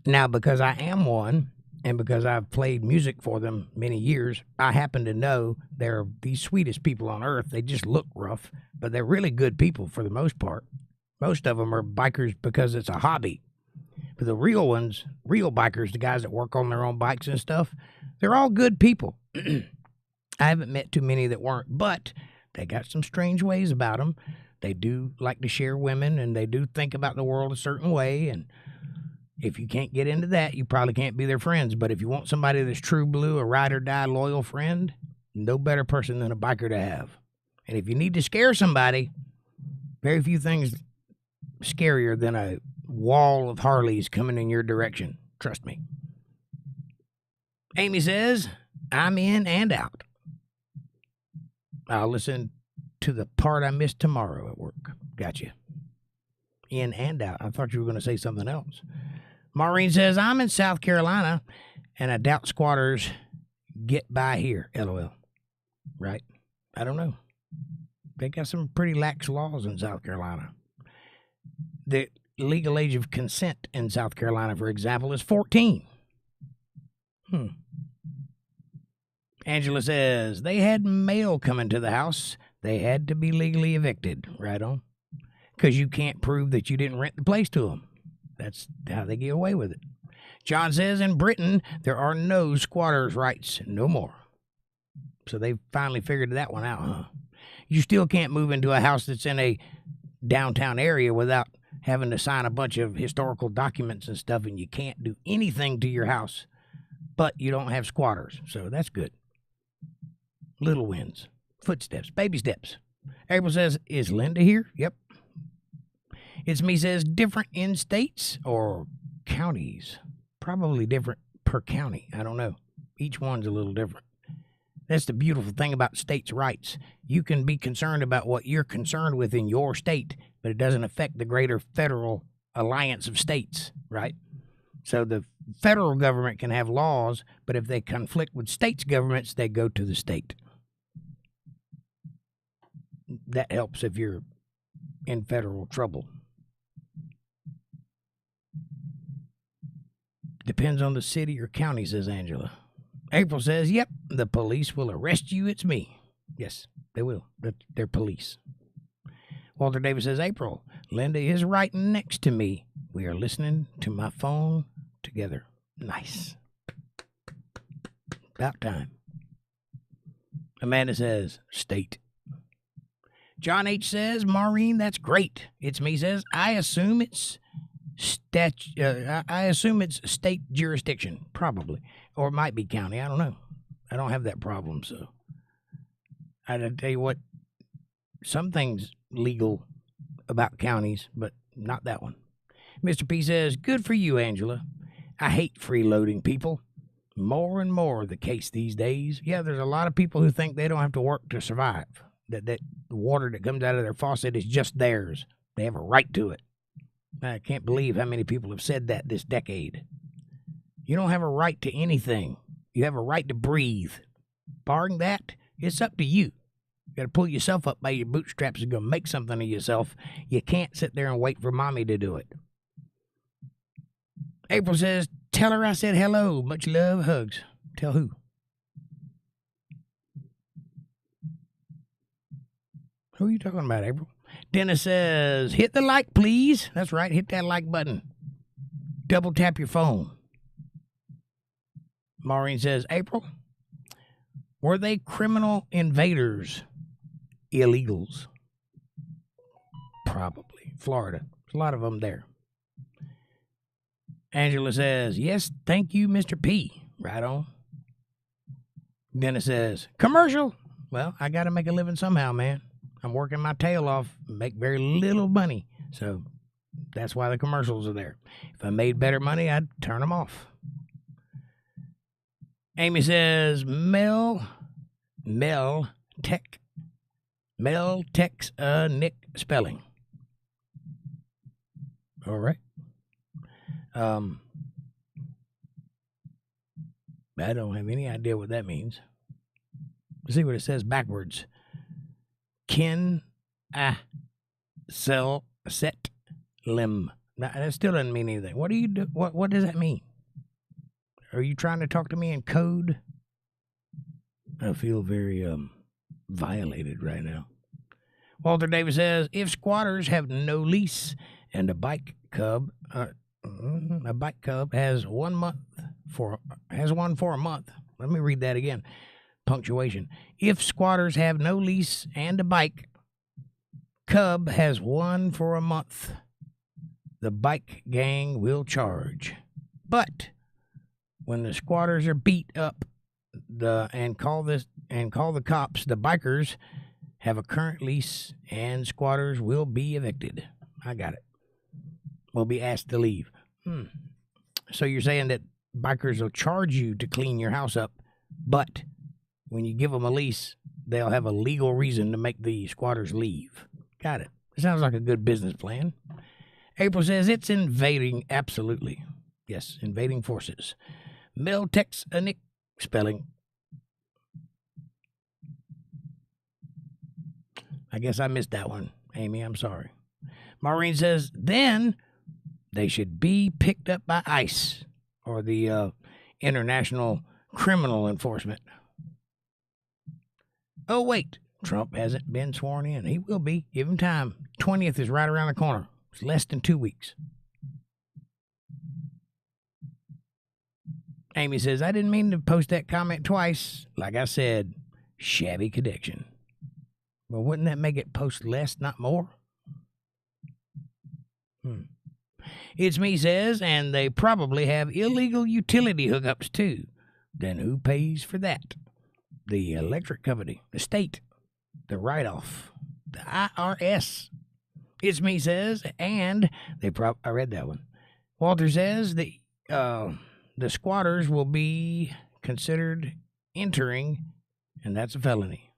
Now, because I am one, and because I've played music for them many years, I happen to know they're the sweetest people on earth. They just look rough, but they're really good people for the most part. Most of them are bikers because it's a hobby. But the real ones, real bikers, the guys that work on their own bikes and stuff, they're all good people. I haven't met too many that weren't, but They got some strange ways about them. They do like to share women, and they do think about the world a certain way. And if you can't get into that, you probably can't be their friends. But if you want somebody that's true blue, a ride or die loyal friend, no better person than a biker to have. And if you need to scare somebody, very few things scarier than a wall of Harleys coming in your direction. Trust me. Amy says, I'm in and out. I'll listen to the part I missed tomorrow at work. Gotcha. In and out. I thought you were going to say something else. Maureen says, I'm in South Carolina, and I doubt squatters get by here. LOL. Right? I don't know. They got some pretty lax laws in South Carolina. The legal age of consent in South Carolina, for example, is 14. Angela says, they had mail coming to the house. They had to be legally evicted. Right on. Because you can't prove that you didn't rent the place to them. That's how they get away with it. John says, in Britain, there are no squatters' rights. No more. So they finally figured that one out, huh? You still can't move into a house that's in a downtown area without having to sign a bunch of historical documents and stuff, and you can't do anything to your house, but you don't have squatters. So that's good. Little wins. Footsteps. Baby steps. April says, is Linda here? Yep. It's me says, different in states or counties? Probably different per county. I don't know. Each one's a little different. That's the beautiful thing about states' rights. You can be concerned about what you're concerned with in your state, but it doesn't affect the greater federal alliance of states, right? So the federal government can have laws, but if they conflict with states' governments, they go to the state. That helps if you're in federal trouble. Depends on the city or county, says Angela. April says, yep, the police will arrest you. It's me. Yes, they will. They're police. Walter Davis says, April, Linda is right next to me. We are listening to my phone together. Nice. About time. Amanda says, state. John H. says, Maureen, that's great. It's me says, I assume it's state jurisdiction, probably. Or it might be county. I don't know. I don't have that problem, so. I'd tell you what, some things legal about counties, but not that one. Mr. P says, good for you, Angela. I hate freeloading people. More and more the case these days. Yeah, there's a lot of people who think they don't have to work to survive. That the water that comes out of their faucet is just theirs. They have a right to it. I can't believe how many people have said that this decade. You don't have a right to anything. You have a right to breathe. Barring that, it's up to you. You got to pull yourself up by your bootstraps and go make something of yourself. You can't sit there and wait for mommy to do it. April says, tell her I said hello. Much love, hugs. Tell who? Who are you talking about, April? Dennis says, hit the like, please. That's right, hit that like button. Double tap your phone. Maureen says, April, were they criminal invaders? Illegals? Probably. Florida. There's a lot of them there. Angela says, yes, thank you, Mr. P. Right on. Dennis says, commercial? Well, I got to make a living somehow, man. I'm working my tail off, make very little money. So that's why the commercials are there. If I made better money, I'd turn them off. Amy says, Mel texts Nick spelling. All right. I don't have any idea what that means. Let's see what it says backwards. Ken sell set lim. Now, that still doesn't mean anything. What do you do? What does that mean? Are you trying to talk to me in code? I feel very violated right now. Walter Davis says, if squatters have no lease and a bike cub has one for a month. Let me read that again. punctuation. If squatters have no lease and a bike, Cub has one for a month. The bike gang will charge. But when the squatters are beat up and call the cops, the bikers have a current lease and squatters will be evicted. I got it. Will be asked to leave. So you're saying that bikers will charge you to clean your house up, but when you give them a lease, they'll have a legal reason to make the squatters leave. Got it. Sounds like a good business plan. April says it's invading. Absolutely. Yes, invading forces. 𝕊𝕦𝕕𝕪 spelling. I guess I missed that one, Amy. I'm sorry. Maureen says, then they should be picked up by ICE or the International Criminal Enforcement. Oh, wait. Trump hasn't been sworn in. He will be. Give him time. 20th is right around the corner. It's less than 2 weeks. Amy says, I didn't mean to post that comment twice. Like I said, shabby connection. Well, wouldn't that make it post less, not more? It's me says, and they probably have illegal utility hookups too. Then who pays for that? The electric company, the state, the write-off, the IRS. It's me says, and they I read that one. Walter says the squatters will be considered entering, and that's a felony.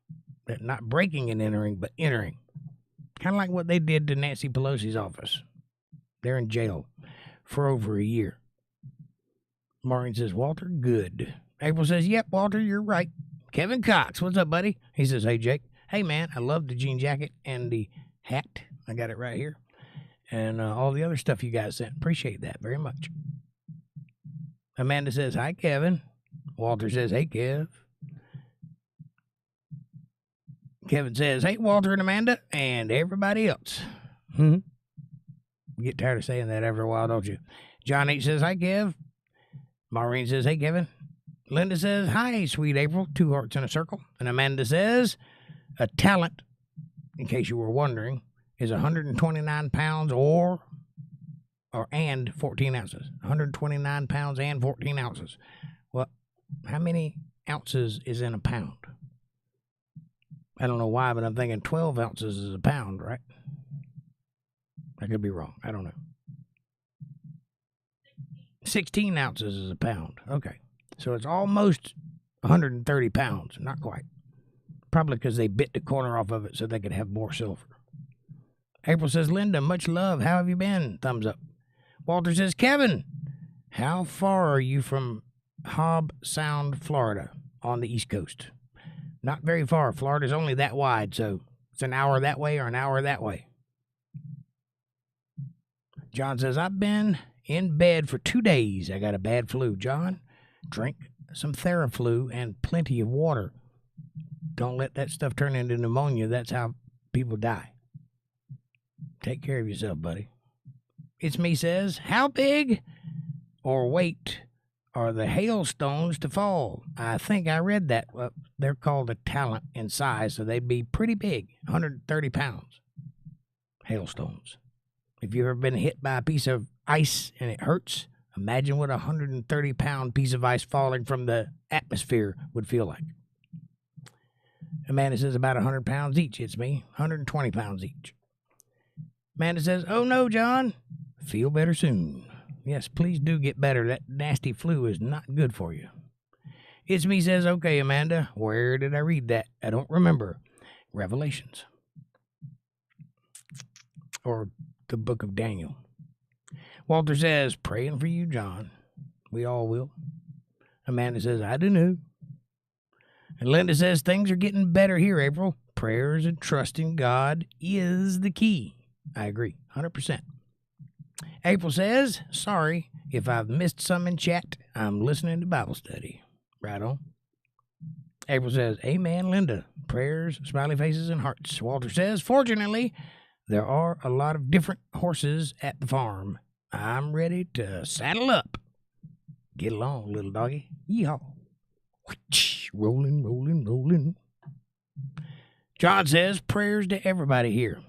Not breaking and entering, but entering. Kind of like what they did to Nancy Pelosi's office. They're in jail for over a year. Maureen says, Walter, good. April says, yep, Walter, you're right. Kevin Cox, what's up, buddy? He says, hey, Jake. Hey, man, I love the jean jacket and the hat. I got it right here. And all the other stuff you guys sent. Appreciate that very much. Amanda says, hi, Kevin. Walter says, hey, Kev. Kevin says, hey, Walter and Amanda and everybody else. You get tired of saying that after a while, don't you? John H. says, hi, Kev. Maureen says, hey, Kevin. Linda says, hi, sweet April. 2 hearts in a circle. And Amanda says, a talent, in case you were wondering, is 129 pounds and 14 ounces. 129 pounds and 14 ounces. Well, how many ounces is in a pound? I don't know why, but I'm thinking 12 ounces is a pound, right? I could be wrong. I don't know. 16 ounces is a pound. Okay. So it's almost 130 pounds. Not quite. Probably because they bit the corner off of it so they could have more silver. April says, Linda, much love. How have you been? Thumbs up. Walter says, Kevin, how far are you from Hobb Sound, Florida, on the East Coast? Not very far. Florida's only that wide, so it's an hour that way or an hour that way. John says, I've been in bed for 2 days. I got a bad flu. John, drink some Theraflu and plenty of water. Don't let that stuff turn into pneumonia. That's how people die. Take care of yourself, buddy. It's me says, how big or weight are the hailstones to fall? I think I read that. Well, they're called a talent in size, so they'd be pretty big, 130 pounds. Hailstones. If you've ever been hit by a piece of ice and it hurts, imagine what a 130-pound piece of ice falling from the atmosphere would feel like. Amanda says about 100 pounds each. It's me, 120 pounds each. Amanda says, oh no, John. Feel better soon. Yes, please do get better. That nasty flu is not good for you. It's me says, okay, Amanda, where did I read that? I don't remember. Revelations. Or the book of Daniel. Walter says, praying for you, John. We all will. Amanda says, I do know. And Linda says, things are getting better here, April. Prayers and trusting God is the key. I agree, 100%. April says, sorry if I've missed some in chat. I'm listening to Bible study. Right on. April says, amen, Linda. Prayers, smiley faces, and hearts. Walter says, fortunately, there are a lot of different horses at the farm. I'm ready to saddle up. Get along, little doggy. Yeehaw. Rolling, rolling, rolling. John says, prayers to everybody here.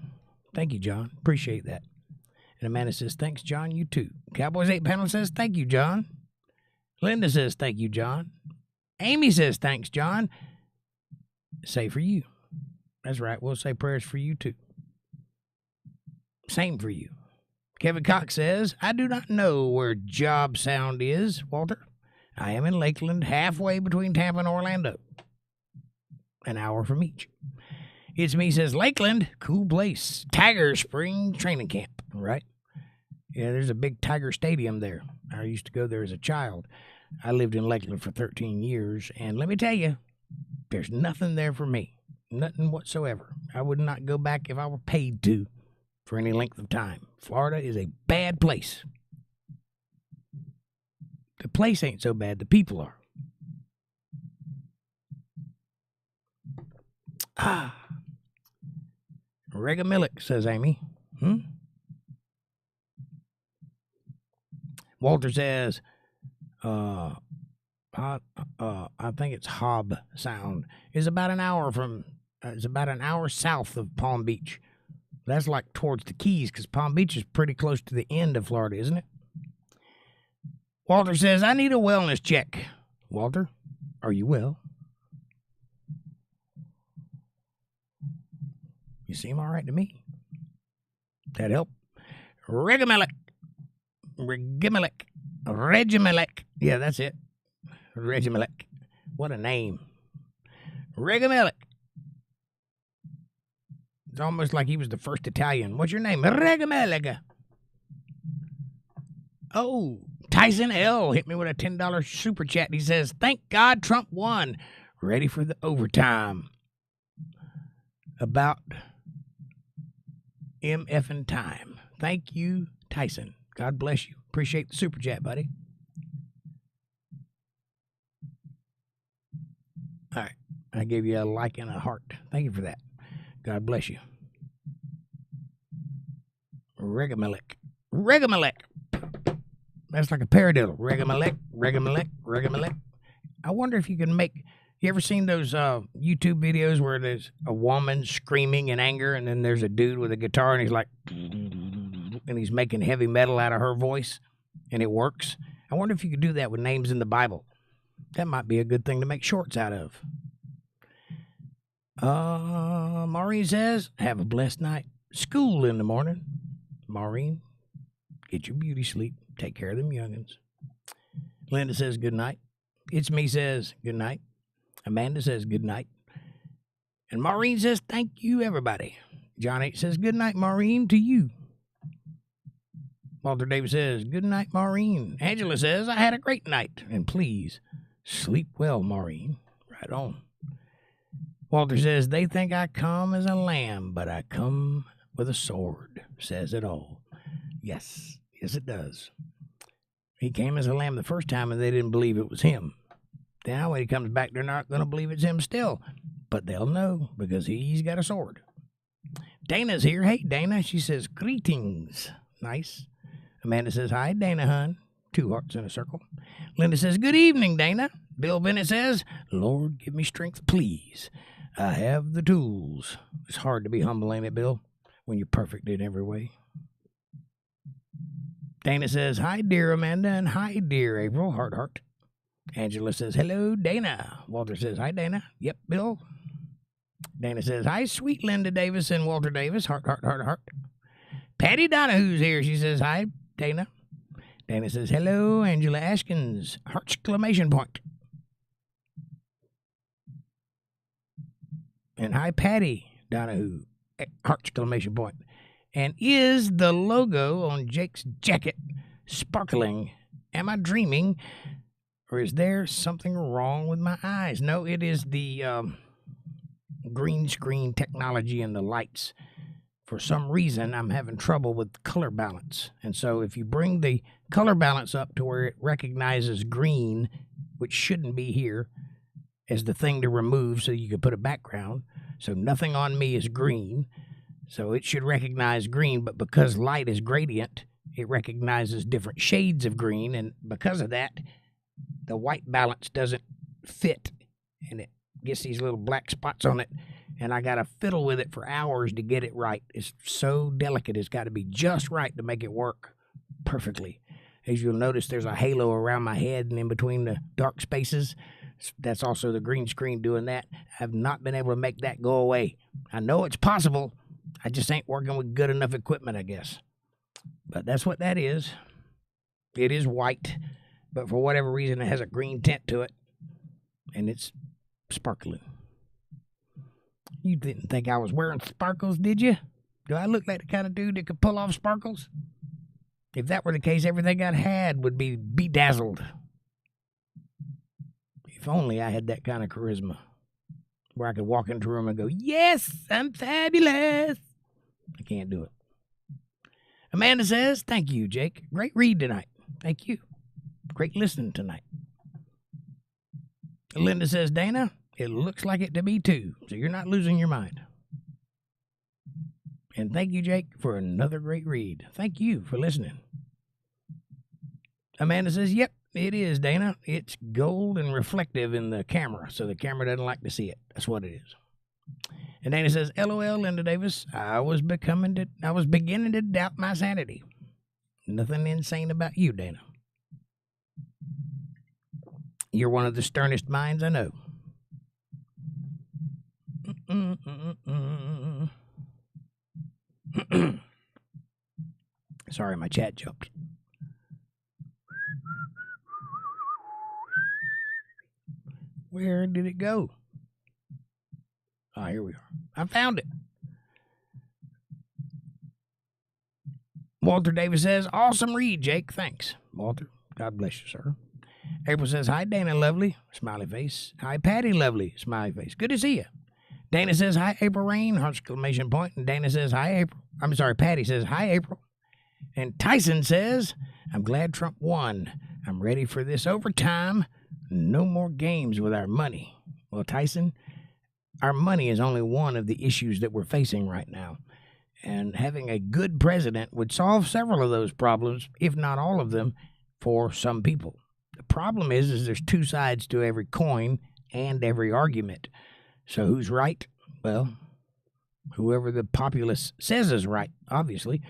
Thank you, John. Appreciate that. And Amanda says, thanks, John. You too. Cowboys 8 panel says, thank you, John. Linda says, thank you, John. Amy says, thanks, John. Say for you. That's right. We'll say prayers for you too. Same for you. Kevin Cox says, I do not know where Job Sound is, Walter. I am in Lakeland, halfway between Tampa and Orlando. An hour from each. It's me, says Lakeland, cool place. Tiger Spring Training Camp, right? Yeah, there's a big Tiger Stadium there. I used to go there as a child. I lived in Lakeland for 13 years, and let me tell you, there's nothing there for me. Nothing whatsoever. I would not go back if I were paid to for any length of time. Florida is a bad place. The place ain't so bad, the people are. �្𝕦𝕬𝕪, says Amy. Walter says, I think it's Hob Sound. Is about an hour from, it's about an hour south of Palm Beach. That's like towards the Keys, because Palm Beach is pretty close to the end of Florida, isn't it? Walter says, I need a wellness check. Walter, are you well? You seem all right to me. That help? �្𝕦𝕬𝕪. Yeah, that's it. �្𝕦𝕬𝕪. What a name. �្𝕦𝕬𝕪. It's almost like he was the first Italian. What's your name? �្𝕦𝕬𝕪. Oh, Tyson L. hit me with a $10 super chat. He says, thank God Trump won. Ready for the overtime. About MFing time. Thank you, Tyson. God bless you. Appreciate the super chat, buddy. All right. I gave you a like and a heart. Thank you for that. God bless you. �្𝕦𝕬𝕪. That's like a paradiddle. �្𝕦𝕬𝕪. I wonder if you can make... You ever seen those YouTube videos where there's a woman screaming in anger and then there's a dude with a guitar and he's like... and he's making heavy metal out of her voice and it works? I wonder if you could do that with names in the Bible. That might be a good thing to make shorts out of. Maureen says, have a blessed night. School in the morning. Maureen, get your beauty sleep. Take care of them youngins. Linda says, good night. It's me says, good night. Amanda says, good night. And Maureen says, thank you, everybody. John H. says, good night, Maureen, to you. Walter Davis says, good night, Maureen. Angela says, I had a great night. And please, sleep well, Maureen. Right on. Walter says, they think I come as a lamb, but I come with a sword. Says it all. Yes, yes it does. He came as a lamb the first time and they didn't believe it was him. Now when he comes back, they're not going to believe it's him still. But they'll know because he's got a sword. Dana's here. Hey, Dana. She says, greetings. Nice. Amanda says, hi, Dana, hun. 2 hearts in a circle. Linda says, good evening, Dana. Bill Bennett says, Lord, give me strength, please. I have the tools. It's hard to be humble, ain't it, Bill, when you're perfect in every way. Dana says, hi, dear Amanda, and hi, dear April. Heart, heart. Angela says, hello, Dana. Walter says, hi, Dana. Yep, Bill. Dana says, hi, sweet Linda Davis and Walter Davis. Heart, heart, heart, heart. Patty Donahue's here. She says, hi, Dana. Dana says, hello, Angela Ashkins. Heart exclamation point. And hi, Patty Donahue. Heart exclamation point. And is the logo on Jake's jacket sparkling? Am I dreaming? Or is there something wrong with my eyes? No, it is the green screen technology and the lights. For some reason, I'm having trouble with color balance. And so if you bring the color balance up to where it recognizes green, which shouldn't be here, as the thing to remove so you can put a background. So nothing on me is green. So it should recognize green, but because light is gradient, it recognizes different shades of green. And because of that, the white balance doesn't fit and it gets these little black spots on it, and I got to fiddle with it for hours to get it right. It's so delicate. It's got to be just right to make it work perfectly. As you'll notice, there's a halo around my head and in between the dark spaces. That's also the green screen doing that. I've not been able to make that go away. I know it's possible. I just ain't working with good enough equipment, I guess. But that's what that is. It is white, but for whatever reason, it has a green tint to it, and it's sparkling. You didn't think I was wearing sparkles, did you? Do I look like the kind of dude that could pull off sparkles? If that were the case, everything I had would be bedazzled. If only I had that kind of charisma, where I could walk into a room and go, yes, I'm fabulous. I can't do it. Amanda says, thank you, Jake. Great read tonight. Thank you. Great listening tonight. Linda says, Dana, it looks like it to me too, so you're not losing your mind. And thank you, Jake, for another great read. Thank you for listening. Amanda says, yep, it is, Dana. It's gold and reflective in the camera, so the camera doesn't like to see it. That's what it is. And Dana says, LOL, Linda Davis, I was beginning to doubt my sanity. Nothing insane about you, Dana. You're one of the sternest minds I know. Sorry, my chat jumped. Where did it go? Oh, here we are. I found it. Walter Davis says, awesome read, Jake. Thanks, Walter. God bless you, sir. April says, hi, Dana Lovely. Smiley face. Hi, Patty Lovely. Smiley face. Good to see you. Dana says, hi, April Rain. Exclamation point. And Dana says, hi, April. I'm sorry, Patty says, hi, April. And Tyson says, I'm glad Trump won. I'm ready for this overtime. No more games with our money. Well, Tyson, our money is only one of the issues that we're facing right now. And having a good president would solve several of those problems, if not all of them, for some people. The problem is there's two sides to every coin and every argument. So who's right? Well, whoever the populace says is right, obviously.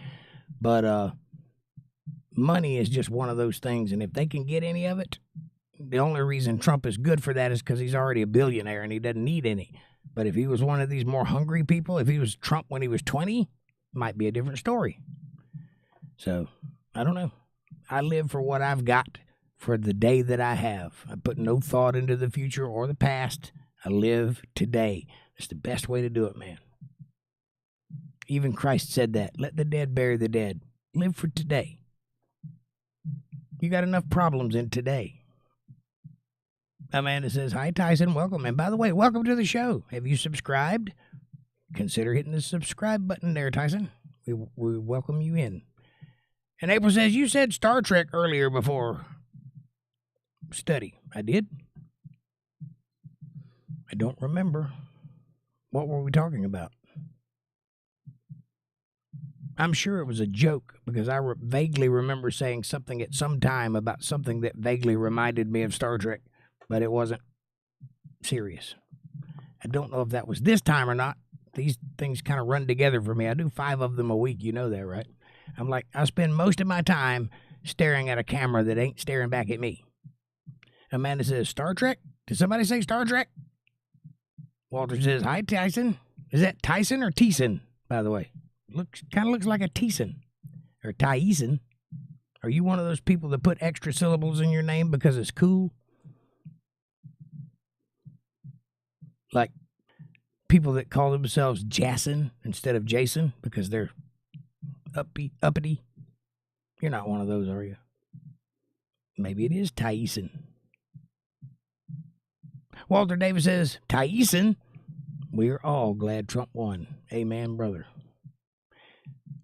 But money is just one of those things, and if they can get any of it, the only reason Trump is good for that is because he's already a billionaire and he doesn't need any. But if he was one of these more hungry people, if he was Trump when he was 20, it might be a different story. So, I don't know. I live for what I've got for the day that I have. I put no thought into the future or the past. I live today. It's the best way to do it, man. Even Christ said that. Let the dead bury the dead. Live for today. You got enough problems in today. Amanda says, hi, Tyson. Welcome. And by the way, welcome to the show. Have you subscribed? Consider hitting the subscribe button there, Tyson. We welcome you in. And April says, you said Star Trek earlier before study. I did? I don't remember. What were we talking about? I'm sure it was a joke because I vaguely remember saying something at some time about something that vaguely reminded me of Star Trek, but it wasn't serious. I don't know if that was this time or not. These things kind of run together for me. I do 5 of them a week. You know that, right? I spend most of my time staring at a camera that ain't staring back at me. Amanda says, Star Trek? Did somebody say Star Trek? Walter says, hi, Tyson. Is that Tyson or Teeson, by the way? Kind of looks like a Teeson or Tyson. Are you one of those people that put extra syllables in your name because it's cool? Like people that call themselves Jason instead of Jason because they're uppity. You're not one of those, are you? Maybe it is Tyson. Walter Davis says, Tyson, we're all glad Trump won. Amen, brother.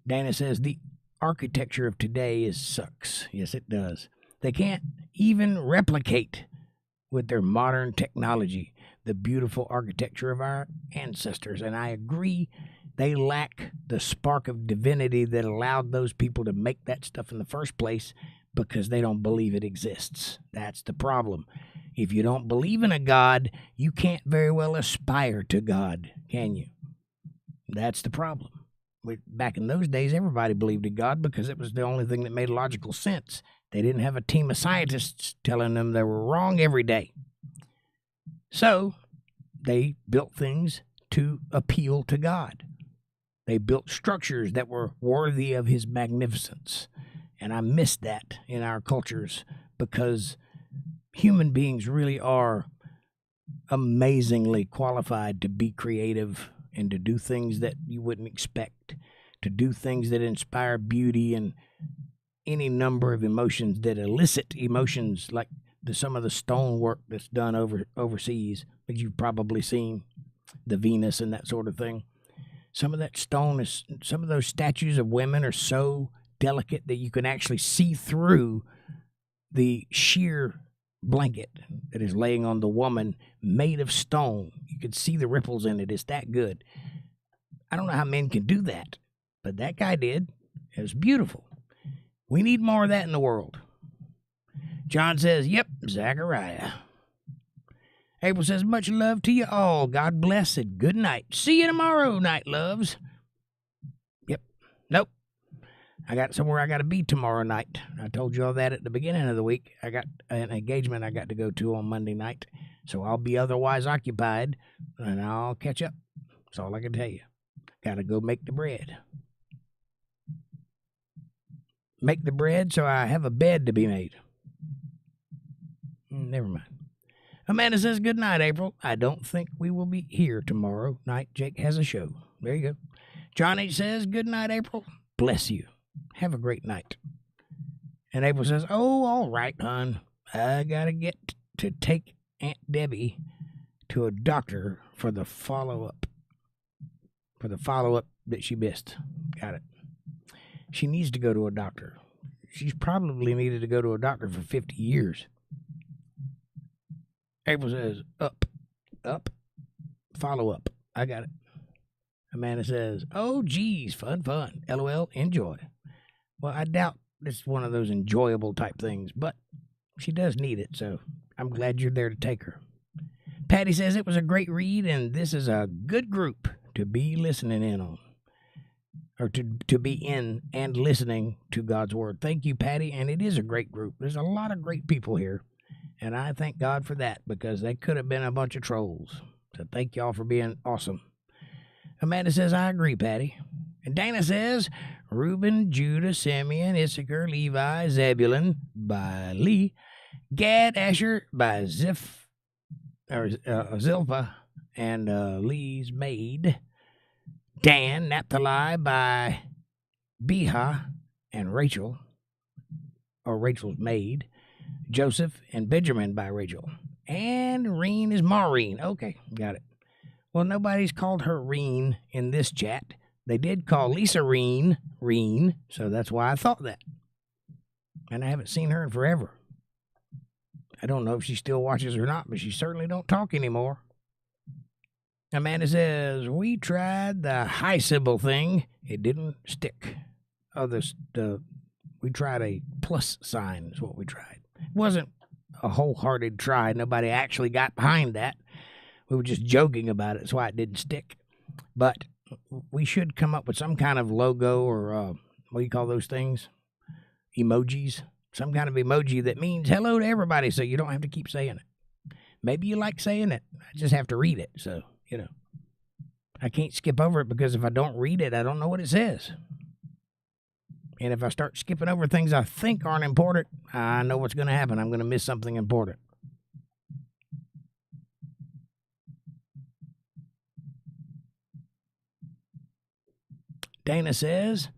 Dana says, the architecture of today sucks. Yes, it does. They can't even replicate with their modern technology the beautiful architecture of our ancestors. And I agree, they lack the spark of divinity that allowed those people to make that stuff in the first place because they don't believe it exists. That's the problem. If you don't believe in a God, you can't very well aspire to God, can you? That's the problem. Back in those days, everybody believed in God because it was the only thing that made logical sense. They didn't have a team of scientists telling them they were wrong every day. So they built things to appeal to God. They built structures that were worthy of his magnificence. And I miss that in our cultures because human beings really are amazingly qualified to be creative and to do things that you wouldn't expect, to do things that inspire beauty and any number of emotions that elicit emotions like some of the stonework that's done overseas, that you've probably seen, the Venus and that sort of thing. Some of that stone some of those statues of women are so delicate that you can actually see through the sheer blanket that is laying on the woman, made of stone. You can see the ripples in it. It's that good. I don't know how men can do that, but that guy did. It was beautiful. We need more of that in the world. John says, yep, Zechariah. April says, much love to you all. God bless and good night. See you tomorrow night, loves. Yep. Nope. I got somewhere I got to be tomorrow night. I told you all that at the beginning of the week. I got an engagement I got to go to on Monday night, so I'll be otherwise occupied, and I'll catch up. That's all I can tell you. Got to go make the bread. Make the bread so I have a bed to be made. Never mind. Amanda says, good night, April. I don't think we will be here tomorrow night. Jake has a show. There you go. John H. says, good night, April. Bless you. Have a great night. And April says, oh, all right, hon. I got to get to take Aunt Debbie to a doctor for the follow-up. For the follow-up that she missed. Got it. She needs to go to a doctor. She's probably needed to go to a doctor for 50 years. April says, up, follow up. I got it. Amanda says, oh, geez, fun. LOL, enjoy. Well, I doubt it's one of those enjoyable type things, but she does need it, so I'm glad you're there to take her. Patty says it was a great read, and this is a good group to be listening in on, or to be in and listening to God's Word. Thank you, Patty, and it is a great group. There's a lot of great people here. And I thank God for that, because they could have been a bunch of trolls. So thank y'all for being awesome. Amanda says, I agree, Patty. And Dana says, Reuben, Judah, Simeon, Issachar, Levi, Zebulun by Lee, Gad, Asher by Zilpah and Lee's maid, Dan, Naphtali by Biha and Rachel, or Rachel's maid, Joseph and Benjamin by Rachel. And Reen is Maureen. Okay, got it. Well, nobody's called her Reen in this chat. They did call Lisa Reen, so that's why I thought that. And I haven't seen her in forever. I don't know if she still watches or not, but she certainly don't talk anymore. Amanda says, we tried the high symbol thing. It didn't stick. We tried a plus sign is what we tried. It wasn't a wholehearted try. Nobody actually got behind that. We were just joking about it. That's why it didn't stick. But we should come up with some kind of logo or what do you call those things? Emojis. Some kind of emoji that means hello to everybody, so you don't have to keep saying it. Maybe you like saying it. I just have to read it. So, I can't skip over it, because if I don't read it, I don't know what it says. And if I start skipping over things I think aren't important, I know what's going to happen. I'm going to miss something important. Dana says,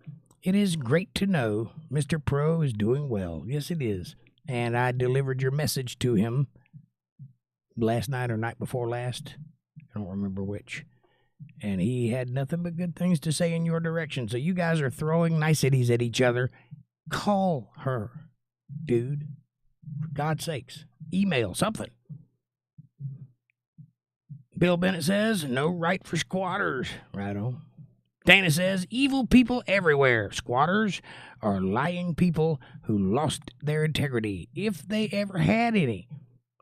it is great to know Mr. Pro is doing well. Yes, it is. And I delivered your message to him last night or night before last. I don't remember which. And he had nothing but good things to say in your direction. So you guys are throwing niceties at each other. Call her, dude. For God's sakes. Email something. Bill Bennett says, no right for squatters. Right on. Dana says, evil people everywhere. Squatters are lying people who lost their integrity, if they ever had any.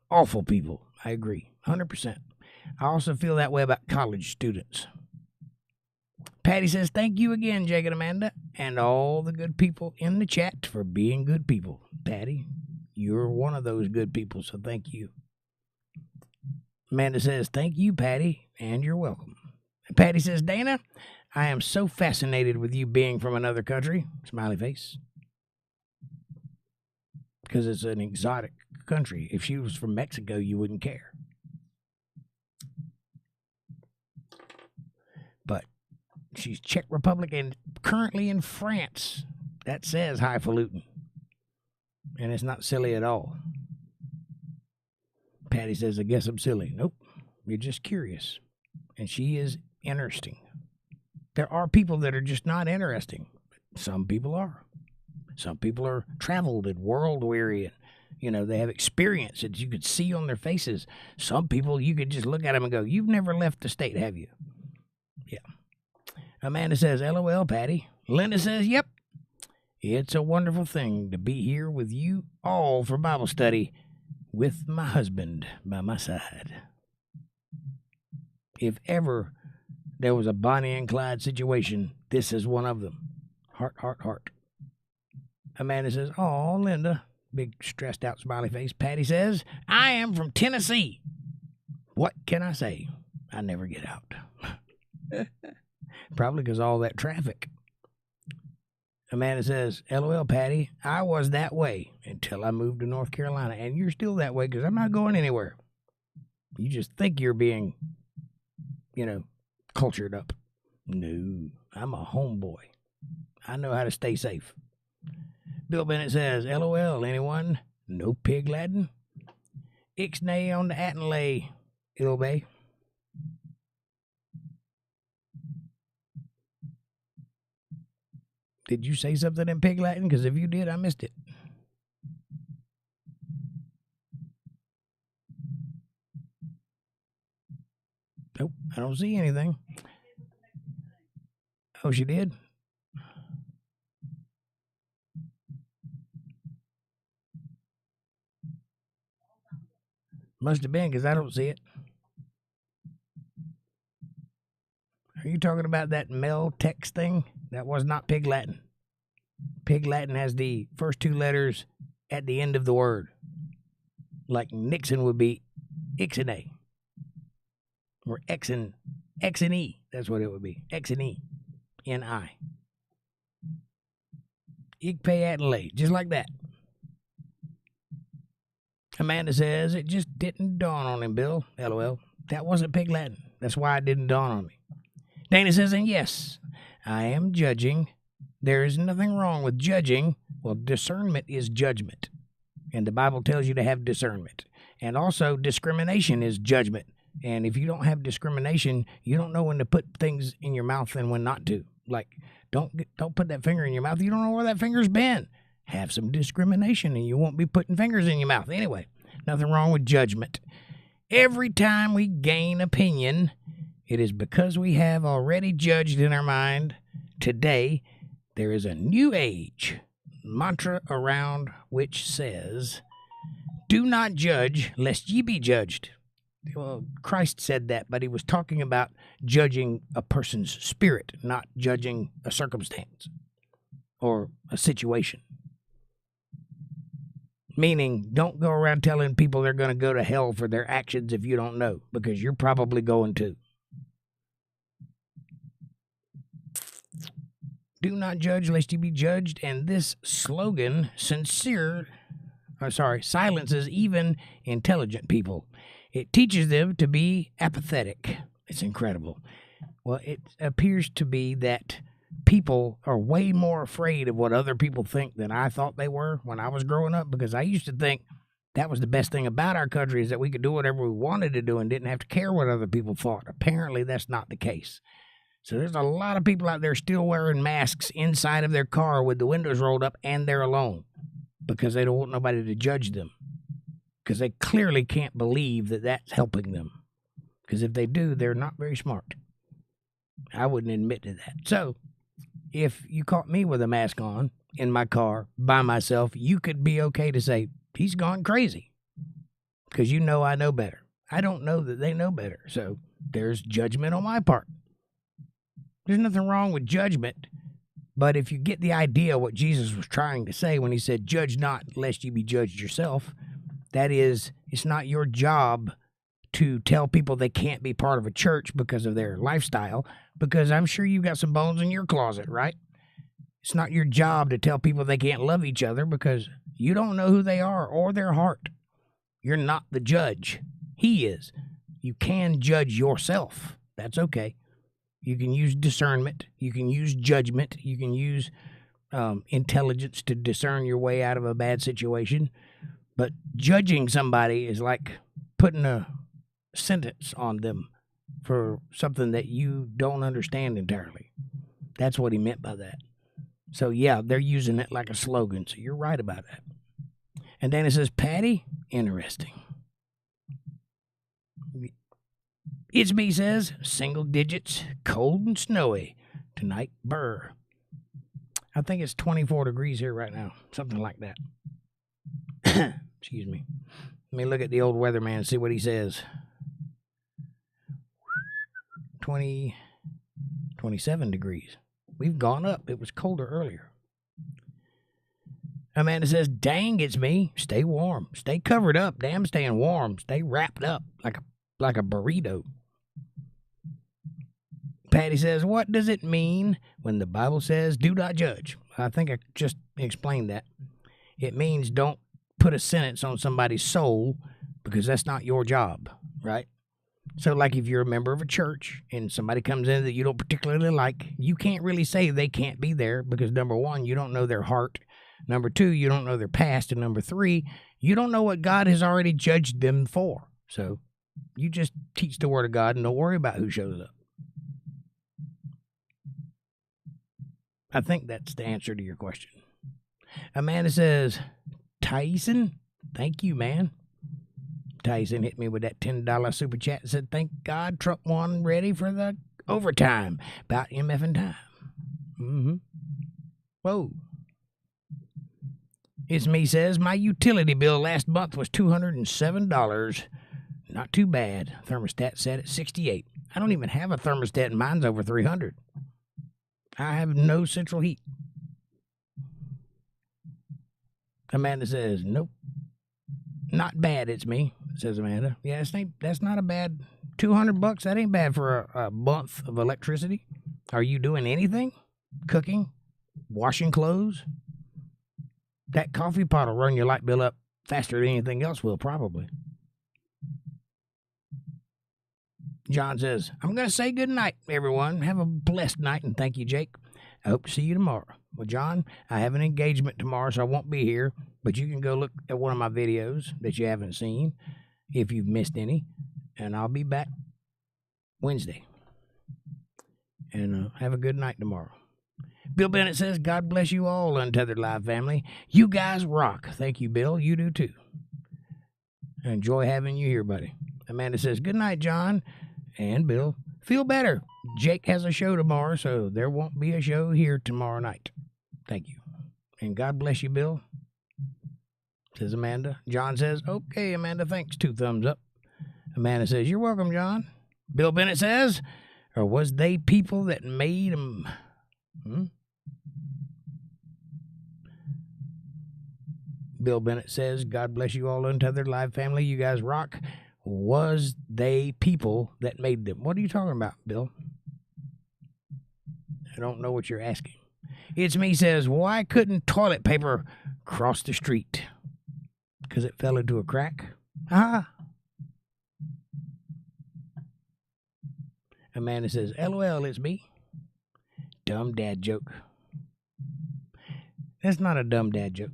awful people. I agree, 100%. I also feel that way about college students. Patty says, thank you again, Jake and Amanda, and all the good people in the chat for being good people. Patty, you're one of those good people, so thank you. Amanda says, thank you, Patty, and you're welcome. Patty says, Dana, I am so fascinated with you being from another country. Smiley face. Because it's an exotic country. If she was from Mexico, you wouldn't care. But she's Czech Republic and currently in France. That says highfalutin. And it's not silly at all. Patty says, I guess I'm silly. Nope. You're just curious. And she is interesting. There are people that are just not interesting. Some people are. Some people are traveled and world-weary. And, they have experience that you could see on their faces. Some people, you could just look at them and go, you've never left the state, have you? Yeah. Amanda says, LOL, Patty. Linda says, yep. It's a wonderful thing to be here with you all for Bible study with my husband by my side. If ever there was a Bonnie and Clyde situation, this is one of them. Heart, heart, heart. Amanda says, oh, Linda. Big stressed out smiley face. Patty says, I am from Tennessee. What can I say? I never get out. Probably because all that traffic. Amanda says, LOL, Patty, I was that way until I moved to North Carolina. And you're still that way because I'm not going anywhere. You just think you're being, cultured up. No, I'm a homeboy. I know how to stay safe. Bill Bennett says, LOL, anyone? No pig Latin? Ixnay on the 𝕊𝕚𝕚𝕚𝕚𝕚𝕚𝕚𝕚. Did you say something in pig Latin? Because if you did, I missed it. Nope, I don't see anything. Oh, she did? Must have been, because I don't see it. Are you talking about that Mel text thing? That was not Pig Latin. Pig Latin has the first two letters at the end of the word. Like Nixon would be Ixnay. Or X-N-E. That's what it would be. X-N-E. N-I. 𝕊𝕚𝕚𝕚𝕚𝕚. Just like that. Amanda says, it just didn't dawn on him, Bill. LOL. That wasn't Pig Latin. That's why it didn't dawn on me. Dana says, and yes, I am judging. There is nothing wrong with judging. Well, discernment is judgment. And the Bible tells you to have discernment. And also, discrimination is judgment. And if you don't have discrimination, you don't know when to put things in your mouth and when not to. Like, don't put that finger in your mouth. You don't know where that finger's been. Have some discrimination and you won't be putting fingers in your mouth. Anyway, nothing wrong with judgment. Every time we gain opinion, it is because we have already judged in our mind. Today, there is a new age mantra around which says, do not judge lest ye be judged. Well, Christ said that, but he was talking about judging a person's spirit, not judging a circumstance or a situation. Meaning, don't go around telling people they're going to go to hell for their actions if you don't know, because you're probably going to. Do not judge lest you be judged, and this slogan silences even intelligent people. It teaches them to be apathetic. It's incredible. Well, it appears to be that people are way more afraid of what other people think than I thought they were when I was growing up, because I used to think that was the best thing about our country, is that we could do whatever we wanted to do and didn't have to care what other people thought. Apparently, that's not the case. So there's a lot of people out there still wearing masks inside of their car with the windows rolled up, and they're alone because they don't want nobody to judge them, because they clearly can't believe that that's helping them. Because if they do, they're not very smart. I wouldn't admit to that. So if you caught me with a mask on in my car by myself, you could be okay to say, he's gone crazy. because you know I know better. I don't know that they know better, so there's judgment on my part. There's nothing wrong with judgment, but if you get the idea of what Jesus was trying to say when he said, judge not lest you be judged yourself, that is, it's not your job to tell people they can't be part of a church because of their lifestyle, because I'm sure you've got some bones in your closet, right? It's not your job to tell people they can't love each other because you don't know who they are or their heart. You're not the judge. He is. You can judge yourself. That's okay. You can use discernment. You can use judgment. You can use intelligence to discern your way out of a bad situation. But judging somebody is like putting a sentence on them for something that you don't understand entirely. That's what he meant by that. So, yeah, they're using it like a slogan. So you're right about that. And then it says, Patty, interesting. It's me says, single digits, cold and snowy. Tonight, burr. I think it's 24 degrees here right now. Something like that. Excuse me. Let me look at the old weatherman and see what he says. 27 degrees. We've gone up. It was colder earlier. Amanda says, dang, it's me. Stay warm. Stay covered up. Damn, staying warm. Stay wrapped up like a burrito. Patty says, what does it mean when the Bible says, do not judge? I think I just explained that. It means don't put a sentence on somebody's soul because that's not your job, right? So, like if you're a member of a church and somebody comes in that you don't particularly like, you can't really say they can't be there because, number one, you don't know their heart. Number two, you don't know their past. And number three, you don't know what God has already judged them for. So, you just teach the Word of God and don't worry about who shows up. I think that's the answer to your question. Amanda says, Tyson, thank you, man. Tyson hit me with that $10 super chat and said, thank God Trump won, ready for the overtime. About MFing time. Mm-hmm. Whoa. It's me says, my utility bill last month was $207. Not too bad. Thermostat set at 68. I don't even have a thermostat and mine's over 300. I have no central heat. Amanda says, nope. Not bad, it's me, says Amanda. Yeah, that's not a bad $200. That ain't bad for a month of electricity. Are you doing anything? Cooking? Washing clothes? That coffee pot will run your light bill up faster than anything else will, probably. John says, I'm going to say good night, everyone. Have a blessed night, and thank you, Jake. I hope to see you tomorrow. Well, John, I have an engagement tomorrow, so I won't be here, but you can go look at one of my videos that you haven't seen, if you've missed any, and I'll be back Wednesday. And have a good night tomorrow. Bill Bennett says, God bless you all, Untethered Live family. You guys rock. Thank you, Bill. You do, too. I enjoy having you here, buddy. Amanda says, good night, John. And Bill, feel better. Jake has a show tomorrow, so there won't be a show here tomorrow night. Thank you. And God bless you, Bill, says Amanda. John says, okay, Amanda, thanks. 2 thumbs up. Amanda says, you're welcome, John. Bill Bennett says, or was they people that made them? Bill Bennett says, God bless you all, Untethered Live family. You guys rock. Was they people that made them? What are you talking about, Bill? I don't know what you're asking. It's me says, why couldn't toilet paper cross the street? Because it fell into a crack? Ah. Amanda says, LOL, it's me. Dumb dad joke. That's not a dumb dad joke.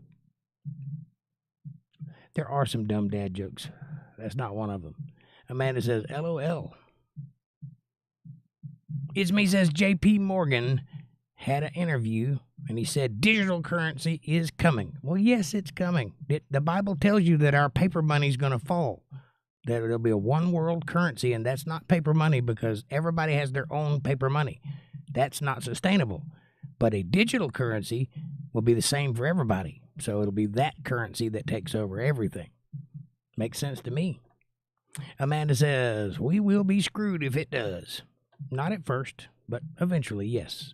There are some dumb dad jokes. That's not one of them. Amanda says, LOL. It's me says, JP Morgan had an interview, and he said digital currency is coming. Well, yes, it's coming. The Bible tells you that our paper money is going to fall, that there'll be a one world currency, and that's not paper money because everybody has their own paper money. That's not sustainable. But a digital currency will be the same for everybody. So it'll be that currency that takes over everything. Makes sense to me. Amanda says, we will be screwed if it does. Not at first, but eventually, yes.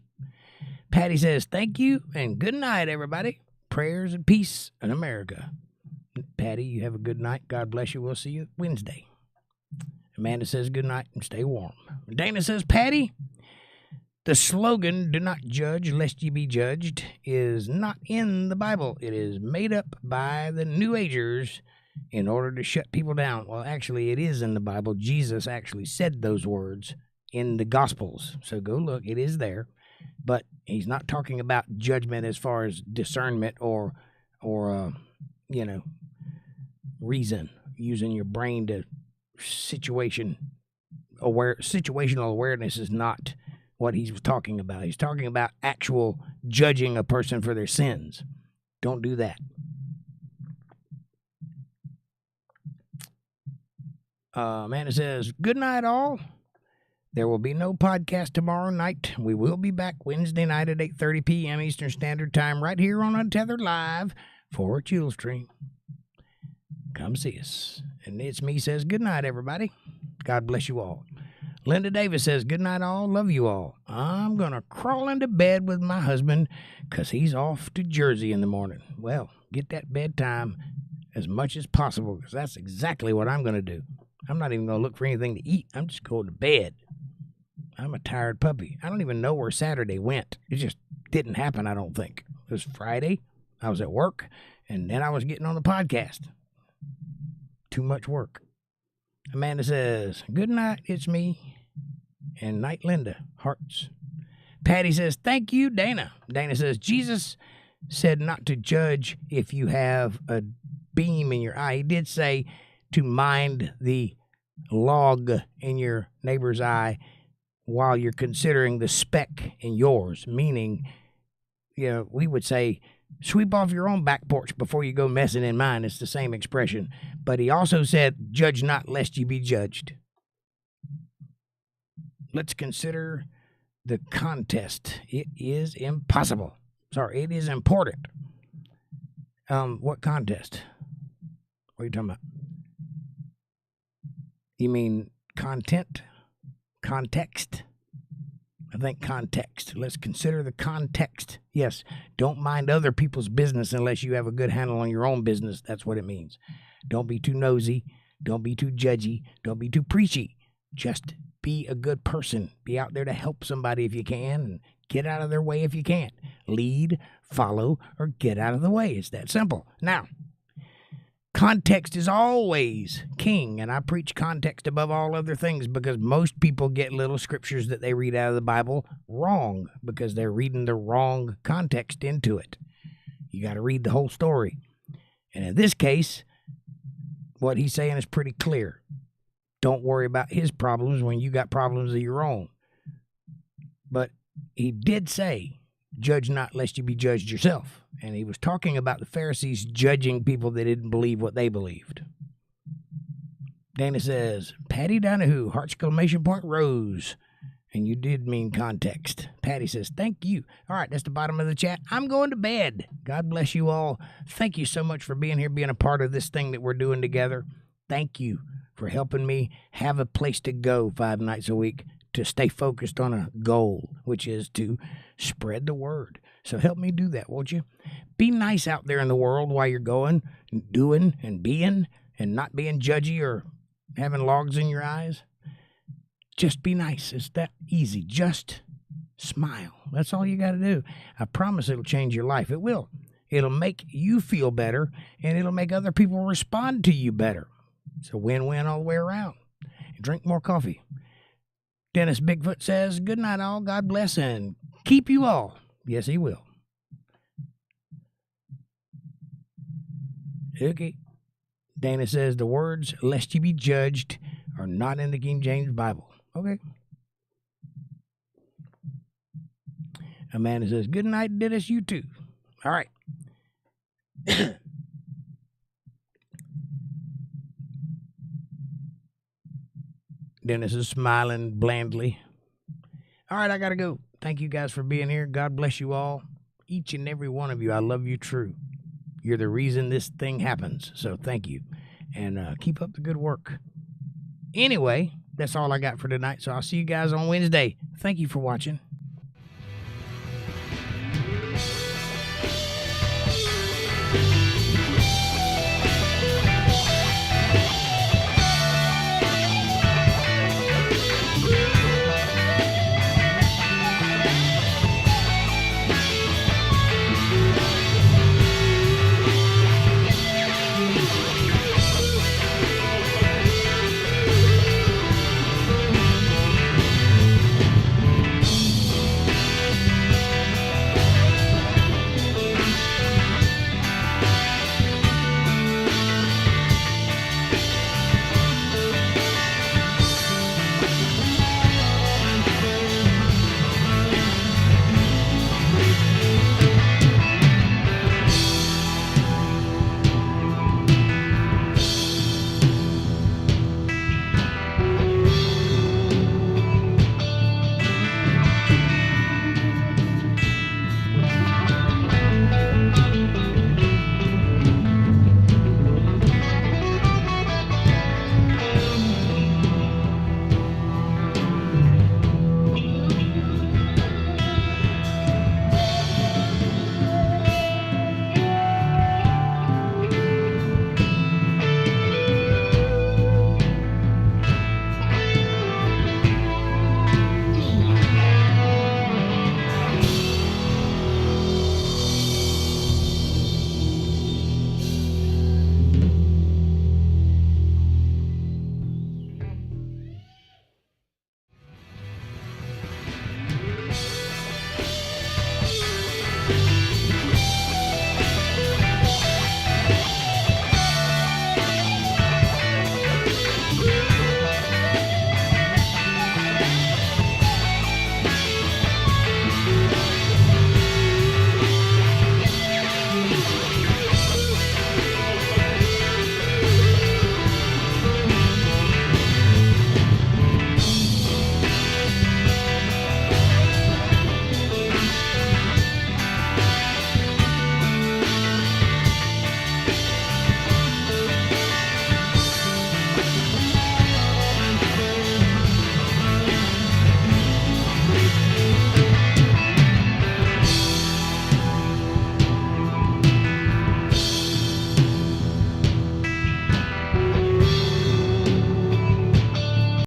Patty says, thank you and good night, everybody. Prayers and peace in America. Patty, you have a good night. God bless you. We'll see you Wednesday. Amanda says, good night and stay warm. Dana says, Patty, the slogan, do not judge lest ye be judged, is not in the Bible. It is made up by the New Agers in order to shut people down. Well, actually, it is in the Bible. Jesus actually said those words in the Gospels. So go look. It is there. But he's not talking about judgment as far as discernment or reason, using your brain to situational awareness is not what he's talking about. He's talking about actual judging a person for their sins. Don't do that. Amanda says, good night, all. There will be no podcast tomorrow night. We will be back Wednesday night at 8:30 p.m. Eastern Standard Time right here on Untethered Live for a chill stream. Come see us. And It's Me says, good night, everybody. God bless you all. Linda Davis says, good night, all. Love you all. I'm going to crawl into bed with my husband because he's off to Jersey in the morning. Well, get that bedtime as much as possible because that's exactly what I'm going to do. I'm not even going to look for anything to eat. I'm just going to bed. I'm a tired puppy. I don't even know where Saturday went. It just didn't happen, I don't think. It was Friday. I was at work, and then I was getting on the podcast. Too much work. Amanda says, good night, it's me. And night, Linda. Hearts. Patty says, thank you, Dana. Dana says, Jesus said not to judge if you have a beam in your eye. He did say to mind the log in your neighbor's eye while you're considering the speck in yours, meaning, we would say, sweep off your own back porch before you go messing in mine. It's the same expression. But he also said, judge not lest you be judged. Let's consider the contest. It is impossible. Sorry, it is important. What contest? What are you talking about? You mean content? Context? I think context. Let's consider the context. Yes, don't mind other people's business unless you have a good handle on your own business. That's what it means. Don't be too nosy. Don't be too judgy. Don't be too preachy. Just be a good person. Be out there to help somebody if you can, and get out of their way if you can't. Lead, follow, or get out of the way. It's that simple. Now, context is always king, and I preach context above all other things because most people get little scriptures that they read out of the Bible wrong because they're reading the wrong context into it. You got to read the whole story. And in this case, what he's saying is pretty clear. Don't worry about his problems when you got problems of your own. But he did say, judge not lest you be judged yourself. And he was talking about the Pharisees judging people that didn't believe what they believed. Dana says, Patty Donahue, heart exclamation point rose. And you did mean context. Patty says, thank you. All right, that's the bottom of the chat. I'm going to bed. God bless you all. Thank you so much for being here, being a part of this thing that we're doing together. Thank you for helping me have a place to go 5 nights a week to stay focused on a goal, which is to spread the word. So help me do that, won't you? Be nice out there in the world while you're going, and doing, and being, and not being judgy or having logs in your eyes. Just be nice. It's that easy. Just smile. That's all you got to do. I promise it'll change your life. It will. It'll make you feel better, and it'll make other people respond to you better. It's a win-win all the way around. Drink more coffee. Dennis Bigfoot says, good night, all. God bless and keep you all. Yes, he will. Okay. Dana says, the words, lest you be judged, are not in the King James Bible. Okay. Amanda says, good night, Dennis. You too. All right. Dennis is smiling blandly. All right, I got to go. Thank you guys for being here. God bless you all. Each and every one of you. I love you true. You're the reason this thing happens. So thank you. and keep up the good work. Anyway, that's all I got for tonight, so I'll see you guys on Wednesday. Thank you for watching.